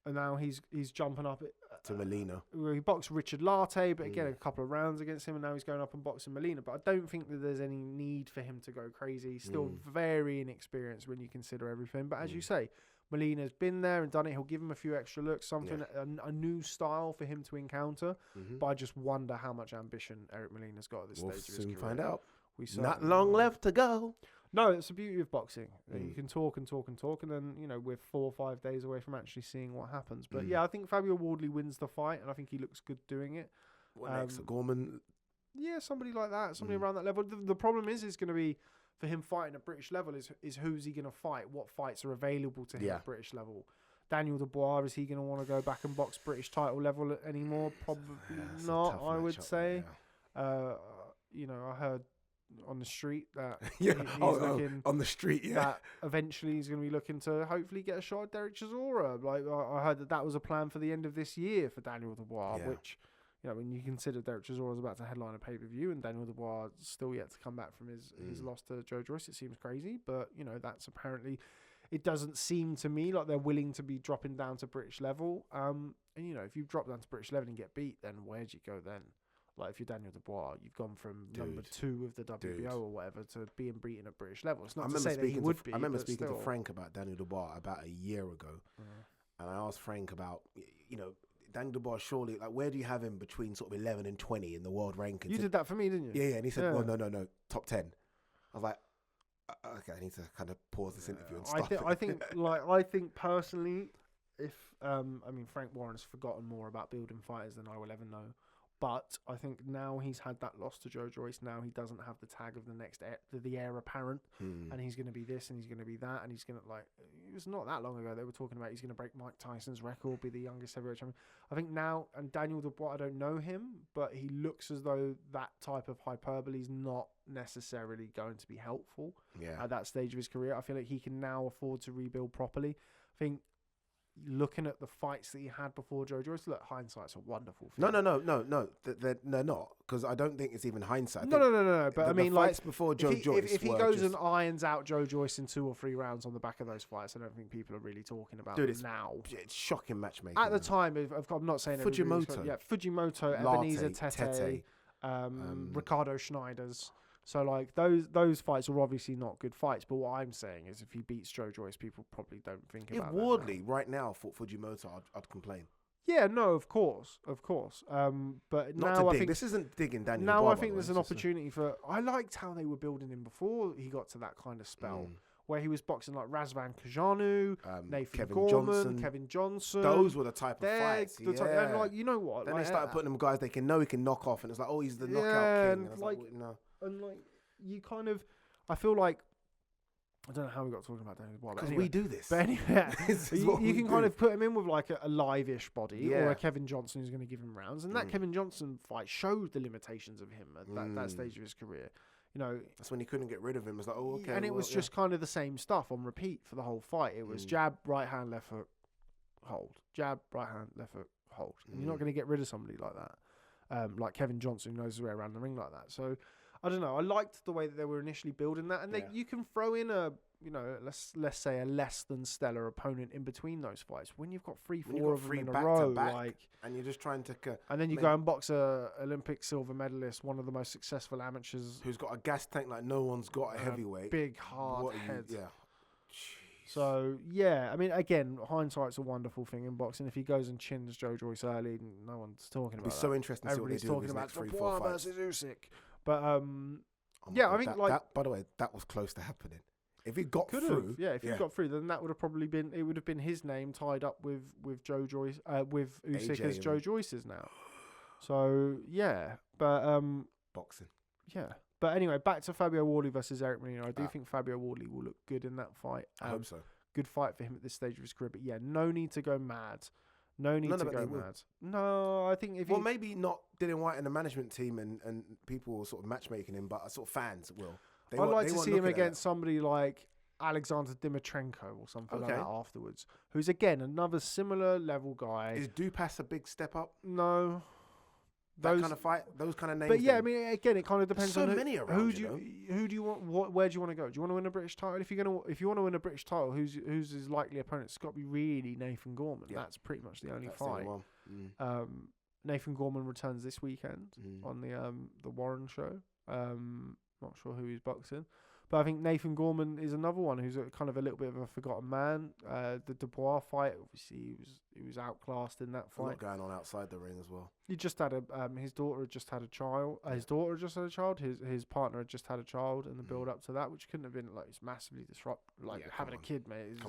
and now he's jumping up
To Molina.
he boxed Richard Latte, but again a couple of rounds against him, and now he's going up and boxing Molina. But I don't think that there's any need for him to go crazy. He's still very inexperienced when you consider everything. But as you say, Molina's been there and done it. He'll give him a few extra looks, something a new style for him to encounter. But I just wonder how much ambition Eric Molina's got at this
We'll
stage of his
soon
career.
find out.
We
Not
certainly
long
will.
left to go.
No, it's the beauty of boxing. You can talk and talk and talk, and then, you know, we're 4 or 5 days away from actually seeing what happens. But yeah, I think Fabio Wardley wins the fight, and I think he looks good doing it.
What next? Gorman.
Yeah, somebody like that, somebody around that level. The problem is going to be, for him fighting at British level, is who's he going to fight? What fights are available to him at British level? Daniel Dubois, is he going to want to go back and box British title level anymore? Probably not, I would say. You know, I heard on the street that
Yeah,
he's looking
on the street, yeah.
that eventually he's going to be looking to hopefully get a shot at Derek Chisora. Like I heard that was a plan for the end of this year for Daniel Dubois, which, you know, when you consider Derek Chisora is about to headline a pay-per-view and Daniel Dubois still yet to come back from his loss to Joe Joyce, it seems crazy. But, you know, that's apparently, it doesn't seem to me like they're willing to be dropping down to British level. And, you know, if you drop down to British level and get beat, then where do you go then? Like, if you're Daniel Dubois, you've gone from number 2 of the WBO or whatever to being beaten at British level. It's not to say that he would be.
I remember speaking to Frank about Daniel Dubois about a year ago. And I asked Frank about, you know, Daniel Dubois, surely, like, where do you have him between sort of 11 and 20 in the world rankings?
You did that for me, didn't you?
Yeah. And he said, well, no, top 10. I was like, okay, I need to kind of pause this interview and stop.
I think personally, if Frank Warren's forgotten more about building fighters than I will ever know. But I think now he's had that loss to Joe Joyce. Now he doesn't have the tag of the heir apparent, and he's going to be this and he's going to be that, and he's going to, like, it was not that long ago they were talking about he's going to break Mike Tyson's record, be the youngest heavyweight champion. I think now, and Daniel Dubois, I don't know him, but he looks as though that type of hyperbole is not necessarily going to be helpful at that stage of his career. I feel like he can now afford to rebuild properly. I think, looking at the fights that he had before Joe Joyce, look, hindsight's a wonderful thing.
No, they're not, because I don't think it's even hindsight.
No. But I mean,
the fights
like,
before Joe Joyce,
if he goes and irons out Joe Joyce in 2 or 3 rounds on the back of those fights, I don't think people are really talking about it now.
It's shocking matchmaking.
At the time, I'm not saying
Fujimoto,
Ebenezer Tete, Ricardo Schneiders. So, like, those fights are obviously not good fights, but what I'm saying is if he beats Joe Joyce, people probably don't think about that.
If Wardley right now fought Fujimoto, I'd complain.
Yeah, no, of course. But
not
now
to
I
dig.
think
this isn't digging Daniel.
Now
Dubois,
I think there's an opportunity for. I liked how they were building him before he got to that kind of spell. Where he was boxing like Razvan Kajanu, Nathan Gorman, Kevin Johnson.
Those were the type of fights.
And, like, you know what?
Then
like,
they started putting them guys they can knock off, and it's like, oh, he's the knockout king. And
like,
no.
And like, you kind of, I feel like, I don't know how we got talking about Daniel Dubois.
Because we do this.
But anyway, you can kind of put him in with like a live-ish body or a Kevin Johnson who's going to give him rounds. And that Kevin Johnson fight showed the limitations of him at that stage of his career. You know,
that's when he couldn't get rid of him. It was like, oh, okay.
And it was just kind of the same stuff on repeat for the whole fight. It was jab, right hand, left hook, hold. Jab, right hand, left hook, hold. And you're not going to get rid of somebody like that. Like Kevin Johnson, who knows his way around the ring like that. So, I don't know. I liked the way that they were initially building that. And you can throw in a, you know, let's say a less than stellar opponent in between those fights. When you've got 3-4 of them in a row, like,
and you're just trying to,
and then you go and box a Olympic silver medalist, one of the most successful amateurs,
who's got a gas tank like no one's got, a heavyweight,
big hard head.
Yeah.
Jeez. So yeah, I mean, again, hindsight's a wonderful thing in boxing. If he goes and chins Joe Joyce early, no one's talking about.
It's so interesting to see what they do.
Everybody's talking about
Dubois
versus Usyk. But
I think that, by the way, that was close to happening. If he got through,
if he got through, then that would have probably been. It would have been his name tied up with Joe Joyce, with Usyk as Joe Joyce's now. So yeah, but
boxing.
Yeah, but anyway, back to Fabio Wardley versus Eric Moreno. I do think Fabio Wardley will look good in that fight.
I hope so.
Good fight for him at this stage of his career. But yeah, no need to go mad. No need to go mad. No, I think if
maybe not Dillian Whyte and the management team and people sort of matchmaking him, but sort of fans will.
I'd like to see him against somebody like Alexander Dimitrenko or something like that afterwards, who's again another similar level guy.
Is Dupas a big step up?
No.
That kind of fight, those kind of names.
But yeah, I mean, again, it kind of depends on
who do
you want. Where do you want to go? Do you want to win a British title? If you want to win a British title, who's his likely opponent? It's got to be really Nathan Gorman. Yeah. That's pretty much the only fight. Nathan Gorman returns this weekend on the Warren show. Not sure who he's boxing, but I think Nathan Gorman is another one who's kind of a little bit of a forgotten man. The Dubois fight, obviously, he was outclassed in that fight. A lot
going on outside the ring as well.
He just had his daughter had just had a child. His daughter had just had a child. His partner had just had a child, and the build up to that, which couldn't have been it's massively disruptive. Having a kid, mate,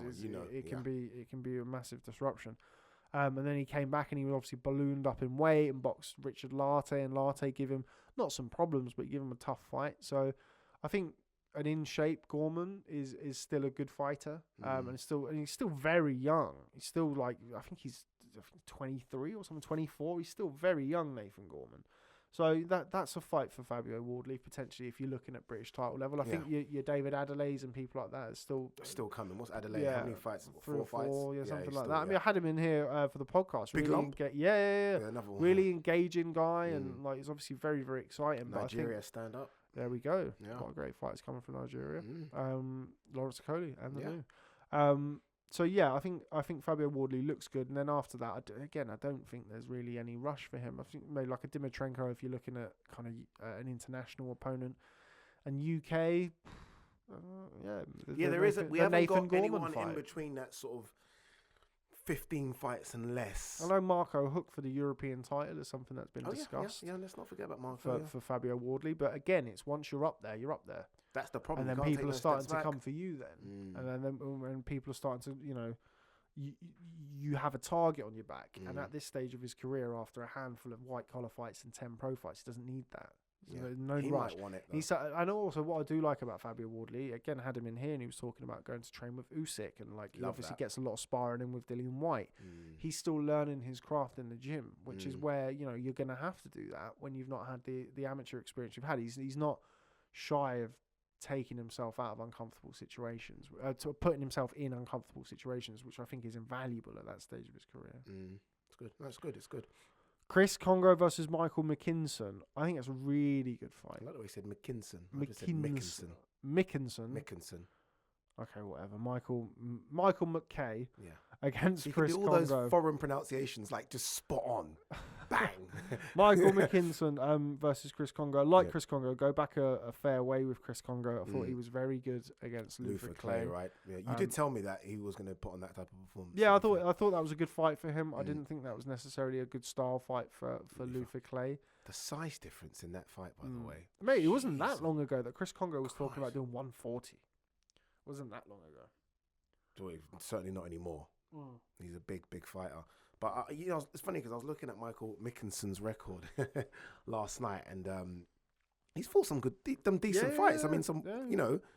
it can be a massive disruption. And then he came back and he was obviously ballooned up in weight and boxed Richard Lartey, and Lartey give him not some problems, but give him a tough fight. So I think an in shape Gorman is still a good fighter, and he's still very young. He's still I think he's 23 or something, 24. He's still very young, Nathan Gorman. So that's a fight for Fabio Wardley, potentially, if you're looking at British title level. I think your David Adelaide's and people like that are still
coming. What's Adelaide? How many fights?
3 or 4,
fights?
something like that. I mean, I had him in here for the podcast.
Big
really
lump? Another one.
Really engaging guy, and like he's obviously very, very exciting.
Nigeria,
but I think,
stand up.
There we go.
Yeah.
Got a great fighters coming from Nigeria. Lawrence Okolie and the new. So yeah, I think Fabio Wardley looks good, and then after that, I don't think there's really any rush for him. I think maybe like a Dimitrenko if you're looking at kind of an international opponent, and UK.
There is. We haven't
Nathan
got
Gorman
anyone
fight.
in between that sort of 15 fights and less.
I know Marco Hook for the European title is something that's been discussed.
Yeah, let's not forget about Marco.
For Fabio Wardley, but again, it's once you're up there, you're up there.
That's the problem.
And then people are starting to come for you then. And then when people are starting to, you have a target on your back. And at this stage of his career, after a handful of white-collar fights and 10 pro fights, he doesn't need that. No
he
rush.
might want it, though.
I know also what I do like about Fabio Wardley, again, had him in here and he was talking about going to train with Usyk, and like he obviously gets a lot of sparring in with Dillian Whyte. He's still learning his craft in the gym, which is where, you're going to have to do that when you've not had the amateur experience you've had. He's not shy of taking himself out of uncomfortable situations, to putting himself in uncomfortable situations, which I think is invaluable at that stage of his career.
It's good. That's good. It's good.
Chris Congo versus Michael Mickinson. I think it's a really good fight.
I like the way he said Mickinson.
Mickinson. Okay, whatever. Michael McKay against Chris
Congo.
Congo.
Those foreign pronunciations, like just spot on. Bang.
Michael Mickinson versus Chris Congo. Chris Congo, go back a fair way with Chris Congo. I thought he was very good against Luther Clay.
Right? Yeah, you did tell me that he was going to put on that type of performance.
Yeah, I thought that was a good fight for him. I didn't think that was necessarily a good style fight for Luther Clay.
The size difference in that fight, by the way.
Mate, it wasn't that long ago that Chris Congo was talking about doing 140. Wasn't that long ago.
Certainly not anymore. He's a big fighter. But it's funny because I was looking at Michael Mickinson's record last night, and he's fought some decent fights. I mean,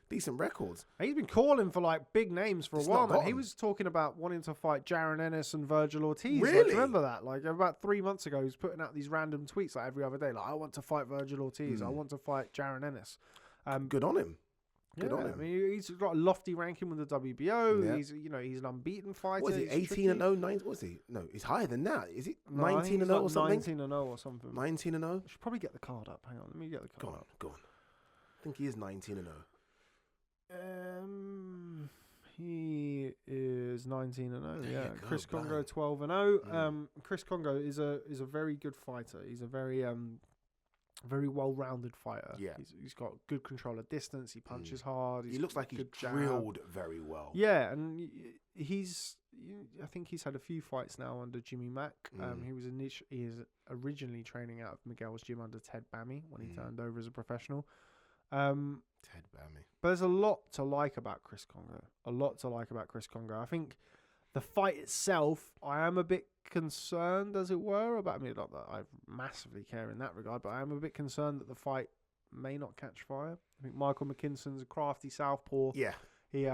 decent records.
He's been calling for like big names for a while, man.
Gone.
He was talking about wanting to fight Jaron Ennis and Virgil Ortiz.
Really?
Like, remember that? Like about 3 months ago, he was putting out these random tweets like every other day, like I want to fight Virgil Ortiz. I want to fight Jaron Ennis.
Good on him. Good on him.
I mean, he's got a lofty ranking with the WBO.
Yeah.
He's an unbeaten fighter.
What is he? 18-0, 9? What is he? No, he's higher than that. Is it 19-0 or something?
19-0 or something.
19-0.
I should probably get the card up. Hang on, let me get the card up.
Go on. I think he is 19-0.
He is 19-0. Yeah, Chris
go,
Congo 12-0. Chris Congo is a very good fighter. He's a very well-rounded fighter.
Yeah,
he's got good control of distance. He punches hard.
He looks like he's drilled very well.
Yeah, and I think he's had a few fights now under Jimmy Mack. He is originally training out of Miguel's gym under Ted Bammy when he turned over as a professional.
Ted Bammy.
But there's a lot to like about Chris Congo. I think the fight itself, I am a bit concerned, as it were, about. I mean, not that I massively care in that regard, but I am a bit concerned that the fight may not catch fire. I think Michael McKinson's a crafty southpaw.
Yeah,
he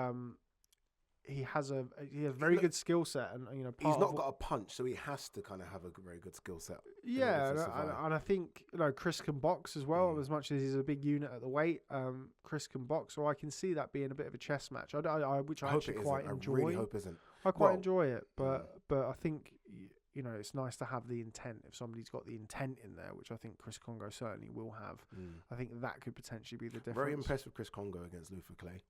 has a very good skill set, and
he's not got a punch, so he has to kind of have a very good skill set.
Yeah, and I think Chris can box as well. As much as he's a big unit at the weight, Chris can box, so I can see that being a bit of a chess match. Which I actually quite enjoy.
I really hope it isn't.
I quite enjoy it, but I think it's nice to have the intent. If somebody's got the intent in there, which I think Chris Congo certainly will have, I think that could potentially be the difference.
Very impressed with Chris Congo against Luther Clay.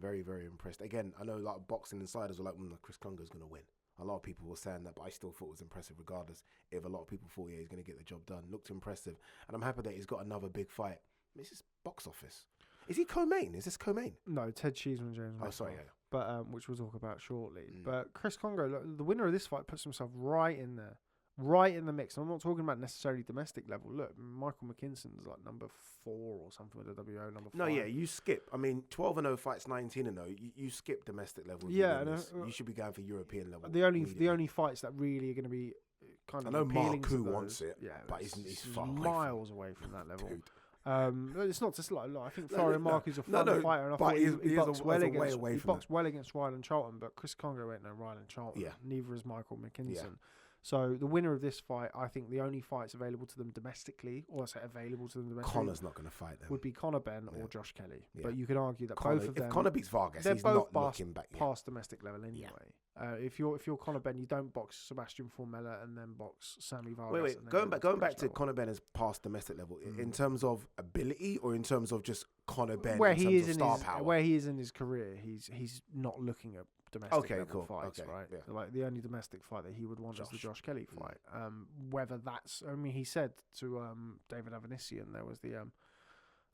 Very, very impressed. Again, I know a lot of boxing insiders were like, Chris Congo's going to win. A lot of people were saying that, but I still thought it was impressive regardless. If a lot of people thought, he's going to get the job done. Looked impressive. And I'm happy that he's got another big fight. This is box office. Is he co-main? Is this co-main?
No, Ted Cheeseman, James.
Oh, sorry, yeah.
But which we'll talk about shortly. But Chris Congo, the winner of this fight, puts himself right in there. Right in the mix. I'm not talking about necessarily domestic level. Look, Michael McKinson's like number 4 or something with the WO, number 5.
No, yeah, you skip. I mean, 12-0 fights 19-0. You skip domestic level.
Yeah,
you should be going for European level.
The only fights that really are going to be kind of.
I know
appealing
Marku
to
wants it, but he's far
miles away from that level. It's not just like I think
Florian
Marku's a fun fighter, and I thought he boxed well against Ryland Charlton, but Chris Congo ain't no Ryland Charlton.
Yeah.
Neither is Michael McKinson.
Yeah.
So the winner of this fight, I think the only fights available to them domestically, or I say available to them domestically,
Connor's not going to fight them.
would be Conor Benn or Josh Kelly.
Yeah.
But you could argue that
Conor,
both of them,
if Conor beats Vargas,
they're
he's
both
not looking back yet.
past domestic level anyway. If you're Conor Benn, you don't box Sebastian Formella and then box Sammy Vargas.
Wait. Going back to Conor Benn as past domestic level in terms of ability or in terms of just Conor Benn
where
in
he
terms
is
of
in
star
his
power.
where he is in his career, he's not looking at domestic level fights, right?
Yeah.
Like the only domestic fight that he would want is the Josh Kelly fight. Whether that's, I mean, he said to David Avanesian, there was the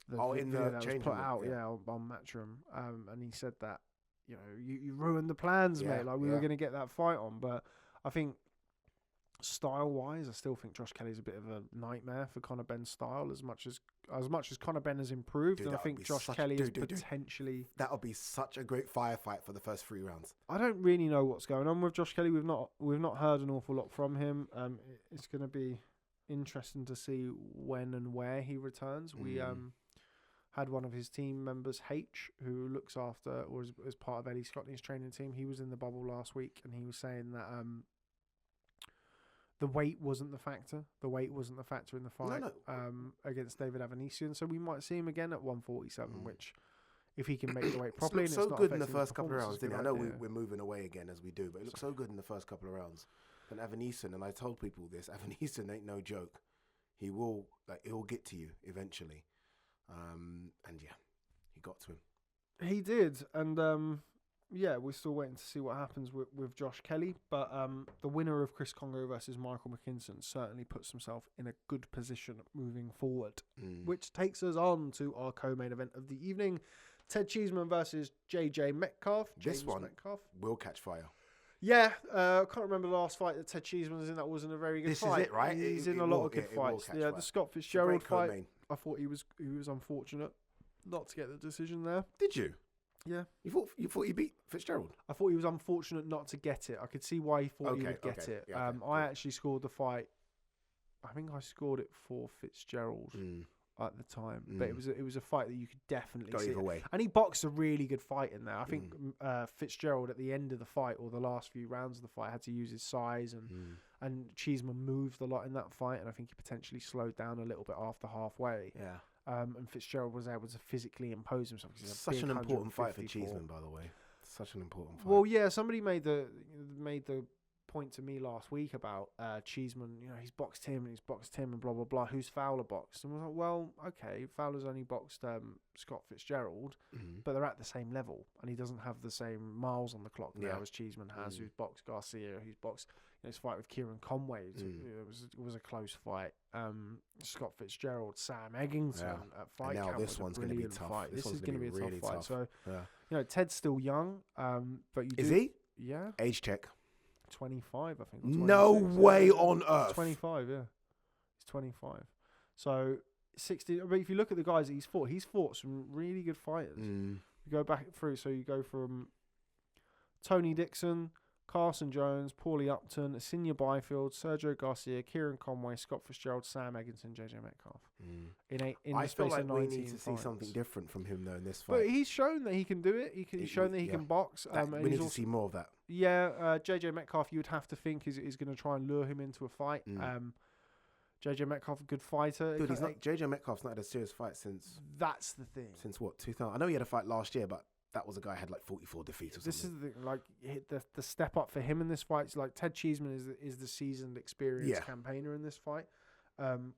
video that was put out, on Matchroom, and he said that you ruined the plans, mate. Like we were going to get that fight on, but I think style-wise, I still think Josh Kelly's a bit of a nightmare for Conor Benn's style. As much as Conor Benn has improved, and I think Josh Kelly is potentially.
That would be such a great firefight for the first 3 rounds.
I don't really know what's going on with Josh Kelly. We've not heard an awful lot from him. It's going to be interesting to see when and where he returns. We had one of his team members, H, who looks after or is part of Eddie Scotland's training team. He was in the bubble last week, and he was saying that the weight wasn't the factor. The weight wasn't the factor in the fight against David Avanesian. So we might see him again at 147, which, if he can make the weight properly,
It
and
looks
it's
so
not
good in the
affecting
first couple of rounds, didn't it? I know
idea.
we're moving away again as we do, but it looks so good in the first couple of rounds. And Avanesian, and I told people this, Avanesian ain't no joke. He'll get to you eventually. And yeah, he got to him.
He did, and we're still waiting to see what happens with Josh Kelly. But the winner of Chris Congo versus Michael McKinson certainly puts himself in a good position moving forward, which takes us on to our co-main event of the evening: Ted Cheeseman versus JJ Metcalf.
This one will catch fire.
Yeah, I can't remember the last fight that Ted Cheeseman was in. That wasn't a very good fight.
This is it, right?
He's in a lot of good fights. Yeah, the Scott Fitzgerald fight.
Co-main.
I thought he was unfortunate not to get the decision there.
Did you?
Yeah.
You thought he beat Fitzgerald?
I thought he was unfortunate not to get it. I could see why he thought he would get it.
Yeah,
I actually scored the fight. I think I scored it for Fitzgerald at the time, but it was a fight that you could definitely
go
see.
either way.
And he boxed a really good fight in there. I think Fitzgerald at the end of the fight, or the last few rounds of the fight, had to use his size, and Cheeseman moved a lot in that fight, and I think he potentially slowed down a little bit after halfway.
Yeah.
And Fitzgerald was able to physically impose himself.
Such an important fight for Cheeseman, by the way. Such an important fight.
Well, yeah, somebody made the point to me last week about Cheeseman. He's boxed him and blah blah blah. Who's Fowler boxed? And I was like, well, okay, Fowler's only boxed Scott Fitzgerald, but they're at the same level, and he doesn't have the same miles on the clock now as Cheeseman has. Who's boxed Garcia? Who's boxed his fight with Kieran Conway? It was a close fight. Scott Fitzgerald, Sam Eggington at fight
and now
camp.
this one's going to be tough.
Fight. This is going to be a
really
tough fight. So Ted's still young, but
is he?
Yeah.
Age check.
25, I think.
No way on earth.
25, yeah. He's 25. So 60. But if you look at the guys that he's fought some really good fighters. You go back through, so you go from Tony Dixon, Carson Jones, Paulie Upton, Asinia Byfield, Sergio Garcia, Kieran Conway, Scott Fitzgerald, Sam Eggington, JJ Metcalf.
I feel like we need to see something different from him though in this fight.
But he's shown that he can do it. He's shown that he can box.
We need to see more of that.
Yeah, JJ Metcalf, you would have to think is going to try and lure him into a fight. JJ Metcalf, a good fighter.
Dude, JJ Metcalf's not had a serious fight since.
That's the thing.
Since what? 2000. I know he had a fight last year, but that was a guy who had like 44 defeats or something.
This is the thing, like the step up for him in this fight. Like Ted Cheeseman is the seasoned, experienced campaigner in this fight.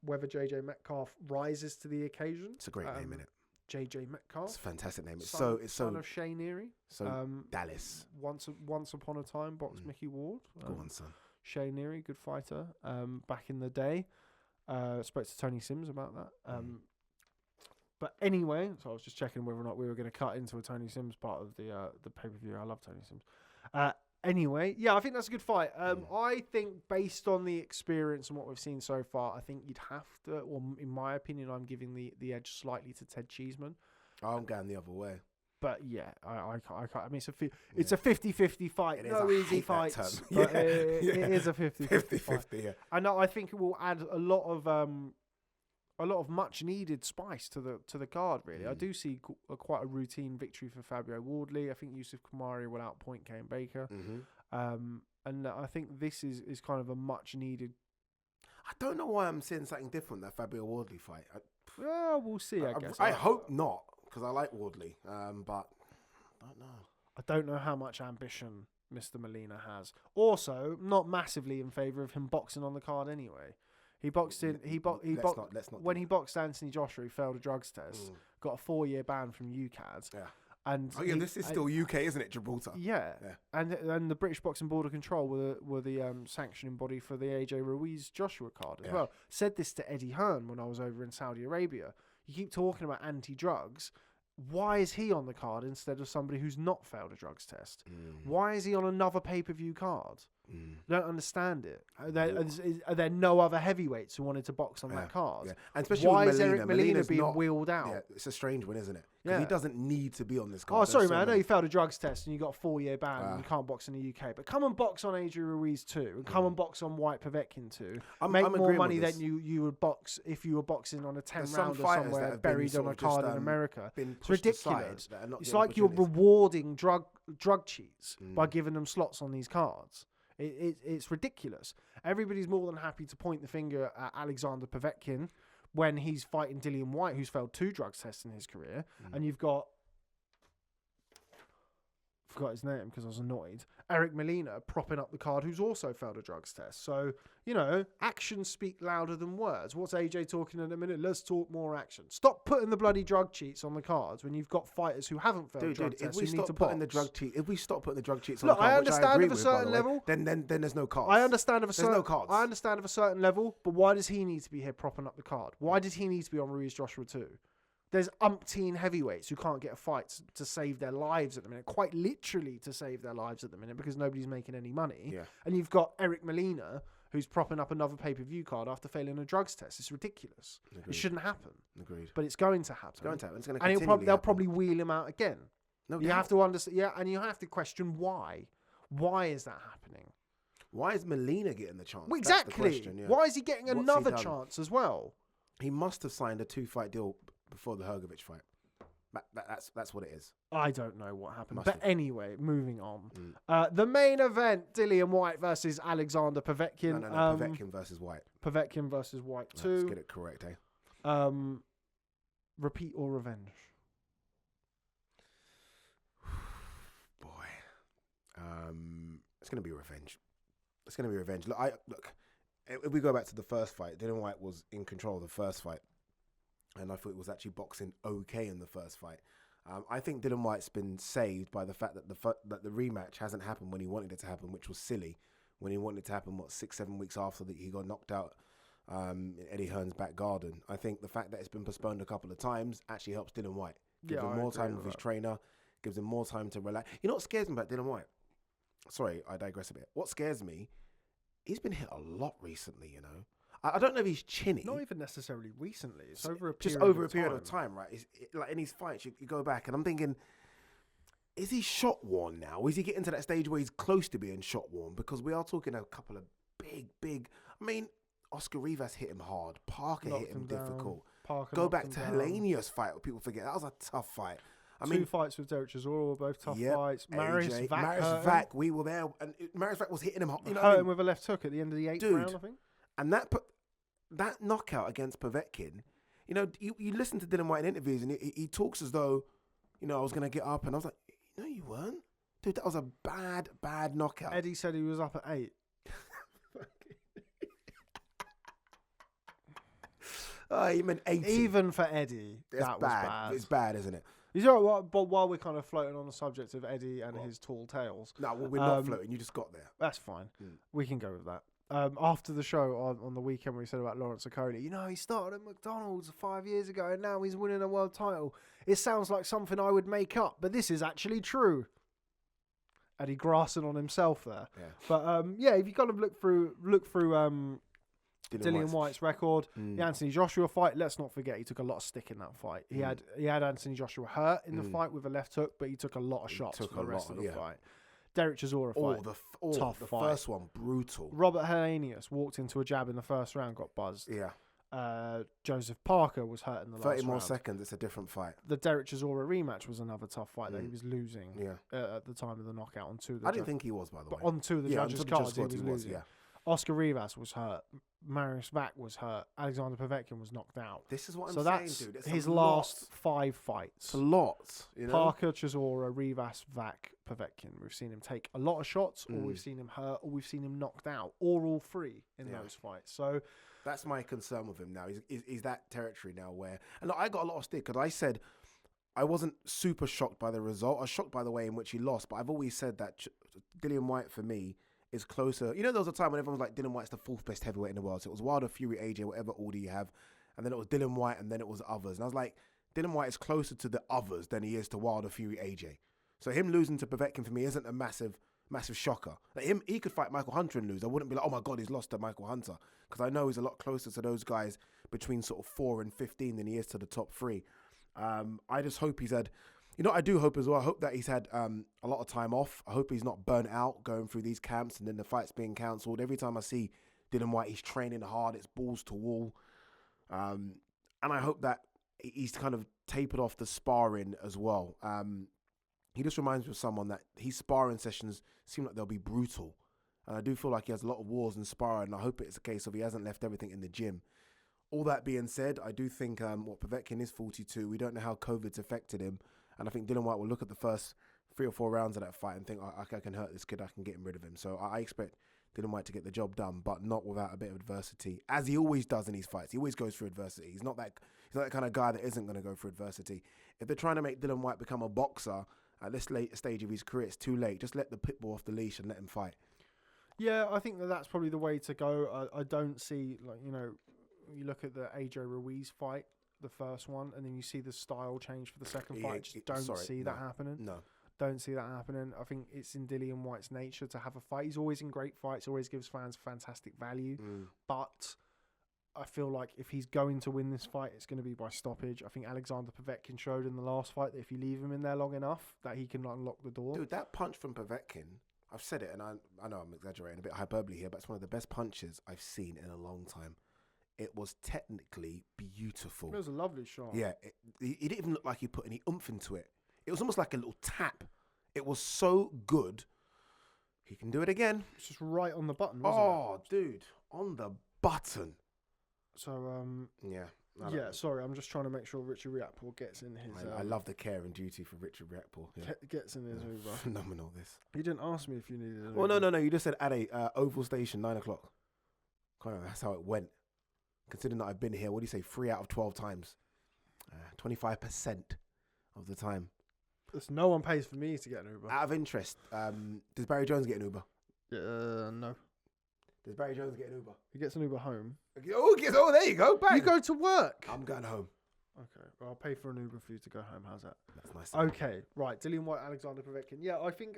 Whether JJ Metcalf rises to the occasion.
It's a great name, isn't it?
JJ Metcalf.
It's a fantastic name.
Son of Shane Neary.
So Dallas.
Once upon a time, boxed Mickey Ward.
Go on, son.
Shane Neary, good fighter. Back in the day, spoke to Tony Sims about that. But anyway, so I was just checking whether or not we were going to cut into a Tony Sims part of the pay-per-view. I love Tony Sims. Anyway, yeah, I think that's a good fight. I think based on the experience and what we've seen so far, I think you'd have to, or in my opinion, I'm giving the edge slightly to Ted Cheeseman.
I'm going the other way.
But yeah, I can't. I mean, it's a 50-50 fight. No easy fights. But it is a 50-50 fight.
Yeah.
And I think it will add a lot of a lot of much needed spice to the card. Really, I do see quite a routine victory for Fabio Wardley. I think Yusuf Kamari will outpoint Kane Baker, and I think this is kind of a much needed.
I don't know why I'm seeing something different that Fabio Wardley fight.
We'll see. I guess.
I hope not, because I like Wardley, but I don't know.
I don't know how much ambition Mr. Molina has. Also, not massively in favour of him boxing on the card anyway. He boxed in. When he boxed Anthony Joshua, he failed a drugs test. Got a 4-year ban from UCAD.
Yeah.
And
this is still UK, isn't it? Gibraltar.
Yeah. And the British Boxing Board of Control were the sanctioning body for the AJ Ruiz Joshua card as well. Said this to Eddie Hearn when I was over in Saudi Arabia. You keep talking about anti-drugs. Why is he on the card instead of somebody who's not failed a drugs test? Why is he on another pay-per-view card? I don't understand it. Are there no other heavyweights who wanted to box on that card?
Yeah. And especially
why
with
is Eric Molina being wheeled out?
Yeah, it's a strange one, isn't it? Because he doesn't need to be on this card.
Oh, sorry, man. I know you failed a drugs test and you got a 4-year ban and you can't box in the UK. But come and box on Ade Ruiz too. And come and box on Whyte Povetkin too. Make more money than you would box if you were boxing on a 10-rounder somewhere buried on a card in America. It's ridiculous. It's like you're rewarding drug cheats by giving them slots on these cards. It's ridiculous. Everybody's more than happy to point the finger at Alexander Povetkin when he's fighting Dillian Whyte, who's failed 2 drugs tests in his career. And you've got... forgot his name because I was annoyed. Eric Molina propping up the card, who's also failed a drugs test. So, actions speak louder than words. What's AJ talking in a minute? Let's talk more action. Stop putting the bloody drug cheats on the cards when you've got fighters who haven't failed drug tests. If we stop putting the drug cheats on the card, I understand of a certain level.
Then there's no cards.
I understand of a certain level, but why does he need to be here propping up the card? Why does he need to be on Ruiz Joshua too? There's umpteen heavyweights who can't get a fight to save their lives at the minute, quite literally to save their lives at the minute because nobody's making any money. Yeah. And you've got Eric Molina who's propping up another pay-per-view card after failing a drugs test. It's ridiculous. Agreed. It shouldn't happen.
Agreed.
But it's going to happen.
It's going to happen. It's going to continue.
And they'll probably wheel him out again.
No
you
doubt.
have to understand. Yeah, and you have to question why. Why is that happening?
Why is Molina getting the chance?
Well, exactly.
That's the question, yeah.
Why is he getting another chance as well?
He must have signed a 2-fight deal before the Hrgović fight. That's what it is.
I don't know what happened. Anyway, moving on. The main event, Dillian Whyte versus Alexander Povetkin.
No, Povetkin versus Whyte.
Povetkin versus Whyte too.
Let's get it correct, eh?
Repeat or revenge?
Boy. It's going to be revenge. It's going to be revenge. Look, if we go back to the first fight, Dillian Whyte was in control of the first fight. And I thought it was actually boxing okay in the first fight. I think Dillian Whyte's been saved by the fact that the rematch hasn't happened when he wanted it to happen, which was silly. When he wanted it to happen, 6-7 weeks after he got knocked out in Eddie Hearn's back garden. I think the fact that it's been postponed a couple of times actually helps Dillian Whyte. Gives him more time with his trainer, gives him more time to relax. You know what scares me about Dillian Whyte? Sorry, I digress a bit. What scares me, he's been hit a lot recently, I don't know if he's chinny.
Not even necessarily recently. It's over a period
just over a period of time, right? Like in his fights, you go back, and I'm thinking, is he shot worn now? Is he getting to that stage where he's close to being shot worn? Because we are talking a couple of big. I mean, Oscar Rivas hit him hard. Parker hit him difficult. Go back to Helenius' fight. What people forget, that was a tough fight. I mean,
2 fights with Derek Chisora were both tough fights. Marius
Vac, we were there, and Marius Vac was hitting him hard.
Hurt him with a left hook at the end of the 8th round, I think.
And that knockout against Povetkin, you listen to Dillian Whyte in interviews and he talks as though, I was going to get up, and I was like, no, you weren't. Dude, that was a bad knockout.
Eddie said he was up at 8.
He meant 80.
Even for Eddie, that was bad.
It's bad, isn't it?
You know what? But while we're kind of floating on the subject of Eddie and his tall tales.
No, we're not floating. You just got there.
That's fine. We can go with that. After the show on the weekend, we said about Lawrence Okolie, he started at McDonald's 5 years ago and now he's winning a world title. It sounds like something I would make up, but this is actually true. Eddie grassing on himself there. Yeah. But if you kind of look through Dillian Whyte's record, the Anthony Joshua fight, let's not forget he took a lot of stick in that fight. He had Anthony Joshua hurt in the fight with a left hook, but he took a lot of shots for the rest of the fight. Derek Chisora fight. Tough
the
fight.
first one, brutal.
Robert Helenius walked into a jab in the first round, got buzzed.
Yeah.
Joseph Parker was hurt in the last
30 more
round.
seconds, it's a different fight.
The Derek Chisora rematch was another tough fight that he was losing
Yeah.
at the time of the knockout on two of the
I didn't think he was, by the way.
But on two of the judges'
on the
cards, he
judges'
was
cards
losing. Oscar Rivas was hurt. Marius Vac was hurt. Alexander Povetkin was knocked out.
This is what I'm
So
saying,
that's
dude. It's
his
a
last
lot.
5 fights.
It's a lot, you know?
Parker, Chisora, Rivas, Vac, Povetkin. We've seen him take a lot of shots, or we've seen him hurt, or we've seen him knocked out, or all 3 in those fights. So
That's my concern with him now. He's that territory now where... And look, I got a lot of stick because I said I wasn't super shocked by the result. I was shocked by the way in which he lost, but I've always said that Dillian Whyte, for me, is closer. You know, there was a time when everyone was like, Dillian Whyte's the 4th best heavyweight in the world. So it was Wilder, Fury, AJ, whatever order you have. And then it was Dillian Whyte, and then it was others. And I was like, Dillian Whyte is closer to the others than he is to Wilder, Fury, AJ. So him losing to Povetkin for me isn't a massive shocker. Like he could fight Michael Hunter and lose. I wouldn't be like, oh my God, he's lost to Michael Hunter. Because I know he's a lot closer to those guys between sort of 4 and 15 than he is to the top 3. I just hope he's had... You know, I do hope as well. I hope that he's had a lot of time off. I hope he's not burnt out going through these camps and then the fights being cancelled. Every time I see Dillian Whyte, he's training hard. It's balls to wall. And I hope that he's kind of tapered off the sparring as well. He just reminds me of someone that his sparring sessions seem like they'll be brutal. And I do feel like he has a lot of wars in sparring. And I hope it's a case of he hasn't left everything in the gym. All that being said, I do think Povetkin is 42. We don't know how COVID's affected him. And I think Dillian Whyte will look at the first 3 or 4 rounds of that fight and think, I can hurt this kid, I can get him rid of him. So I expect Dillian Whyte to get the job done, but not without a bit of adversity, as he always does in these fights. He always goes through adversity. He's not that kind of guy that isn't going to go through adversity. If they're trying to make Dillian Whyte become a boxer at this late stage of his career, it's too late. Just let the pit bull off the leash and let him fight.
yeah, I think that's probably the way to go. I don't see, like, you know, you look at the AJ Ruiz fight, the first one, and then you see the style change for the second fight. Just don't see that happening.
No.
Don't see that happening. I think it's in Dillian Whyte's nature to have a fight. He's always in great fights, always gives fans fantastic value. But I feel like if he's going to win this fight, it's going to be by stoppage. I think Alexander Povetkin showed in the last fight that if you leave him in there long enough, that he can unlock the door.
Dude, that punch from Povetkin, I've said it, and I know I'm exaggerating, a bit hyperbole here, but it's one of the best punches I've seen in a long time. It was technically beautiful.
It was a lovely shot.
Yeah, he didn't even look like he put any oomph into it. It was almost like a little tap. It was so good. He can do it again.
It's just right on the button, wasn't it?
Oh, dude, on the button.
So,
Yeah.
sorry, I'm just trying to make sure Richard Riakporhe gets in his...
I love the care and duty for Richard Riakporhe. Yeah.
Gets in his Uber.
Phenomenal, this.
You didn't ask me if you needed an
Well,
Uber.
no. You just said Ade, Oval Station, 9 o'clock. Kind of, that's how it went. Considering that I've been here, what do you say, 3 out of 12 times? 25% of the time.
No one pays for me to get an Uber.
Out of interest, does Barry Jones get an Uber?
No.
Does Barry Jones get an Uber?
He gets an Uber home.
Oh, there you go. Bang.
You go to work.
I'm going home.
Okay, well, I'll pay for an Uber for you to go home. How's that?
That's nice.
Okay, right. Dillian Whyte, Alexander Povetkin. Yeah, I think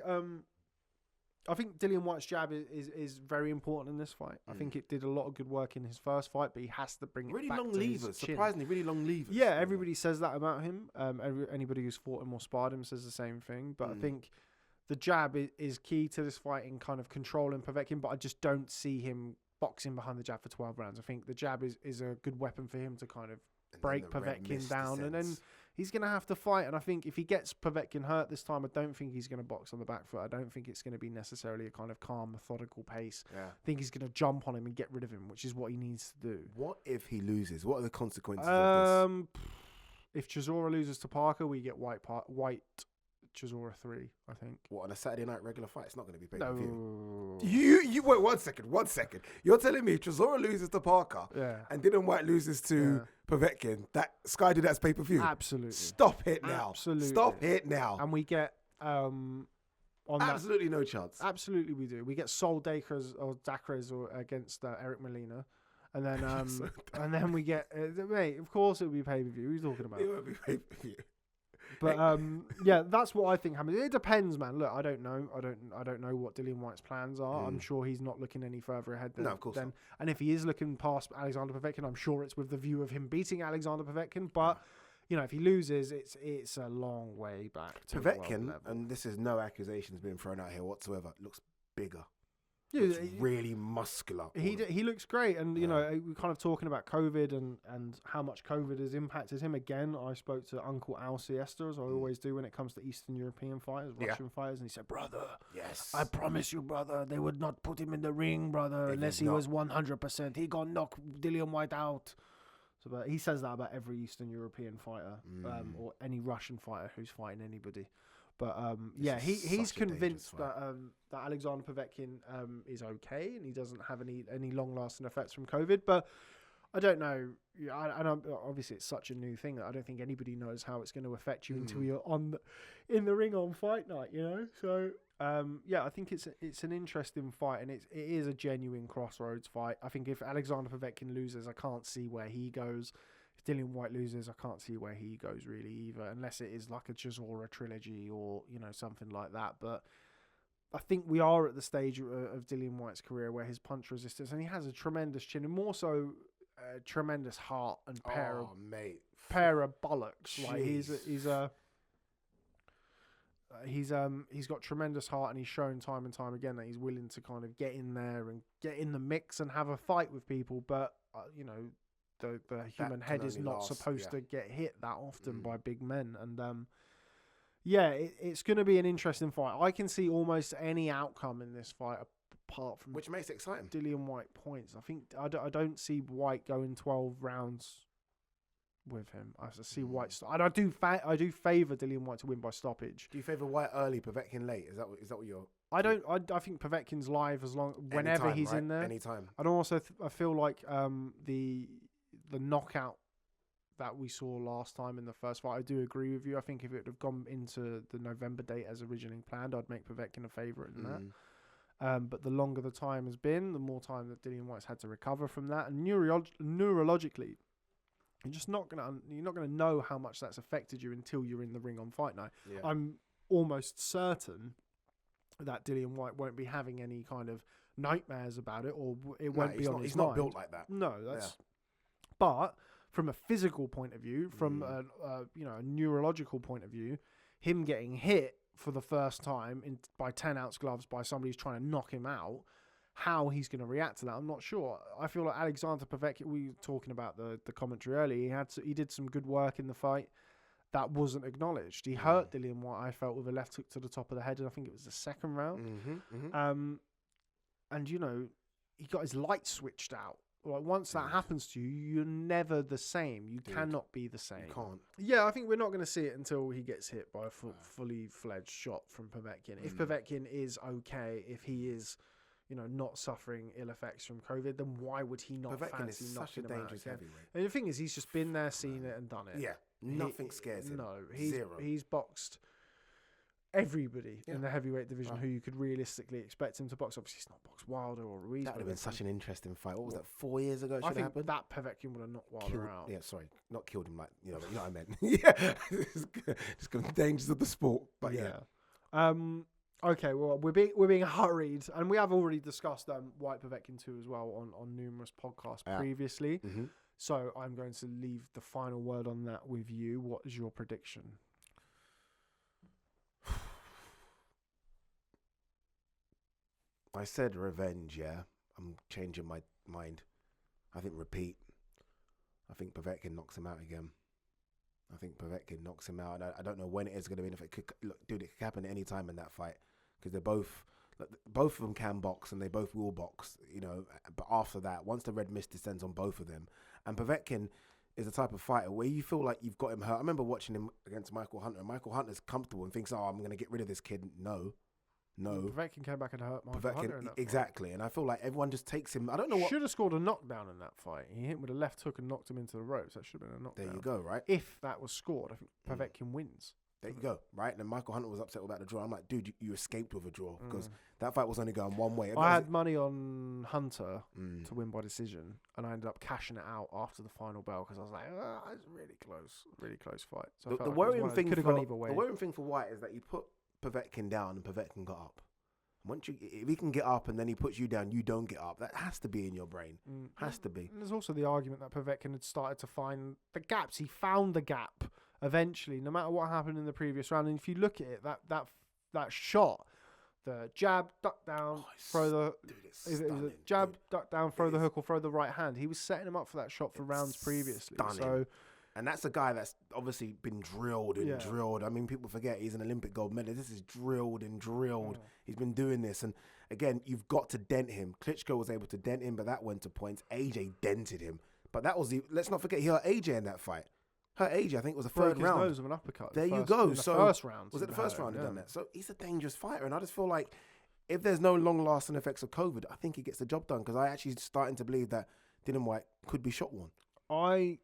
Dillian Whyte's jab is very important in this fight. I think it did a lot of good work in his first fight, but he has to bring
Really
it back
long
to his
levers.
chin.
Surprisingly, really long levers.
Yeah, everybody says that about him. Anybody who's fought him or sparred him says the same thing. But I think the jab is key to this fight in kind of controlling Povetkin, but I just don't see him boxing behind the jab for 12 rounds. I think the jab is a good weapon for him to kind of break Povetkin down, and then he's going to have to fight. And I think if he gets Povetkin hurt this time, I don't think he's going to box on the back foot. I don't think it's going to be necessarily a kind of calm, methodical pace.
Yeah.
I think he's going to jump on him and get rid of him, which is what he needs to do.
What if he loses? What are the consequences of this?
If Chisora loses to Parker, we get Whyte Chisora 3, I think.
What, on a Saturday night regular fight? It's not going to be pay-per-view.
No.
You wait 1 second. You're telling me Chisora loses to Parker and Dillian Whyte loses to Povetkin. That Sky did that's pay-per-view.
Absolutely.
Stop it now.
Absolutely.
Stop it now.
And we get on
absolutely no chance.
Absolutely, we do. We get Sol Dacres against Eric Molina, and then and then we get mate. Of course, it would be pay-per-view. What are you talking about?
It won't be pay-per-view.
But yeah, that's what I think happens. It depends, man. Look, I don't know. I don't know what Dillian Whyte's plans are. I'm sure he's not looking any further ahead than.
No, of course not.
And if he is looking past Alexander Povetkin, I'm sure it's with the view of him beating Alexander Povetkin. But you know, if he loses, it's a long way back to
Povetkin,
world level.
and this is no accusations being thrown out here whatsoever, looks bigger. Looks really muscular.
He looks great, and you know, we're kind of talking about COVID and how much COVID has impacted him. Again, I spoke to Uncle Al Siesta, as I always do when it comes to Eastern European fighters, Russian fighters, and he said, "Brother,
yes,
I promise you, brother, they would not put him in the ring, brother, unless he was 100%. He gonna knock Dillian Whyte out." So, but he says that about every Eastern European fighter, or any Russian fighter who's fighting anybody. But he's convinced that Alexander Povetkin is okay and he doesn't have any long lasting effects from COVID. But I don't know. Obviously, it's such a new thing that I don't think anybody knows how it's going to affect you until you're in the ring on fight night. You know, so I think it's an interesting fight, and it is a genuine crossroads fight. I think if Alexander Povetkin loses, I can't see where he goes. If Dillian Whyte loses, I can't see where he goes really either, unless it is like a Chisora trilogy or, you know, something like that. But I think we are at the stage of Dillian Whyte's career where his punch resistance, and he has a tremendous chin, and more so a tremendous heart and pair of bollocks. Like he's got tremendous heart, and he's shown time and time again that he's willing to kind of get in there and get in the mix and have a fight with people. But you know, the human head is not supposed to get hit that often by big men. And it's going to be an interesting fight. I can see almost any outcome in this fight apart from
which makes it exciting.
Dillian Whyte points. I think I don't see Whyte going 12 rounds with him. I see Whyte. And I do favour Dillian Whyte to win by stoppage.
Do you favour Whyte early, Povetkin late? Is that what you're?
I don't. I think Povetkin's live whenever he's in there.
Anytime.
And also I feel like the knockout that we saw last time in the first fight, I do agree with you. I think if it had gone into the November date as originally planned, I'd make Povetkin a favourite in that. But the longer the time has been, the more time that Dillian Whyte's had to recover from that. And neurologically, you're not gonna know how much that's affected you until you're in the ring on fight night. Yeah. I'm almost certain that Dillian Whyte won't be having any kind of nightmares about it, or it won't be on his mind.
He's not built like that.
No, that's. But from a physical point of view, from a neurological point of view, him getting hit for the first time by 10-ounce gloves by somebody who's trying to knock him out, how he's going to react to that, I'm not sure. I feel like Alexander Povetkin, we were talking about the commentary earlier, he did some good work in the fight that wasn't acknowledged. He hurt Dillian Whyte, I felt, with a left hook to the top of the head, and I think it was the second round. And, you know, he got his light switched out. Like, once that happens to you, you're never the same. You cannot be the same.
You can't.
Yeah, I think we're not going to see it until he gets hit by a fully fledged shot from Povetkin. If Povetkin is okay, if he is, you know, not suffering ill effects from COVID, then why would he not fancy knocking him out again? And the thing is, he's just been there, seen it, and done it.
Yeah, nothing scares him.
No,
Zero.
He's boxed everybody in the heavyweight division who you could realistically expect him to box. Obviously, he's not boxed Wilder or Ruiz.
That would have been such an interesting fight. What was that, 4 years ago?
I think that Povetkin would have knocked Wilder out.
Yeah, sorry, not killed him, like, you know what I meant. Yeah, it's got the dangers of the sport, but yeah.
Okay, well, we're being hurried, and we have already discussed Whyte Povetkin 2 as well on numerous podcasts previously. So I'm going to leave the final word on that with you. What is your prediction?
I said revenge, yeah. I'm changing my mind. I think repeat. I think Povetkin knocks him out again. I think Povetkin knocks him out. I don't know when it is going to be. If it could, it could happen at any time in that fight, because they're both of them can box and they both will box, you know. But after that, once the red mist descends on both of them, and Povetkin is the type of fighter where you feel like you've got him hurt. I remember watching him against Michael Hunter, and Michael Hunter's comfortable and thinks, "Oh, I'm going to get rid of this kid." No.
Povetkin came back and hurt Michael Hunter in that
exactly, fight. And I feel like everyone just takes him. I don't know what.
Should have scored a knockdown in that fight. He hit him with a left hook and knocked him into the ropes. That should have been a knockdown.
There you go, right?
If that was scored, I think Povetkin wins.
There you go, right? And then Michael Hunter was upset about the draw. I'm like, dude, you escaped with a draw, because that fight was only going one way.
I had money on Hunter to win by decision, and I ended up cashing it out after the final bell because I was like, it's really close fight. So
the worrying thing for Whyte is that you put Povetkin down and Povetkin got up. If he can get up and then he puts you down, you don't get up. That has to be in your brain. Has to be.
And there's also the argument that Povetkin had started to find the gaps. He found the gap eventually, no matter what happened in the previous round. And if you look at it, that shot the jab, duck down, throw the it was a jab, duck down, throw the hook, or throw the right hand. He was setting him up for that shot for rounds previously.
Stunning.
So,
and that's a guy that's obviously been drilled and drilled. I mean, people forget he's an Olympic gold medalist. This is drilled and drilled. He's been doing this, and again, you've got to dent him. Klitschko was able to dent him, but that went to points. AJ dented him, but that was let's not forget he hurt AJ in that fight. Hurt AJ, I think it was the third round.
Nose with an uppercut.
There you go.
So first round.
Was it the first round he done that? So he's a dangerous fighter, and I just feel like if there's no long-lasting effects of COVID, I think he gets the job done, because I actually starting to believe that Dillian Whyte could be shot worn.
I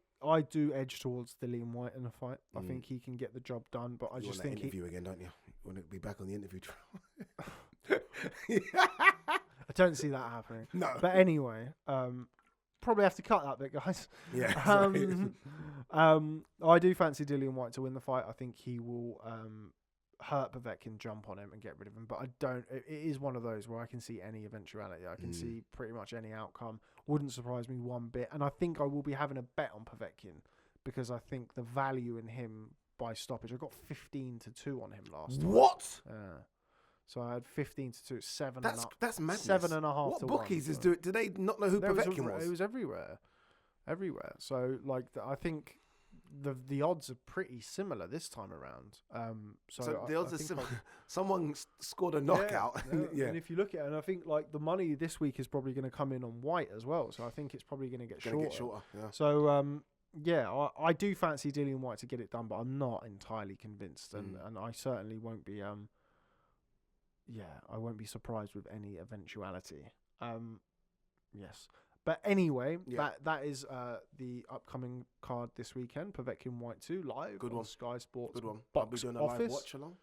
do edge towards Dillian Whyte in a fight. I think he can get the job done, but I just think
interview again, don't you? You want to be back on the interview trial?
I don't see that happening. No. But anyway, probably have to cut that bit, guys.
Yeah.
I do fancy Dillian Whyte to win the fight. I think he will hurt Povetkin, jump on him and get rid of him. But I don't. It is one of those where I can see any eventuality. I can see pretty much any outcome. Wouldn't surprise me one bit. And I think I will be having a bet on Povetkin, because I think the value in him by stoppage. I got 15-2 on him last time.
What?
Yeah. So I had 15-2, 7.
That's madness.
7.5
what
to 1.
What bookies is do it? Do they not know who Povetkin was?
It was everywhere. So like I think the odds are pretty similar this time around. So
the odds are similar. Someone scored a knockout.
Yeah. And if you look at it, and I think like the money this week is probably going to come in on Whyte as well. So I think it's probably going to get shorter.
Yeah.
So I do fancy Dillian Whyte to get it done, but I'm not entirely convinced, and I certainly won't be. I won't be surprised with any eventuality. Yes. But anyway, that is the upcoming card this weekend. Povetkin Whyte 2 live on Sky Sports.
Good one.
Box
I'll be doing a
office.
live watch along.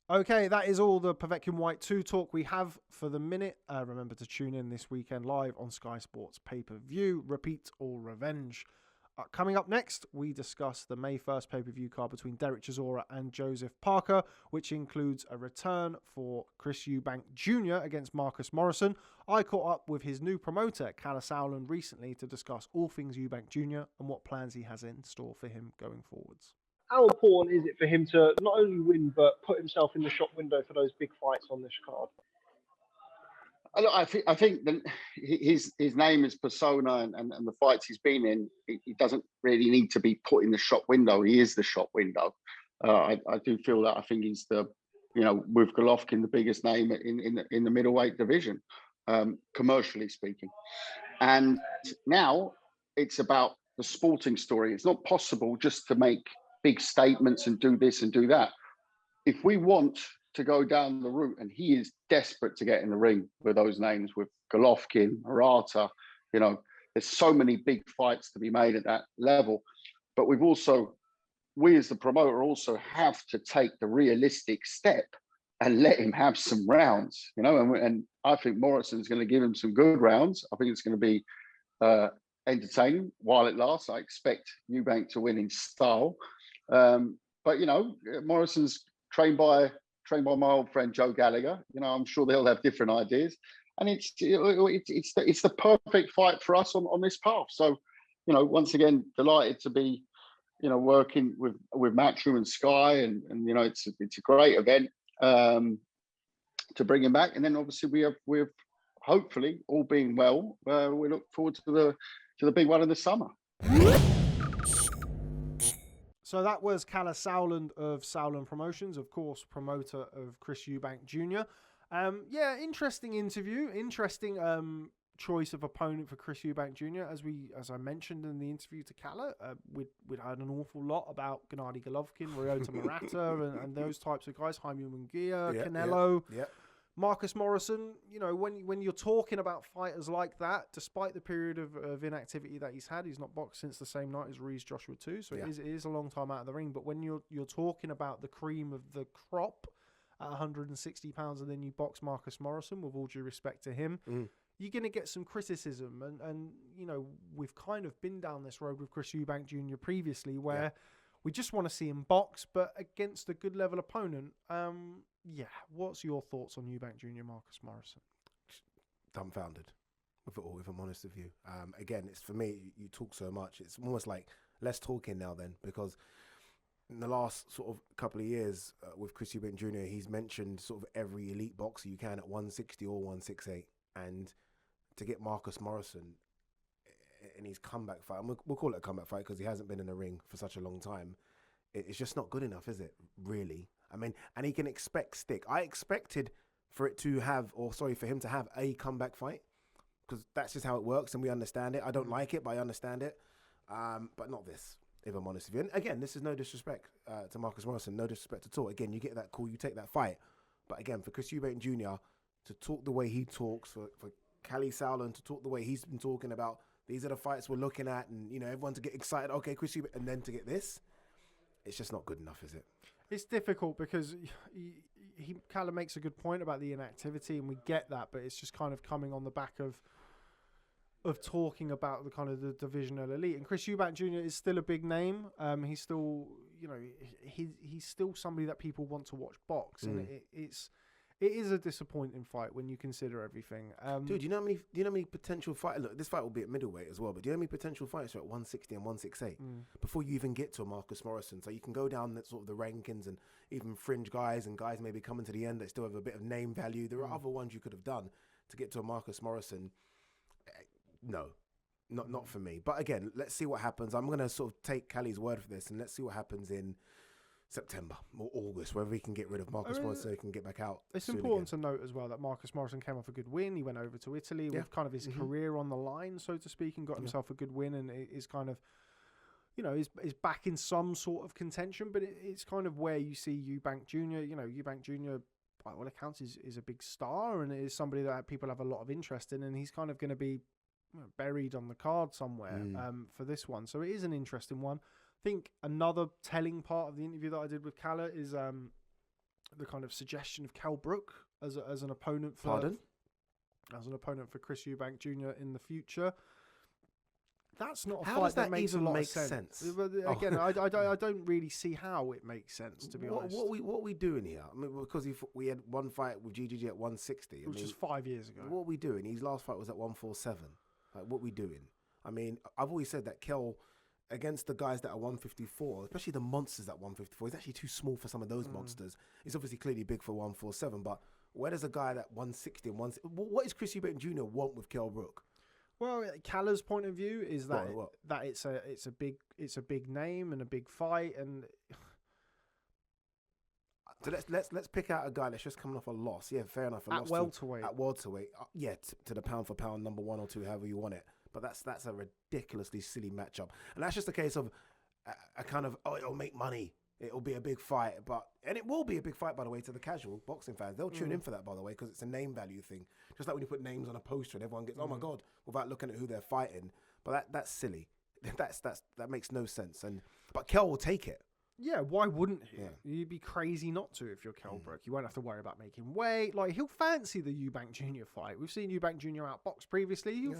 Okay, that is all the Povetkin Whyte 2 talk we have for the minute. Remember to tune in this weekend live on Sky Sports pay-per-view. Repeat or revenge. Coming up next, we discuss the May 1st pay-per-view card between Derek Chisora and Joseph Parker, which includes a return for Chris Eubank Jr. against Marcus Morrison. I caught up with his new promoter, Kalle Sauerland, recently to discuss all things Eubank Jr. and what plans he has in store for him going forwards.
How important is it for him to not only win, but put himself in the shop window for those big fights on this card?
I think that his name is persona and the fights he's been in, he doesn't really need to be put in the shop window. He is the shop window. I do feel that. I think he's with Golovkin, the biggest name in the middleweight division, commercially speaking. And now it's about the sporting story. It's not possible just to make big statements and do this and do that. If we want to go down the route, and he is desperate to get in the ring with those names, with Golovkin, Murata, there's so many big fights to be made at that level. But we as the promoter also have to take the realistic step and let him have some rounds, and I think Morrison's going to give him some good rounds. I think it's going to be entertaining while it lasts. I expect Eubank to win in style. But Morrison's trained by my old friend Joe Gallagher. I'm sure they'll have different ideas, and it's the perfect fight for us on this path. So, once again, delighted to be, working with Matchroom and Sky, and it's a great event to bring him back. And then obviously we're hopefully, all being well, we look forward to the big one in the summer.
So that was Kalle Sauerland of Sauerland Promotions, of course, promoter of Chris Eubank Jr. Interesting interview, interesting choice of opponent for Chris Eubank Jr. As I mentioned in the interview to Kalle, we'd heard an awful lot about Gennady Golovkin, Ryota Murata, and those types of guys, Jaime Munguia, Canelo.
Yeah.
Marcus Morrison, when you're talking about fighters like that, despite the period of inactivity that he's had, he's not boxed since the same night as Ruiz Joshua 2, so it is a long time out of the ring. But when you're talking about the cream of the crop at 160 pounds, and then you box Marcus Morrison, with all due respect to him, you're going to get some criticism. And we've kind of been down this road with Chris Eubank Jr. previously, where we just want to see him box, but against a good level opponent. What's your thoughts on Eubank Jr. Marcus Morrison?
Dumbfounded with it all, if I'm honest with you. Again, it's for me, you talk so much. It's almost like, let's talk in now then, because in the last sort of couple of years with Chris Eubank Jr., he's mentioned sort of every elite boxer you can at 160 or 168. And to get Marcus Morrison in his comeback fight, and we'll call it a comeback fight because he hasn't been in the ring for such a long time, it's just not good enough, is it? Really? I mean, and he can expect stick. I expected for him to have a comeback fight, because that's just how it works and we understand it. I don't like it, but I understand it. But not this, if I'm honest with you. And again, this is no disrespect to Marcus Morrison, no disrespect at all. Again, you get that call, you take that fight. But again, for Chris Eubank Jr. to talk the way he talks, for Kalle Sauerland to talk the way he's been talking about, these are the fights we're looking at, and everyone to get excited, okay, Chris Eubank, and then to get this, it's just not good enough, is it?
It's difficult because Kalle makes a good point about the inactivity, and we get that, but it's just kind of coming on the back of talking about the kind of the divisional elite. And Chris Eubank Jr. is still a big name. He's still, he's still somebody that people want to watch box, and it is a disappointing fight when you consider everything.
Dude, do you know how many potential fights? Look, this fight will be at middleweight as well, but do you know how many potential fights are at 160 and 168 before you even get to a Marcus Morrison? So you can go down that sort of the rankings and even fringe guys and guys maybe coming to the end that still have a bit of name value. There are other ones you could have done to get to a Marcus Morrison. No, not for me. But again, let's see what happens. I'm going to sort of take Kalle's word for this, and let's see what happens in September or August, whether he can get rid of Marcus Morrison so he can get back out.
It's important to note as well that Marcus Morrison came off a good win. He went over to Italy with kind of his career on the line, so to speak, and got himself a good win, and is kind of, is back in some sort of contention, but it's kind of where you see Eubank Jr. Eubank Jr., by all accounts, is a big star, and is somebody that people have a lot of interest in, and he's kind of going to be buried on the card somewhere for this one. So it is an interesting one. I think another telling part of the interview that I did with Kalle is the kind of suggestion of Kell Brook as an opponent for Chris Eubank Jr. in the future. That's not a fight that makes a lot of sense. Again, I don't really see how it makes sense, to be honest.
What are we doing here? I mean, because we had one fight with GGG at 160,
which was 5 years ago.
What are we doing? His last fight was at 147. Like, what are we doing? I mean, I've always said that Kell, against the guys that are 154, especially the monsters at 154, he's actually too small for some of those monsters. He's obviously clearly big for 147, but where does a guy that 160 and 160, what is Chris Eubank Jr. want with Kell Brook?
Well, Kalle's point of view is that that it's a big name and a big fight, and
so let's pick out a guy that's just coming off a loss. Yeah, fair enough.
At welterweight.
At welterweight, to the pound for pound number 1 or 2, however you want it. But that's a ridiculously silly matchup, and that's just a case of a kind of it'll make money. It'll be a big fight, and it will be a big fight, by the way, to the casual boxing fans. They'll tune in for that, by the way, because it's a name value thing. Just like when you put names on a poster and everyone gets, oh my God, without looking at who they're fighting. But that's silly. That makes no sense. But Kell will take it.
Yeah, why wouldn't he? Yeah. You'd be crazy not to if you're Kell Brook. You won't have to worry about making weight. Like, he'll fancy the Eubank Jr. fight. We've seen Eubank Jr. outbox previously. He'll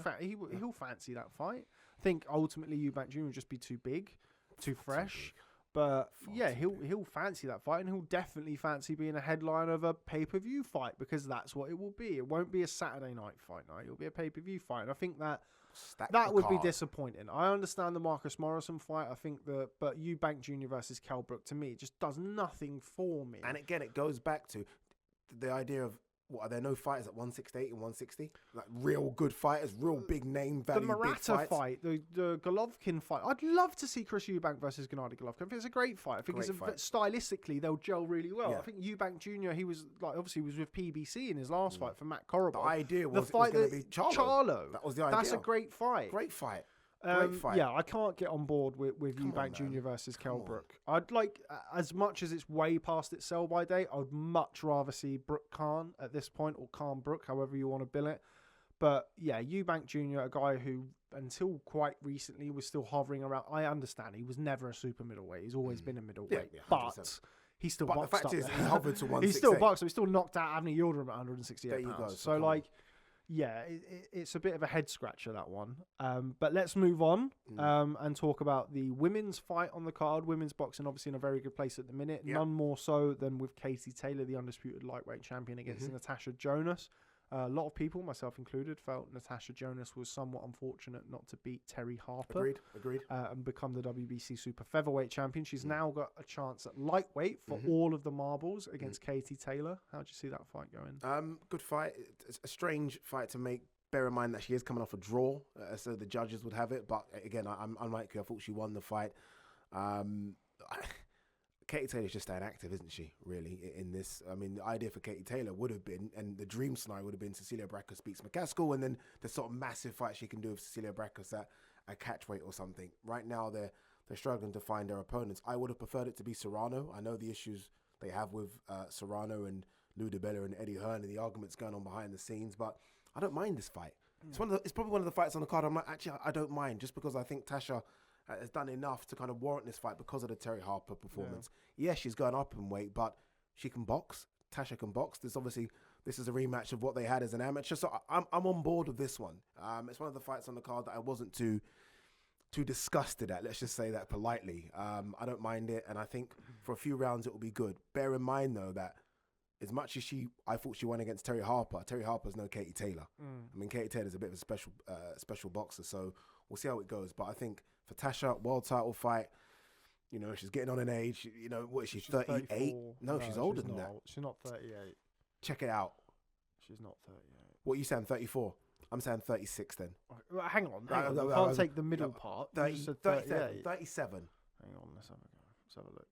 fancy that fight. I think ultimately Eubank Jr. will just be too big, too fresh. But yeah, he'll fancy that fight, and he'll definitely fancy being a headline of a pay-per-view fight, because that's what it will be. It won't be a Saturday night fight night. It'll be a pay-per-view fight. And I think that would be disappointing. I understand the Marcus Morrison fight. I think but Eubank Jr. versus Kell Brook, to me, it just does nothing for me.
And again, it goes back to the idea of, what, are there no fighters at 168 and 160? Like real good fighters, real big name value.
The Murata fight, the Golovkin fight. I'd love to see Chris Eubank versus Gennady Golovkin. I think it's a great fight. I think stylistically they'll gel really well. Yeah. I think Eubank Jr. He was obviously was with PBC in his last fight for Matt Korobov.
The idea was it was going to be Charlo. That was the idea.
That's a great fight.
Great fight.
Yeah, I can't get on board with Eubank Jr. versus Kell Brook. I'd like, as much as it's way past its sell-by date, I would much rather see Brook Khan at this point, or Khan Brook, however you want to bill it. But yeah, Eubank Jr., a guy who until quite recently was still hovering around. I understand he was never a super middleweight. He's always been a middleweight, but he still boxed up. But the fact is, he hovered to 168. He still boxed. He still knocked out Avni Yildirim at 168 pounds. So like. Yeah, it's a bit of a head scratcher, that one. But let's move on and talk about the women's fight on the card. Women's boxing, obviously, in a very good place at the minute. Yep. None more so than with Katie Taylor, the undisputed lightweight champion, against Natasha Jonas. A lot of people, myself included, felt Natasha Jonas was somewhat unfortunate not to beat Terry Harper.
Agreed.
And become the WBC Super Featherweight champion. She's now got a chance at lightweight for all of the marbles against Katie Taylor. How do you see that fight going?
Good fight. It's a strange fight to make. Bear in mind that she is coming off a draw, so the judges would have it. But again, I'm unlike her. I thought she won the fight. Katie Taylor's just staying active, isn't she, really, in this? I mean, the idea for Katie Taylor would have been, and the dream scenario would have been Cecilia Braekhus beats McCaskill, and then the sort of massive fight she can do with Cecilia Braekhus at a catchweight or something. Right now, they're struggling to find their opponents. I would have preferred it to be Serrano. I know the issues they have with Serrano and Lou DiBella and Eddie Hearn and the arguments going on behind the scenes, but I don't mind this fight. It's probably one of the fights on the card. I'm like, actually, I don't mind, just because I think Tasha has done enough to kind of warrant this fight because of the Terry Harper performance. Yeah, she's going up in weight, but she can box. Tasha can box. This is a rematch of what they had as an amateur, so I'm on board with this one. It's one of the fights on the card that I wasn't too disgusted at. Let's just say that politely. I don't mind it, and I think for a few rounds it will be good. Bear in mind though that as much as I thought she won against Terry Harper's no Katie Taylor. I mean, Katie Taylor's a bit of a special boxer, so we'll see how it goes. But I think for Tasha, world title fight, you know, she's getting on in age. You know, what is she, 38? No, she's older than that.
She's not 38.
Check it out.
She's not 38.
What are you saying, 34? I'm saying 36 then.
Well, hang on. You can't take the middle part.
37.
Hang on, let's have a look.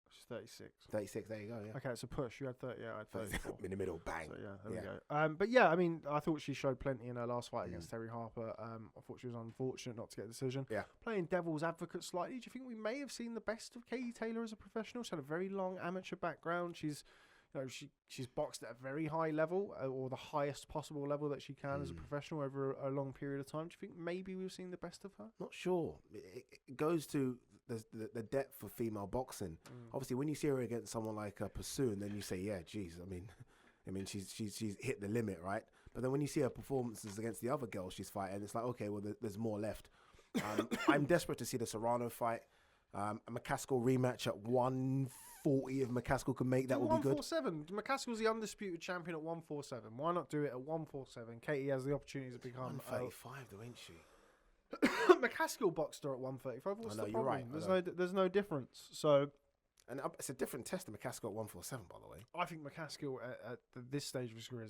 She's 36.
36, there you go, yeah.
Okay, it's a push. You had 30, I had 34.
In the middle, bang.
So, there we go. But yeah, I mean, I thought she showed plenty in her last fight against Terry Harper. I thought she was unfortunate not to get a decision. Yeah. Playing devil's advocate slightly, do you think we may have seen the best of Katie Taylor as a professional? She had a very long amateur background. She's boxed at a very high level, or the highest possible level that she can as a professional over a long period of time. Do you think maybe we've seen the best of her?
Not sure. It goes to the depth of female boxing. Obviously, when you see her against someone like Pursuit, then you say, yeah, geez, I mean, she's hit the limit, right? But then when you see her performances against the other girls she's fighting, it's like, okay, well, there's more left. I'm desperate to see the Serrano fight. A McCaskill rematch at 140, if McCaskill can make that, would be good.
147. McCaskill's the undisputed champion at 147. Why not do it at 147? Katie has the opportunity to become
135, though, ain't she?
McCaskill boxed her at 135. What's the problem?
You're right.
There's no difference. So,
and it's a different test than McCaskill at 147, by the way.
I think McCaskill at this stage of his career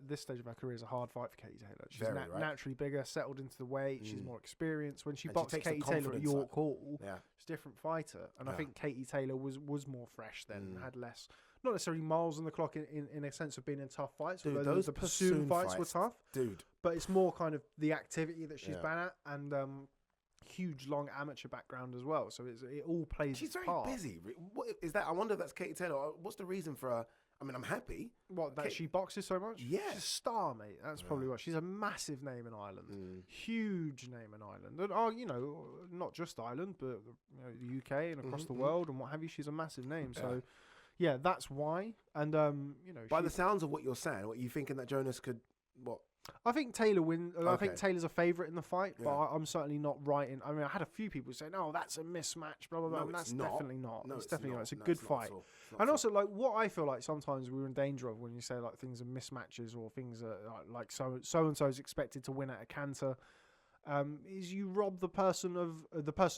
this stage of her career is a hard fight for Katie Taylor. She's naturally bigger, settled into the weight. She's more experienced. When she boxed Katie Taylor at York Hall, she's a different fighter. And I think Katie Taylor was more fresh then, had less, not necessarily miles on the clock in a sense of being in tough fights.
Dude, those
the Pursuit fights were tough,
dude.
But it's more kind of the activity that she's bad at, and huge long amateur background as well. So it all plays.
She's very
part.
busy. What is that? I wonder if that's Katie Taylor. What's the reason for her? I mean, I'm happy.
What, that she boxes so much?
Yeah.
She's a star, mate. That's probably what. She's a massive name in Ireland. Huge name in Ireland. And, you know, not just Ireland, but the UK and across the world and what have you. She's a massive name. So, yeah, that's why. And, you know.
By the sounds of what you're saying, what you thinking that Jonas could, what?
I think Taylor wins. I think Taylor's a favourite in the fight, but I'm certainly not writing. I mean, I had a few people say, "No, that's a mismatch." Blah blah blah.
No,
and that's
not.
Definitely not.
No,
it's definitely not. It's a
No,
good
it's
fight. And also, like, what I feel like sometimes we're in danger of when you say like things are mismatches or things are like so and so is expected to win at a canter, is you rob the person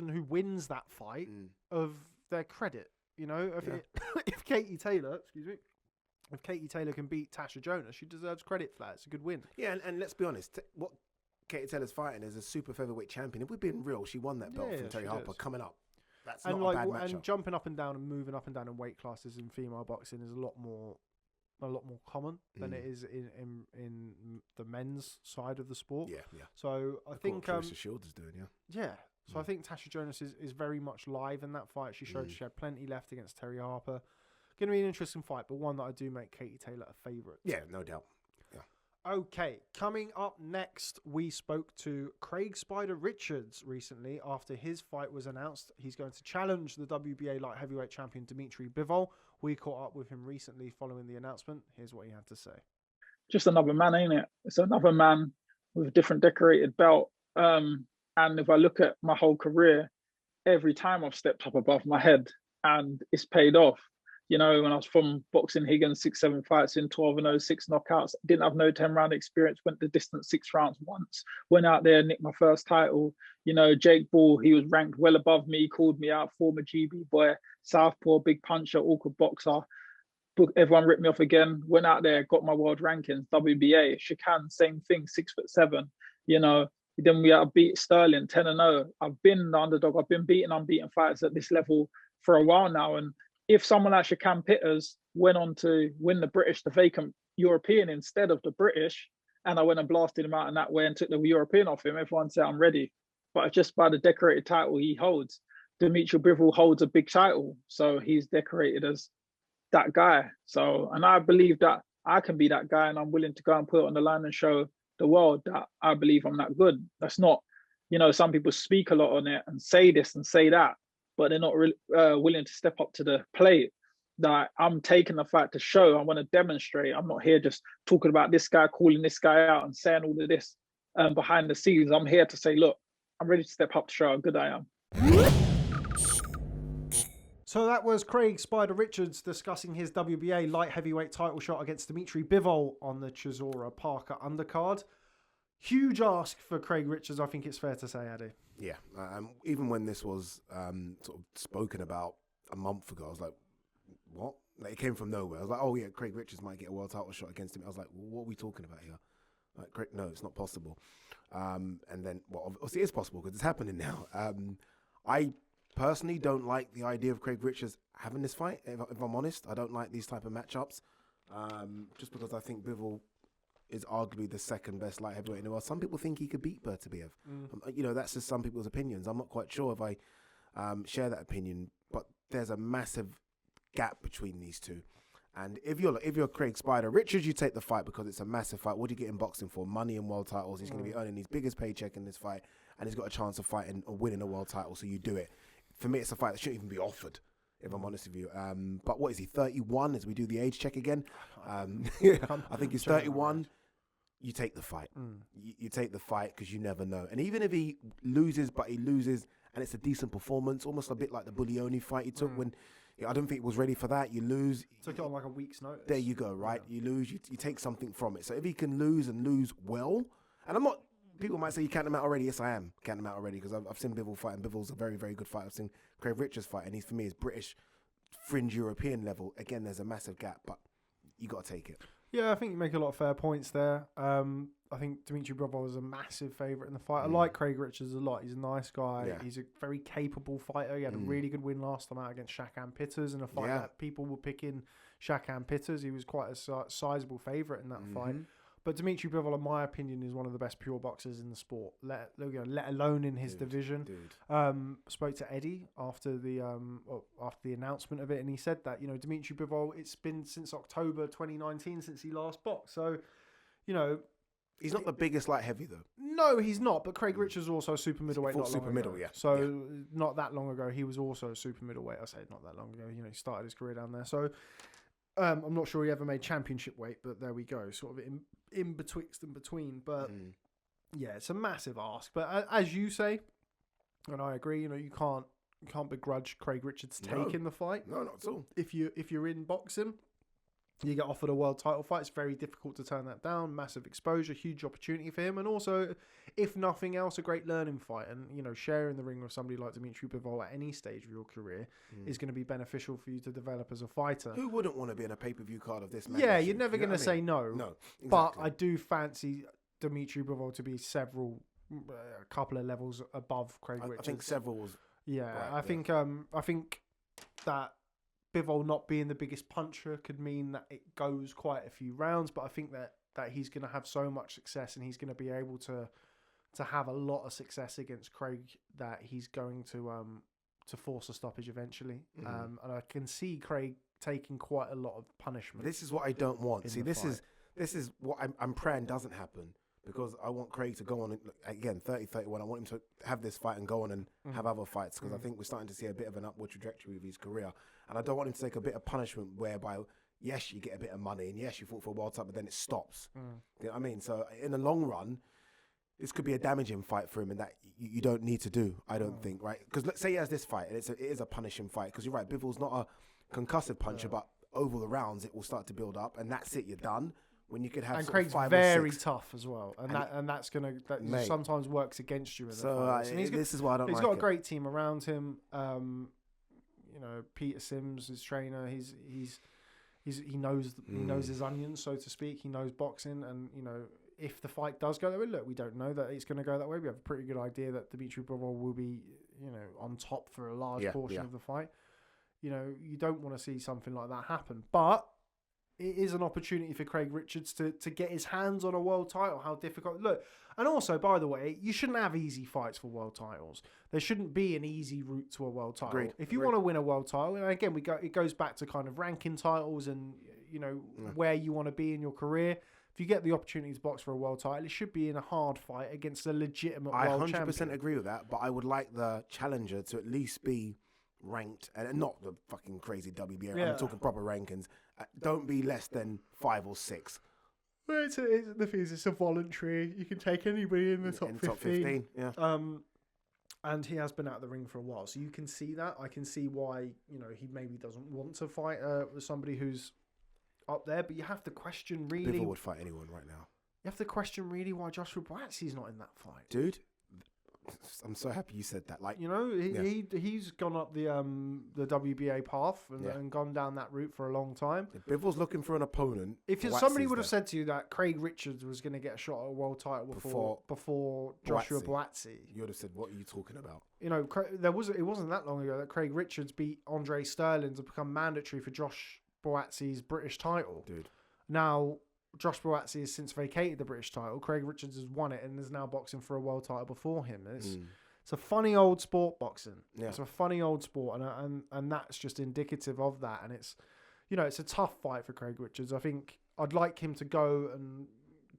who wins that fight of their credit. You know, if Katie Taylor, if Katie Taylor can beat Tasha Jonas, she deserves credit for that. It's a good win.
Yeah, and let's be honest, what Katie Taylor's fighting is a super featherweight champion. If we're being real, she won that belt from Terry Harper coming up. That's not a bad matchup. And
jumping up and down and moving up and down in weight classes in female boxing is a lot more common than it is in the men's side of the sport.
Yeah.
So I think
Clarissa Shields is doing,
Yeah. So I think Tasha Jonas is very much live in that fight. She showed she had plenty left against Terry Harper. Going to be an interesting fight, but one that I do make Katie Taylor a favourite.
Yeah, no doubt. Yeah.
Okay, coming up next, we spoke to Craig Spider Richards recently after his fight was announced. He's going to challenge the WBA light heavyweight champion Dimitri Bivol. We caught up with him recently following the announcement. Here's what he had to say.
Just another man, ain't it? It's another man with a different decorated belt. And if I look at my whole career, every time I've stepped up above my head and it's paid off. You know, when I was from boxing Higgins, 6-7 fights in 12 and 0, 6 knockouts, didn't have no 10-round experience, went the distance 6 rounds once, went out there, nicked my first title. You know, Jake Ball, he was ranked well above me, called me out, former GB boy, southpaw, big puncher, awkward boxer. Everyone ripped me off again, went out there, got my world rankings, WBA, Shakan, same thing, 6'7", you know. Then we beat Sterling 10-0. I've been the underdog. I've been beating unbeaten fighters at this level for a while now. And if someone like Shakan Pitters went on to win the vacant European instead of the British, and I went and blasted him out in that way and took the European off him, everyone said I'm ready. But just by the decorated title he holds, Dimitri Bivol holds a big title. So he's decorated as that guy. So, and I believe that I can be that guy, and I'm willing to go and put it on the line and show the world that I believe I'm that good. That's not, you know, some people speak a lot on it and say this and say that, but they're not really willing to step up to the plate. That I'm taking the fight to show. I want to demonstrate. I'm not here just talking about this guy, calling this guy out and saying all of this behind the scenes. I'm here to say, look, I'm ready to step up to show how good I am.
So that was Craig Spider Richards discussing his WBA light heavyweight title shot against Dimitri Bivol on the Chisora-Parker undercard. Huge ask for Craig Richards, I think it's fair to say, Ade.
Yeah, even when this was sort of spoken about a month ago, I was like, what? Like, it came from nowhere. I was like, oh yeah, Craig Richards might get a world title shot against him. I was like, well, what are we talking about here? Like, Craig, no, it's not possible. And then, well, obviously it is possible because it's happening now. I personally don't like the idea of Craig Richards having this fight, if I'm honest. I don't like these type of matchups, just because I think Bivol is arguably the second best light heavyweight in the world. Some people think he could beat Bertabiev. You know, that's just some people's opinions. I'm not quite sure if I share that opinion, but there's a massive gap between these two. And if you're Craig Spider Richards, you take the fight because it's a massive fight. What do you get in boxing for? Money and world titles. He's going to be earning his biggest paycheck in this fight, and he's got a chance of fighting or winning a world title, so you do it. For me, it's a fight that shouldn't even be offered, if I'm honest with you. But what is he, 31, as we do the age check again? I think he's 31. You take the fight. You take the fight because you never know. And even if he loses, and it's a decent performance, almost a bit like the Bullioni fight he took when I don't think he was ready for that. You lose.
Took it on like a week's notice.
There you go, right? Yeah. You lose, you take something from it. So if he can lose and lose well, and I'm not, people might say you count him out already. Yes, I am counting him out already because I've seen Bivol fight, and Bivol's a very, very good fighter. I've seen Craig Richards fight, and he's, for me, is British fringe European level. Again, there's a massive gap, but you got to take it.
Yeah, I think you make a lot of fair points there. I think Dimitri Bivol is a massive favourite in the fight. I like Craig Richards a lot. He's a nice guy. Yeah. He's a very capable fighter. He had a really good win last time out against Shakan Pitters in a fight that people were picking Shakan Pitters. He was quite a sizable favourite in that fight. But Dimitri Bivol, in my opinion, is one of the best pure boxers in the sport, let alone in his division. Spoke to Eddie after the announcement of it, and he said that, you know, Dimitri Bivol, it's been since October 2019 since he last boxed. So, you know,
he's not the biggest light heavy though.
No, he's not. But Craig Richards was also super middleweight. So not that long ago, he was also super middleweight. I say not that long ago. You know, he started his career down there. So I'm not sure he ever made championship weight, but there we go. Sort of in betwixt and between. But yeah, it's a massive ask. But as you say, and I agree, you know, you can't begrudge Craig Richards taking the fight.
No, not at all.
If you're in boxing, you get offered a world title fight. It's very difficult to turn that down. Massive exposure, huge opportunity for him, and also, if nothing else, a great learning fight. And you know, sharing the ring with somebody like Dimitri Bivol at any stage of your career is going to be beneficial for you to develop as a fighter.
Who wouldn't want to be in a pay-per-view card of this?
Yeah, you're never going to say no.
No, exactly.
But I do fancy Dimitri Bivol to be a couple of levels above Craig Richards.
I think several was.
Yeah, right, I think that Bivol not being the biggest puncher could mean that it goes quite a few rounds, but I think that he's going to have so much success and he's going to be able to have a lot of success against Craig that he's going to force a stoppage eventually. And I can see Craig taking quite a lot of punishment.
This is what I don't want. See, this is what I'm praying doesn't happen, because I want Craig to go on, again, 30-31. I want him to have this fight and go on and have other fights, because I think we're starting to see a bit of an upward trajectory of his career. And I don't want him to take a bit of punishment whereby, yes, you get a bit of money and yes, you fought for a world title, but then it stops. You know what I mean? So in the long run, this could be a damaging fight for him, and that you don't need to do. I don't think, right? Because let's say he has this fight, and it is a punishing fight. Because you're right, Bivol's not a concussive puncher, but over the rounds it will start to build up, and that's it. You're done. When you could have
and
sort
Craig's
of 5
very
or 6.
tough as well, and that's that
Mate.
sometimes works against you in the
So
fights. And
this is why I don't.
He's
like
got a
it.
great team around him. You know, Peter Sims, his trainer. He knows his onions, so to speak. He knows boxing, and you know, if the fight does go that way, look, we don't know that it's going to go that way. We have a pretty good idea that Dimitri Bivol will be, you know, on top for a large portion of the fight. You know, you don't want to see something like that happen, but it is an opportunity for Craig Richards to get his hands on a world title. How difficult. Look, and also, by the way, you shouldn't have easy fights for world titles. There shouldn't be an easy route to a world title.
Agreed.
If you want to win a world title, and again, it goes back to kind of ranking titles and, you know, where you want to be in your career. If you get the opportunity to box for a world title, it should be in a hard fight against a legitimate world champion.
I 100% agree with that, but I would like the challenger to at least be ranked, and not the fucking crazy WBA. I'm talking proper rankings. Don't be less than 5 or 6.
Well, the thing is, it's a voluntary. You can take anybody in the top 15.
Top 15, yeah.
And he has been out of the ring for a while, so you can see that. I can see why, you know, he maybe doesn't want to fight with somebody who's up there, but you have to question really.
Bivol would fight anyone right now.
You have to question really why Joshua Buatsi's not in that fight,
dude. I'm so happy you said that. Like,
you know, he's gone up the WBA path and gone down that route for a long time.
If Bivol's looking for an opponent,
if somebody would have said to you that Craig Richards was going to get a shot at a world title before Joshua Buatsi,
you would have said, "What are you talking about?"
You know, it wasn't that long ago that Craig Richards beat Andre Sterling to become mandatory for Josh Buatsi's British title.
Dude,
now Josh Buatsi has since vacated the British title. Craig Richards has won it and is now boxing for a world title before him. It's a funny old sport, boxing. Yeah. It's a funny old sport, and that's just indicative of that. And it's, you know, it's a tough fight for Craig Richards. I think I'd like him to go and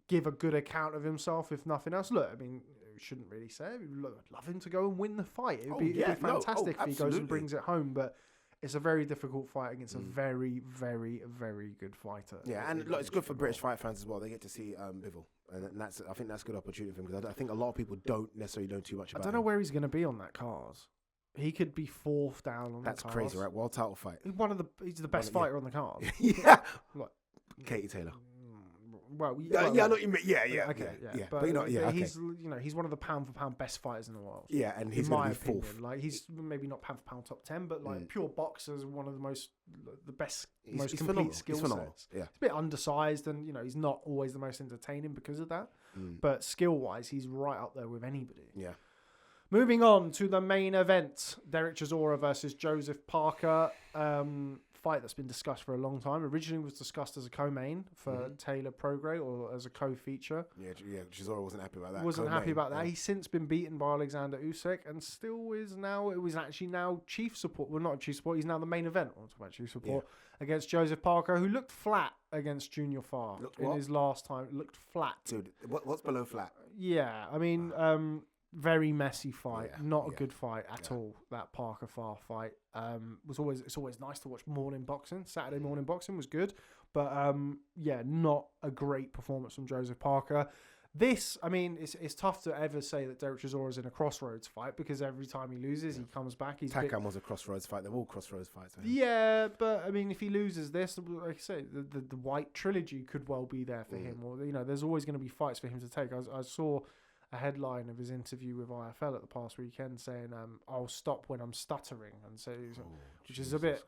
give a good account of himself, if nothing else. Look, I mean, we shouldn't really say it. I'd love him to go and win the fight. It'd be fantastic if he goes and brings it home, but it's a very difficult fight against a very, very, very good fighter.
Yeah, and look, it's good for British fight fans as well. They get to see Bivol, and I think that's a good opportunity for him, because I think a lot of people don't necessarily know too much about him.
I don't know where he's going to be on that card. He could be 4th down on
that's
the card.
Crazy, right? World title fight.
He's the best fighter on the card.
Yeah. Like, Katie Taylor.
Well,
I know what you mean. Yeah.
Okay,
yeah.
But
okay.
he's one of the pound for pound best fighters in the world.
Yeah, and he's going to be 4th.
Like, he's maybe not pound for pound top 10, but like pure boxers, one of the best, most complete skill sets.
Yeah,
he's a bit undersized, and you know, he's not always the most entertaining because of that. But skill wise, he's right up there with anybody.
Yeah.
Moving on to the main event, Derek Chisora versus Joseph Parker. Fight that's been discussed for a long time. Originally was discussed as a co-main for Taylor Prograis, or as a co-feature.
Yeah, Chisora wasn't happy about that.
Wasn't happy about that. He's since been beaten by Alexander Usyk, and still is now. It was actually now chief support. Well, not chief support. He's now the main event. I'll talk about chief support against Joseph Parker, who looked flat against Junior Farr in his last time. Looked flat.
Dude, what's below flat?
Yeah, I mean, very messy fight. Not a good fight at all. That Parker Farr fight it's always nice to watch morning boxing. Saturday morning boxing was good, but not a great performance from Joseph Parker. This, I mean, it's tough to ever say that Derek Chisora is in a crossroads fight, because every time he loses, he comes back.
Takam was a crossroads fight. They're all crossroads fights.
Yeah, but I mean, if he loses this, like I say, the Whyte trilogy could well be there for him. Or, you know, there's always going to be fights for him to take. I saw a headline of his interview with IFL at the past weekend saying, "I'll stop when I'm stuttering," and so, which is a bit.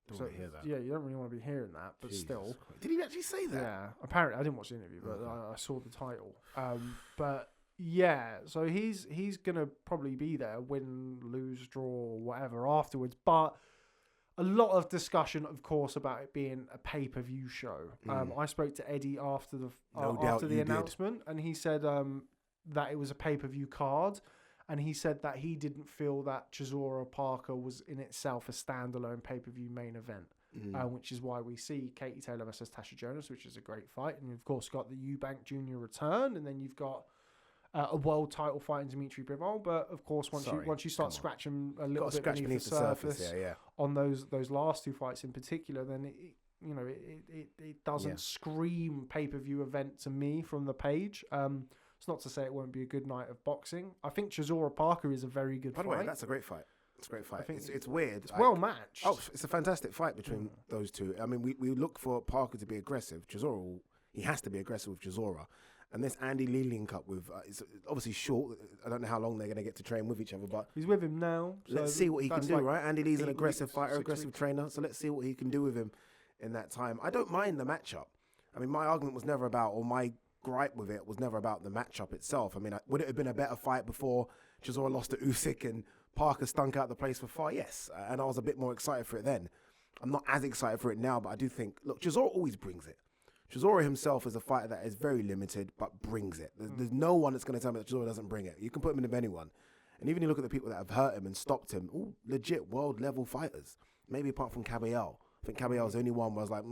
Don't want to hear that.
Yeah, you don't really want to be hearing that, but still.
Did he actually say that?
Yeah, apparently I didn't watch the interview, but I saw the title. But yeah, so he's gonna probably be there, win, lose, draw, or whatever afterwards. But a lot of discussion, of course, about it being a pay-per-view show. I spoke to Eddie after the announcement, and he said that it was a pay-per-view card. And he said that he didn't feel that Chisora-Parker was in itself a standalone pay-per-view main event, which is why we see Katie Taylor versus Tasha Jonas, which is a great fight. And you've, of course, got the Eubank Jr. return, and then you've got a world title fight in Dimitri Bivol. But, of course, once you start scratching a little bit beneath the surface on those last two fights in particular, then it doesn't scream pay-per-view event to me from the page. It's not to say it won't be a good night of boxing. I think Chisora-Parker is a very good fight.
By the way, that's a great fight. It's a great fight. It's weird.
It's well matched.
Oh, it's a fantastic fight between those two. I mean, we look for Parker to be aggressive. Chisora, he has to be aggressive with Chisora. And this Andy Dillian Cup with, it's obviously short. I don't know how long they're going to get to train with each other, but
he's with him now. So
let's see what he can do, right? Andy Lee's an aggressive fighter,
6
aggressive
weeks.
trainer. So let's see what he can do with him in that time. I don't mind the matchup. I mean, my argument was never about, or my gripe with it was never about the matchup itself. I mean, would it have been a better fight before Chisora lost to Usyk and Parker stunk out the place for far? Yes, and I was a bit more excited for it then. I'm not as excited for it now, but I do think, look, Chisora always brings it. Chisora himself is a fighter that is very limited, but brings it. There's no one that's going to tell me that Chisora doesn't bring it. You can put him in with anyone. And even you look at the people that have hurt him and stopped him, all legit world-level fighters. Maybe apart from Caballel. I think Caballel's the only one where I was like,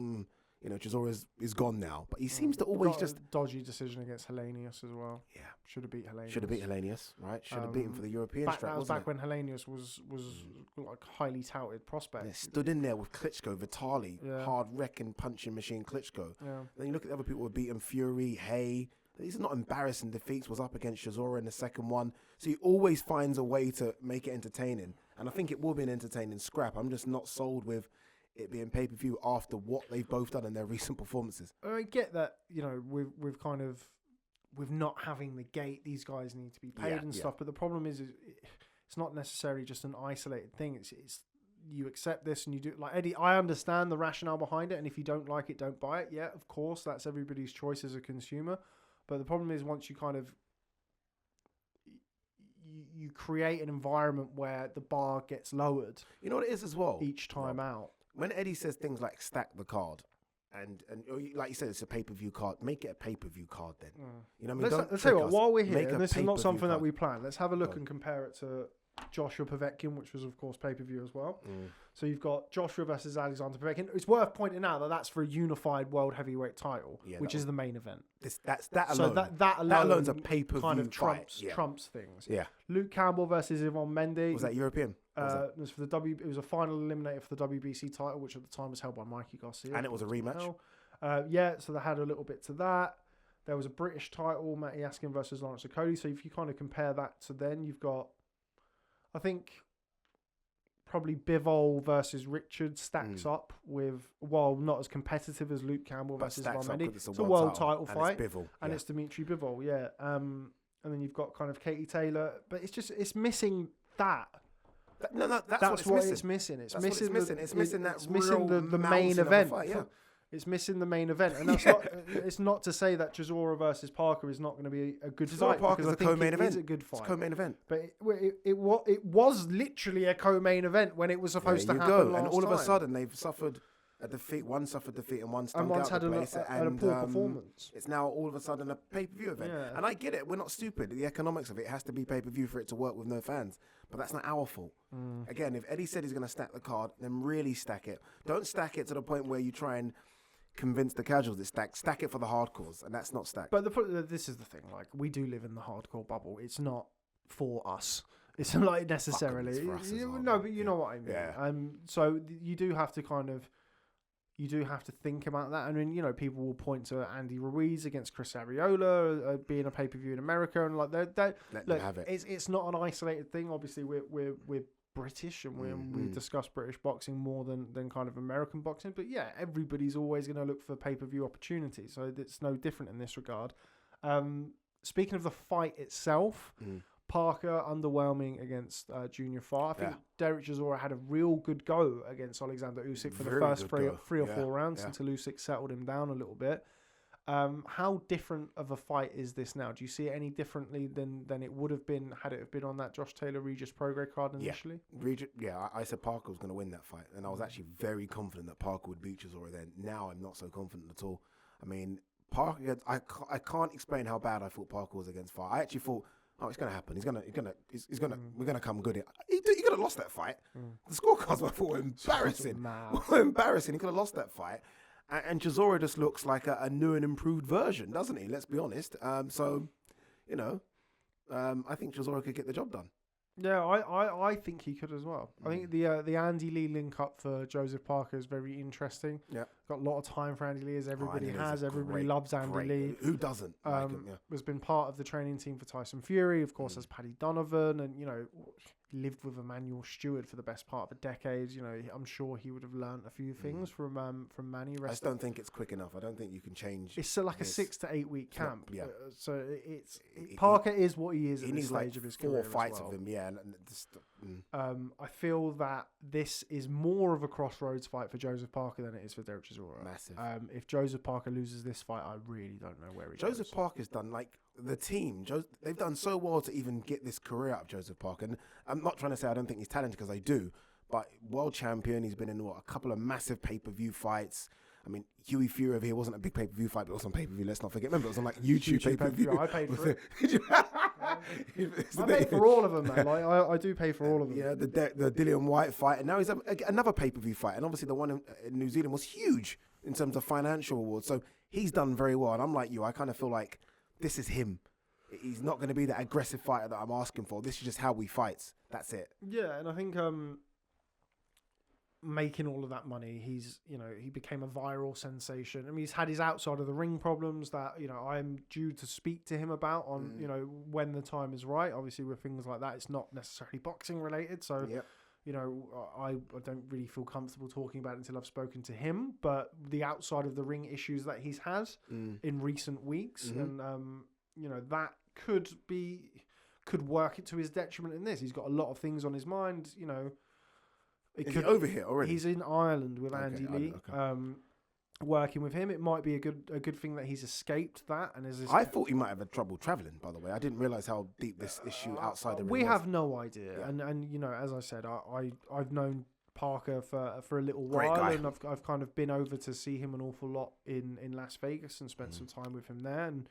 Chisora is gone now. But he seems to always just...
dodgy decision against Hellenius as well.
Yeah.
Should have beat Hellenius.
Should have beat Hellenius, right? Should have beat him for the European strap,
That was
wasn't
back
it?
when Hellenius was like highly touted prospect.
Yeah, stood in there with Klitschko, Vitali, hard wrecking, punching machine Klitschko.
Yeah.
Then you look at the other people who beat him, Fury, Hay. These are not embarrassing defeats. Was up against Chisora in the second one. So he always finds a way to make it entertaining. And I think it will be an entertaining scrap. I'm just not sold with it being pay-per-view after what they've both done in their recent performances.
I get that, we've kind of, with not having the gate, these guys need to be paid and stuff. But the problem is it's not necessarily just an isolated thing. It's you accept this and you do, like Eddie, I understand the rationale behind it. And if you don't like it, don't buy it. Yeah, of course, that's everybody's choice as a consumer. But the problem is once you kind of, you create an environment where the bar gets lowered.
You know what it is as well?
Each time out.
When Eddie says things like stack the card, and like you said, it's a pay-per-view card, make it a pay-per-view card then. You know what I mean?
Let's tell you what, while we're here,
make
and
a
this is not
pay-per-view
something that
card.
we planned, let's have a look and compare it to Joshua Povetkin, which was, of course, pay-per-view as well. So you've got Joshua versus Alexander Povetkin. It's worth pointing out that that's for a unified world heavyweight title, which is the main event.
That alone.
So that
alone's a pay-per-view
kind of
fight.
trumps things.
Yeah.
Luke Campbell versus Yvonne Mendy.
Was that European?
It was for the It was a final eliminator for the WBC title, which at the time was held by Mikey Garcia.
And it was a rematch.
So they had a little bit to that. There was a British title, Matty Askin versus Lawrence Okolie. So if you kind of compare that to then, you've got, I think, probably Bivol versus Richard stacks up with, well, not as competitive as Luke Campbell versus Yvonne Mendy. It's a world title fight.
It's Bivol.
And it's Dimitri Bivol, yeah. And then you've got kind of Katie Taylor. But it's missing that. That's what it's missing. It's missing the main event. It's missing the main event, and that's not. It's not to say that Chisora versus Parker is not going to be a good fight.
Chisora-Parker is a co-main event.
It's a good fight.
It's a co-main event.
But it was literally a co-main event when it was supposed to happen.
And all of a sudden they've suffered a defeat. One suffered defeat and one stunk out the place.
And a poor performance.
It's now all of a sudden a pay-per-view event. Yeah. And I get it. We're not stupid. The economics of it has to be pay-per-view for it to work with no fans. But that's not our fault. Again, if Eddie said he's going to stack the card, then really stack it. Don't stack it to the point where you try and convince the casuals it's stacked. Stack it for the hardcores, and that's not stacked.
But this is the thing. Like, we do live in the hardcore bubble. It's not for us. It's not like necessarily.
For us as well,
no, but you know what I mean.
Yeah.
So you do have to kind of. You do have to think about that. I mean, people will point to Andy Ruiz against Chris Arreola being a pay-per-view in America, and like that.
Let them have it.
It's not an isolated thing. Obviously, we're British, and we discuss British boxing more than kind of American boxing. But yeah, everybody's always going to look for pay-per-view opportunities, so it's no different in this regard. Speaking of the fight itself, Parker underwhelming against Junior Farr. I think Derek Chisora had a real good go against Alexander Usyk for the first three or four rounds until Usyk settled him down a little bit. How different of a fight is this now? Do you see it any differently than it would have been had it have been on that Josh Taylor Regis Prograis card initially?
I said Parker was going to win that fight, and I was actually very confident that Parker would beat Chisora then. Now I'm not so confident at all. I mean, Parker, I can't explain how bad I thought Parker was against Farr. I actually thought, it's going to happen. We're going to come good. He could have lost that fight. The scorecards were embarrassing. Embarrassing. He could have lost that fight. And Chisora just looks like a new and improved version, doesn't he? Let's be honest. I think Chisora could get the job done.
Yeah, I think he could as well. I think the Andy Lee link up for Joseph Parker is very interesting.
Yeah,
got a lot of time for Andy Lee, as everybody
Andy Lee's
has.
a
Everybody
great,
loves Andy Lee.
Who doesn't? Like him, yeah.
Has been part of the training team for Tyson Fury, of course, as Paddy Donovan, and he lived with Emmanuel Stewart for the best part of a decade. I'm sure he would have learnt a few things from Manny.
I just don't think it's quick enough. I don't think you can change.
It's like a 6 to 8 week camp.
Yeah.
So Parker is what he is at this stage of his career.
4 fights
as well.
of him, yeah.
I feel that this is more of a crossroads fight for Joseph Parker than it is for Derek Chisora.
Massive.
If Joseph Parker loses this fight, I really don't know where he goes.
Joseph Parker's done, like, the team, they've done so well to even get this career out of Joseph Parker. And I'm not trying to say I don't think he's talented, because I do. But world champion, he's been in a couple of massive pay-per-view fights. I mean, Huey Fury over here wasn't a big pay-per-view fight, but it was on pay-per-view. Let's not forget. Remember, it was on like YouTube pay-per-view.
I paid for it.
I
I paid for all of them, man. Like, I do pay for all of them.
Yeah, the Dillian Whyte fight, and now he's another pay-per-view fight. And obviously the one in New Zealand was huge in terms of financial awards. So he's done very well. And I'm like you, I kind of feel like this is him. He's not going to be that aggressive fighter that I'm asking for. This is just how we fight. That's it.
Yeah, and I think making all of that money, he became a viral sensation. I mean, he's had his outside of the ring problems that I'm due to speak to him about on when the time is right. Obviously, with things like that, it's not necessarily boxing related, so
Yep.
I don't really feel comfortable talking about it until I've spoken to him. But the outside of the ring issues that he's had in recent weeks, and that could work it to his detriment in this. He's got a lot of things on his mind.
Is he over here already?
He's in Ireland with Andy Lee.
Okay.
Working with him, it might be a good thing that he's escaped that. And
I thought he might have had trouble travelling. By the way, I didn't realise how deep this issue outside the ring
we
was.
have no idea,
Yeah.
and as I said, I've known Parker for a little
Great
while,
guy.
and I've kind of been over to see him an awful lot in Las Vegas and spent some time with him there, and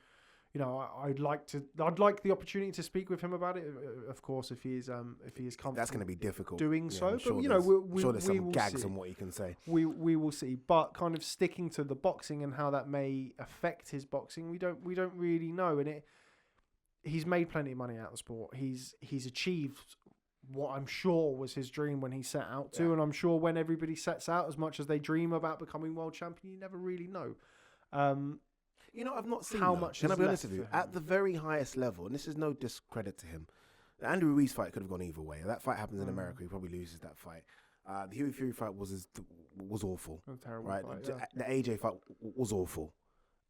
I'd like the opportunity to speak with him about it, of course, if he is comfortable.
That's going to be difficult
doing so,
I'm
but
sure there's
we
some
will
gags
see.
on what he can say.
We will see, but kind of sticking to the boxing and how that may affect his boxing, we don't really know. And he's made plenty of money out of the sport. He's achieved what I'm sure was his dream when he set out to, and I'm sure when everybody sets out, as much as they dream about becoming world champion, you never really know.
I've not seen
how much.
Can I
is
be honest
left
with you?
for him.
At the very highest level, and this is no discredit to him, the Andy Ruiz fight could have gone either way. That fight happens in America. He probably loses that fight. The Huey Fury fight was awful.
A terrible
Right,
fight,
the AJ fight was awful,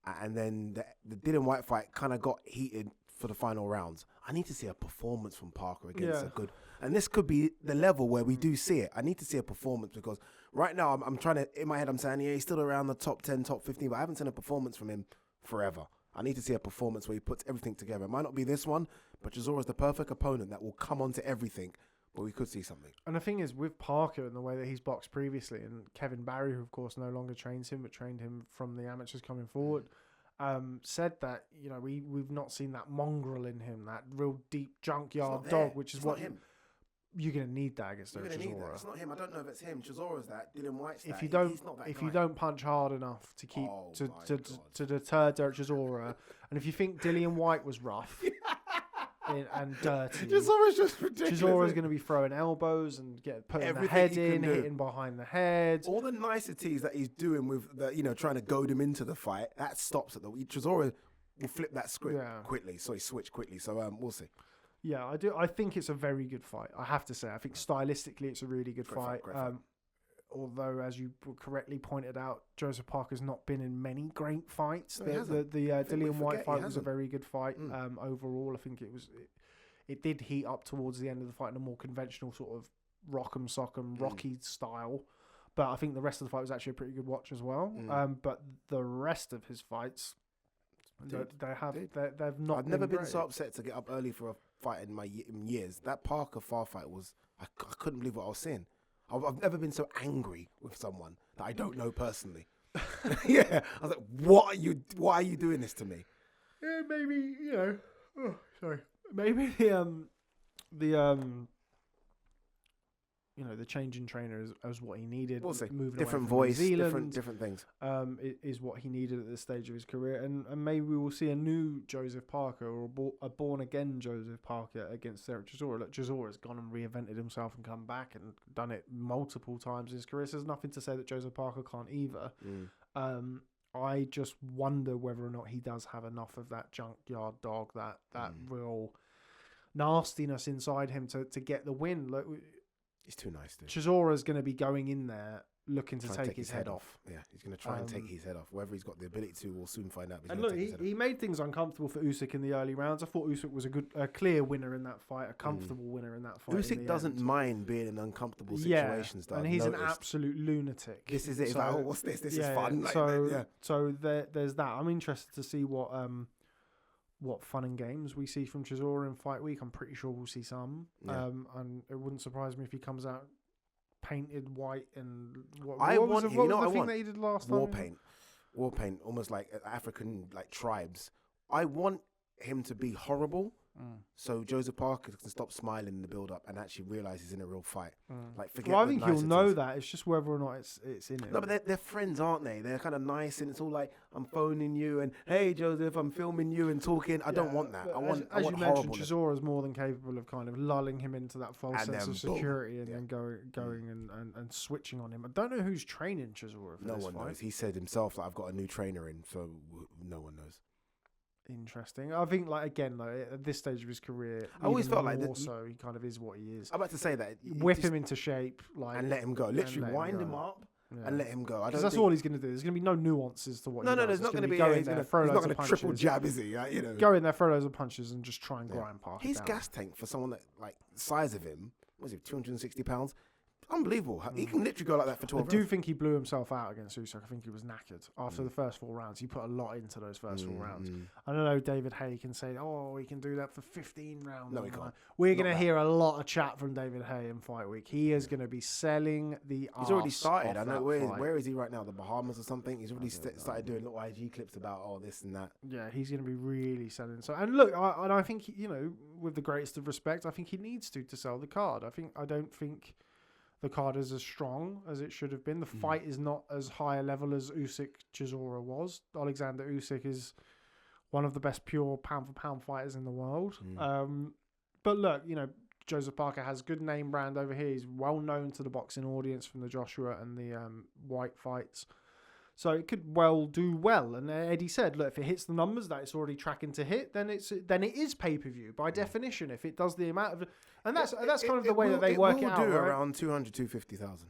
and then the Dillian Whyte fight kind of got heated for the final rounds. I need to see a performance from Parker against a good, and this could be the level where we do see it. I need to see a performance, because right now I'm trying to, in my head I'm saying, yeah, he's still around the top 10, top 15, but I haven't seen a performance from him forever. I need to see a performance where he puts everything together. It might not be this one, but Chisora's the perfect opponent that will come onto everything. But we could see something.
And the thing is, with Parker and the way that he's boxed previously, and Kevin Barry, who of course no longer trains him, but trained him from the amateurs coming forward, said that we've not seen that mongrel in him, that real deep junkyard dog, which is
it's
what
not him.
You're gonna need that against
You're gonna need that.
Chisora.
It's not him. I don't know if it's him. Chisora's that. Dylan White's that. He's not that
If
guy.
you don't punch hard enough to keep
Oh
to
my God.
deter Derek Chisora, and if you think Dillian Whyte was rough and dirty,
Chisora's just ridiculous.
Chisora's going to be throwing elbows and putting
Everything
the head
he can
in,
do.
hitting behind the head.
All the niceties that he's doing with the, trying to goad him into the fight, that stops at the. Chisora will flip that script quickly, so he switched quickly. So we'll see.
Yeah, I do. I think it's a very good fight. I have to say, I think stylistically it's a really good fight.
Great fight.
Although, as you correctly pointed out, Joseph Parker's not been in many great fights.
No, he hasn't.
The
I think we
Dillian Whyte
forget he
fight was a
hasn't.
very good fight. Overall, I think it did heat up towards the end of the fight in a more conventional sort of rock'em sock'em Rocky style. But I think the rest of the fight was actually a pretty good watch as well. But the rest of his fights, they've not.
I've never been
great.
so upset to get up early for a fight in years. That Parker Farr fight was. I couldn't believe what I was seeing. I've never been so angry with someone that I don't know personally. Yeah, I was like, why are you doing this to me?
Yeah, maybe maybe the change in trainer is what he needed.
We'll see.
Moving
Different
away from New
voice,
Zealand,
different things.
Is what he needed at this stage of his career, and maybe we will see a new Joseph Parker or a born again Joseph Parker against Derek Chisora. Look, Chisora's gone and reinvented himself and come back and done it multiple times in his career. So there's nothing to say that Joseph Parker can't either. I just wonder whether or not he does have enough of that junkyard dog, that real nastiness inside him to get the win. Look,
he's too nice, dude.
Chisora's going to be going in there looking to take his head off.
Yeah, he's going to try and take his head off. Whether he's got the ability to, we'll soon find out.
And look, he made things uncomfortable for Usyk in the early rounds. I thought Usyk was a clear winner in that fight, a comfortable winner in that fight.
Usyk doesn't mind being in uncomfortable situations, though.
And he's an absolute lunatic.
This is it. So, like, what's this? This is fun.
So there's that. I'm interested to see what fun and games we see from Chisora in fight week. I'm pretty sure we'll see some. And it wouldn't surprise me if he comes out painted white and what was the thing that he did last time? War paint, almost like African tribes. I want him to be horrible, so Joseph Parker can stop smiling in the build-up and actually realise he's in a real fight. Forget. Well, I think he'll know that. It's just whether or not it's in it.
No, but they're friends, aren't they? They're kind of nice, and it's all like, I'm phoning you, and hey, Joseph, I'm filming you and talking. I don't want that. I want
as you mentioned, Chisora's more than capable of kind of lulling him into that false sense of security and then going and switching on him. I don't know who's training Chisora for
no
this
one
fight.
knows. He said himself that I've got a new trainer in, so no one knows.
Interesting. I think, at this stage of his career,
I always felt like
also he kind of is what he is.
I'm about to say that
whip him into shape,
and let him go. Literally wind him up and let him go.
Because that's all he's going to do. There's going to be no nuances to what.
There's not going to be. He's not going to triple jab, is he?
Go in there, throw loads of punches, and just try and grind past.
His gas tank for someone that the size of him, was he 260 pounds? Unbelievable. He can literally go like that for 12 rounds.
I do think he blew himself out against Usyk. I think he was knackered after the first 4 rounds. He put a lot into those first 4 rounds. I don't know, David Hay can say, he can do that for 15 rounds.
No, he can't.
We're going to hear a lot of chat from David Hay in fight week. He is going to be selling the
He's already started. I know. Where is he right now? The Bahamas or something? He's already started doing little IG clips about this and that.
Yeah, he's going to be really selling. So, and look, I think, with the greatest of respect, I think he needs to sell the card. I don't think the card is as strong as it should have been. The fight is not as high a level as Usyk-Chisora was. Alexander Usyk is one of the best pure pound-for-pound fighters in the world. But look, Joseph Parker has good name brand over here. He's well known to the boxing audience from the Joshua and the Whyte fights. So it could well do well. And Eddie said, look, if it hits the numbers that it's already tracking to hit, then it is pay-per-view by definition. If it does the amount of... And that's kind of the way that they work it out.
It will do around 200, 250,000.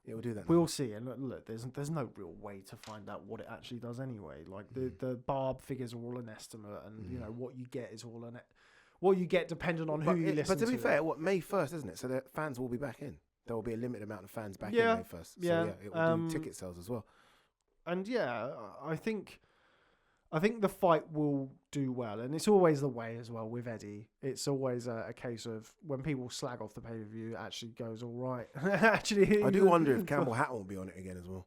It will do that.
We'll see. And look, there's no real way to find out what it actually does anyway. Like the barb figures are all an estimate, and what you get is all what you get depending on who you listen to.
But to be fair, May 1st, isn't it? So the fans will be back in. There will be a limited amount of fans back in May 1st. So it will do ticket sales as well.
And I think the fight will do well, and it's always the way as well with Eddie. It's always a case of when people slag off the pay-per-view, it actually goes all right. Actually,
I do wonder if Campbell Hatton will be on it again as well.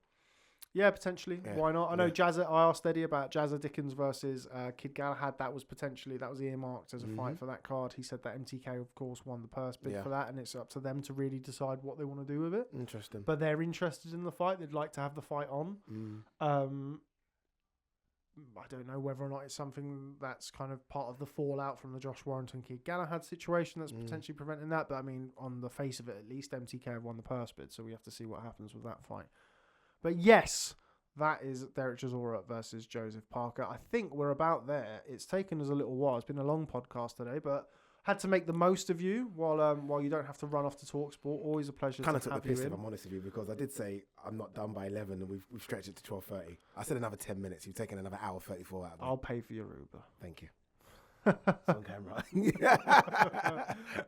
Yeah, potentially. Yeah. Why not? I know I asked Eddie about Jazza Dickens versus Kid Galahad. That was earmarked as a fight for that card. He said that MTK, of course, won the purse bid for that, and it's up to them to really decide what they want to do with it.
Interesting.
But they're interested in the fight. They'd like to have the fight on. I don't know whether or not it's something that's kind of part of the fallout from the Josh Warrington Kid Galahad situation that's potentially preventing that. But I mean, on the face of it, at least MTK have won the purse bid, so we have to see what happens with that fight. But yes, that is Derek Chisora versus Joseph Parker. I think we're about there. It's taken us a little while. It's been a long podcast today, but had to make the most of you while you don't have to run off to talkSPORT. Always a pleasure to have you in.
Kind of took the piss, if I'm honest with you, because I did say I'm not done by 11 and we've stretched it to 12:30. I said another 10 minutes. You've taken another hour 34 out of me.
I'll pay for your Uber.
Thank you. It's on camera.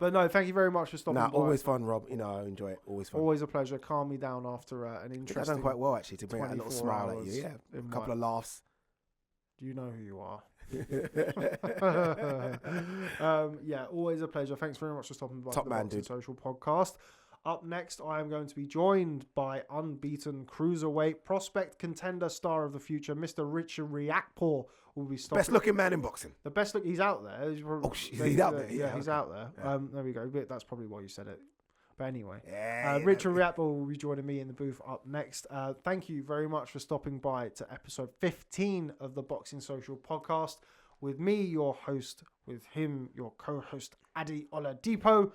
But no, thank you very much for stopping by.
Always fun, Rob. I enjoy it. Always fun.
Always a pleasure. Calm me down after an interesting...
I've done quite well, actually, to bring out a little smile at you. Yeah, a couple of laughs.
Do you know who you are? Always a pleasure. Thanks very much for stopping by.
Top man, dude.
Social podcast. Up next, I am going to be joined by unbeaten cruiserweight prospect contender star of the future, Mr. Richard Riakporhe. Will be stopping.
Best looking man in boxing.
The best look. He's out there.
He's out there.
Yeah, he's out there.
Yeah.
There we go. That's probably why you said it. But anyway,
Yeah,
Richard Riapple will be joining me in the booth up next. Thank you very much for stopping by to episode 15 of the Boxing Social podcast. With me, your host, with him, your co-host, Ade Oladipo.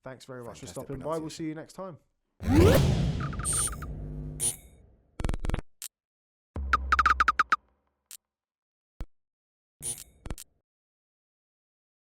Thanks very much for stopping by. We'll see you next time.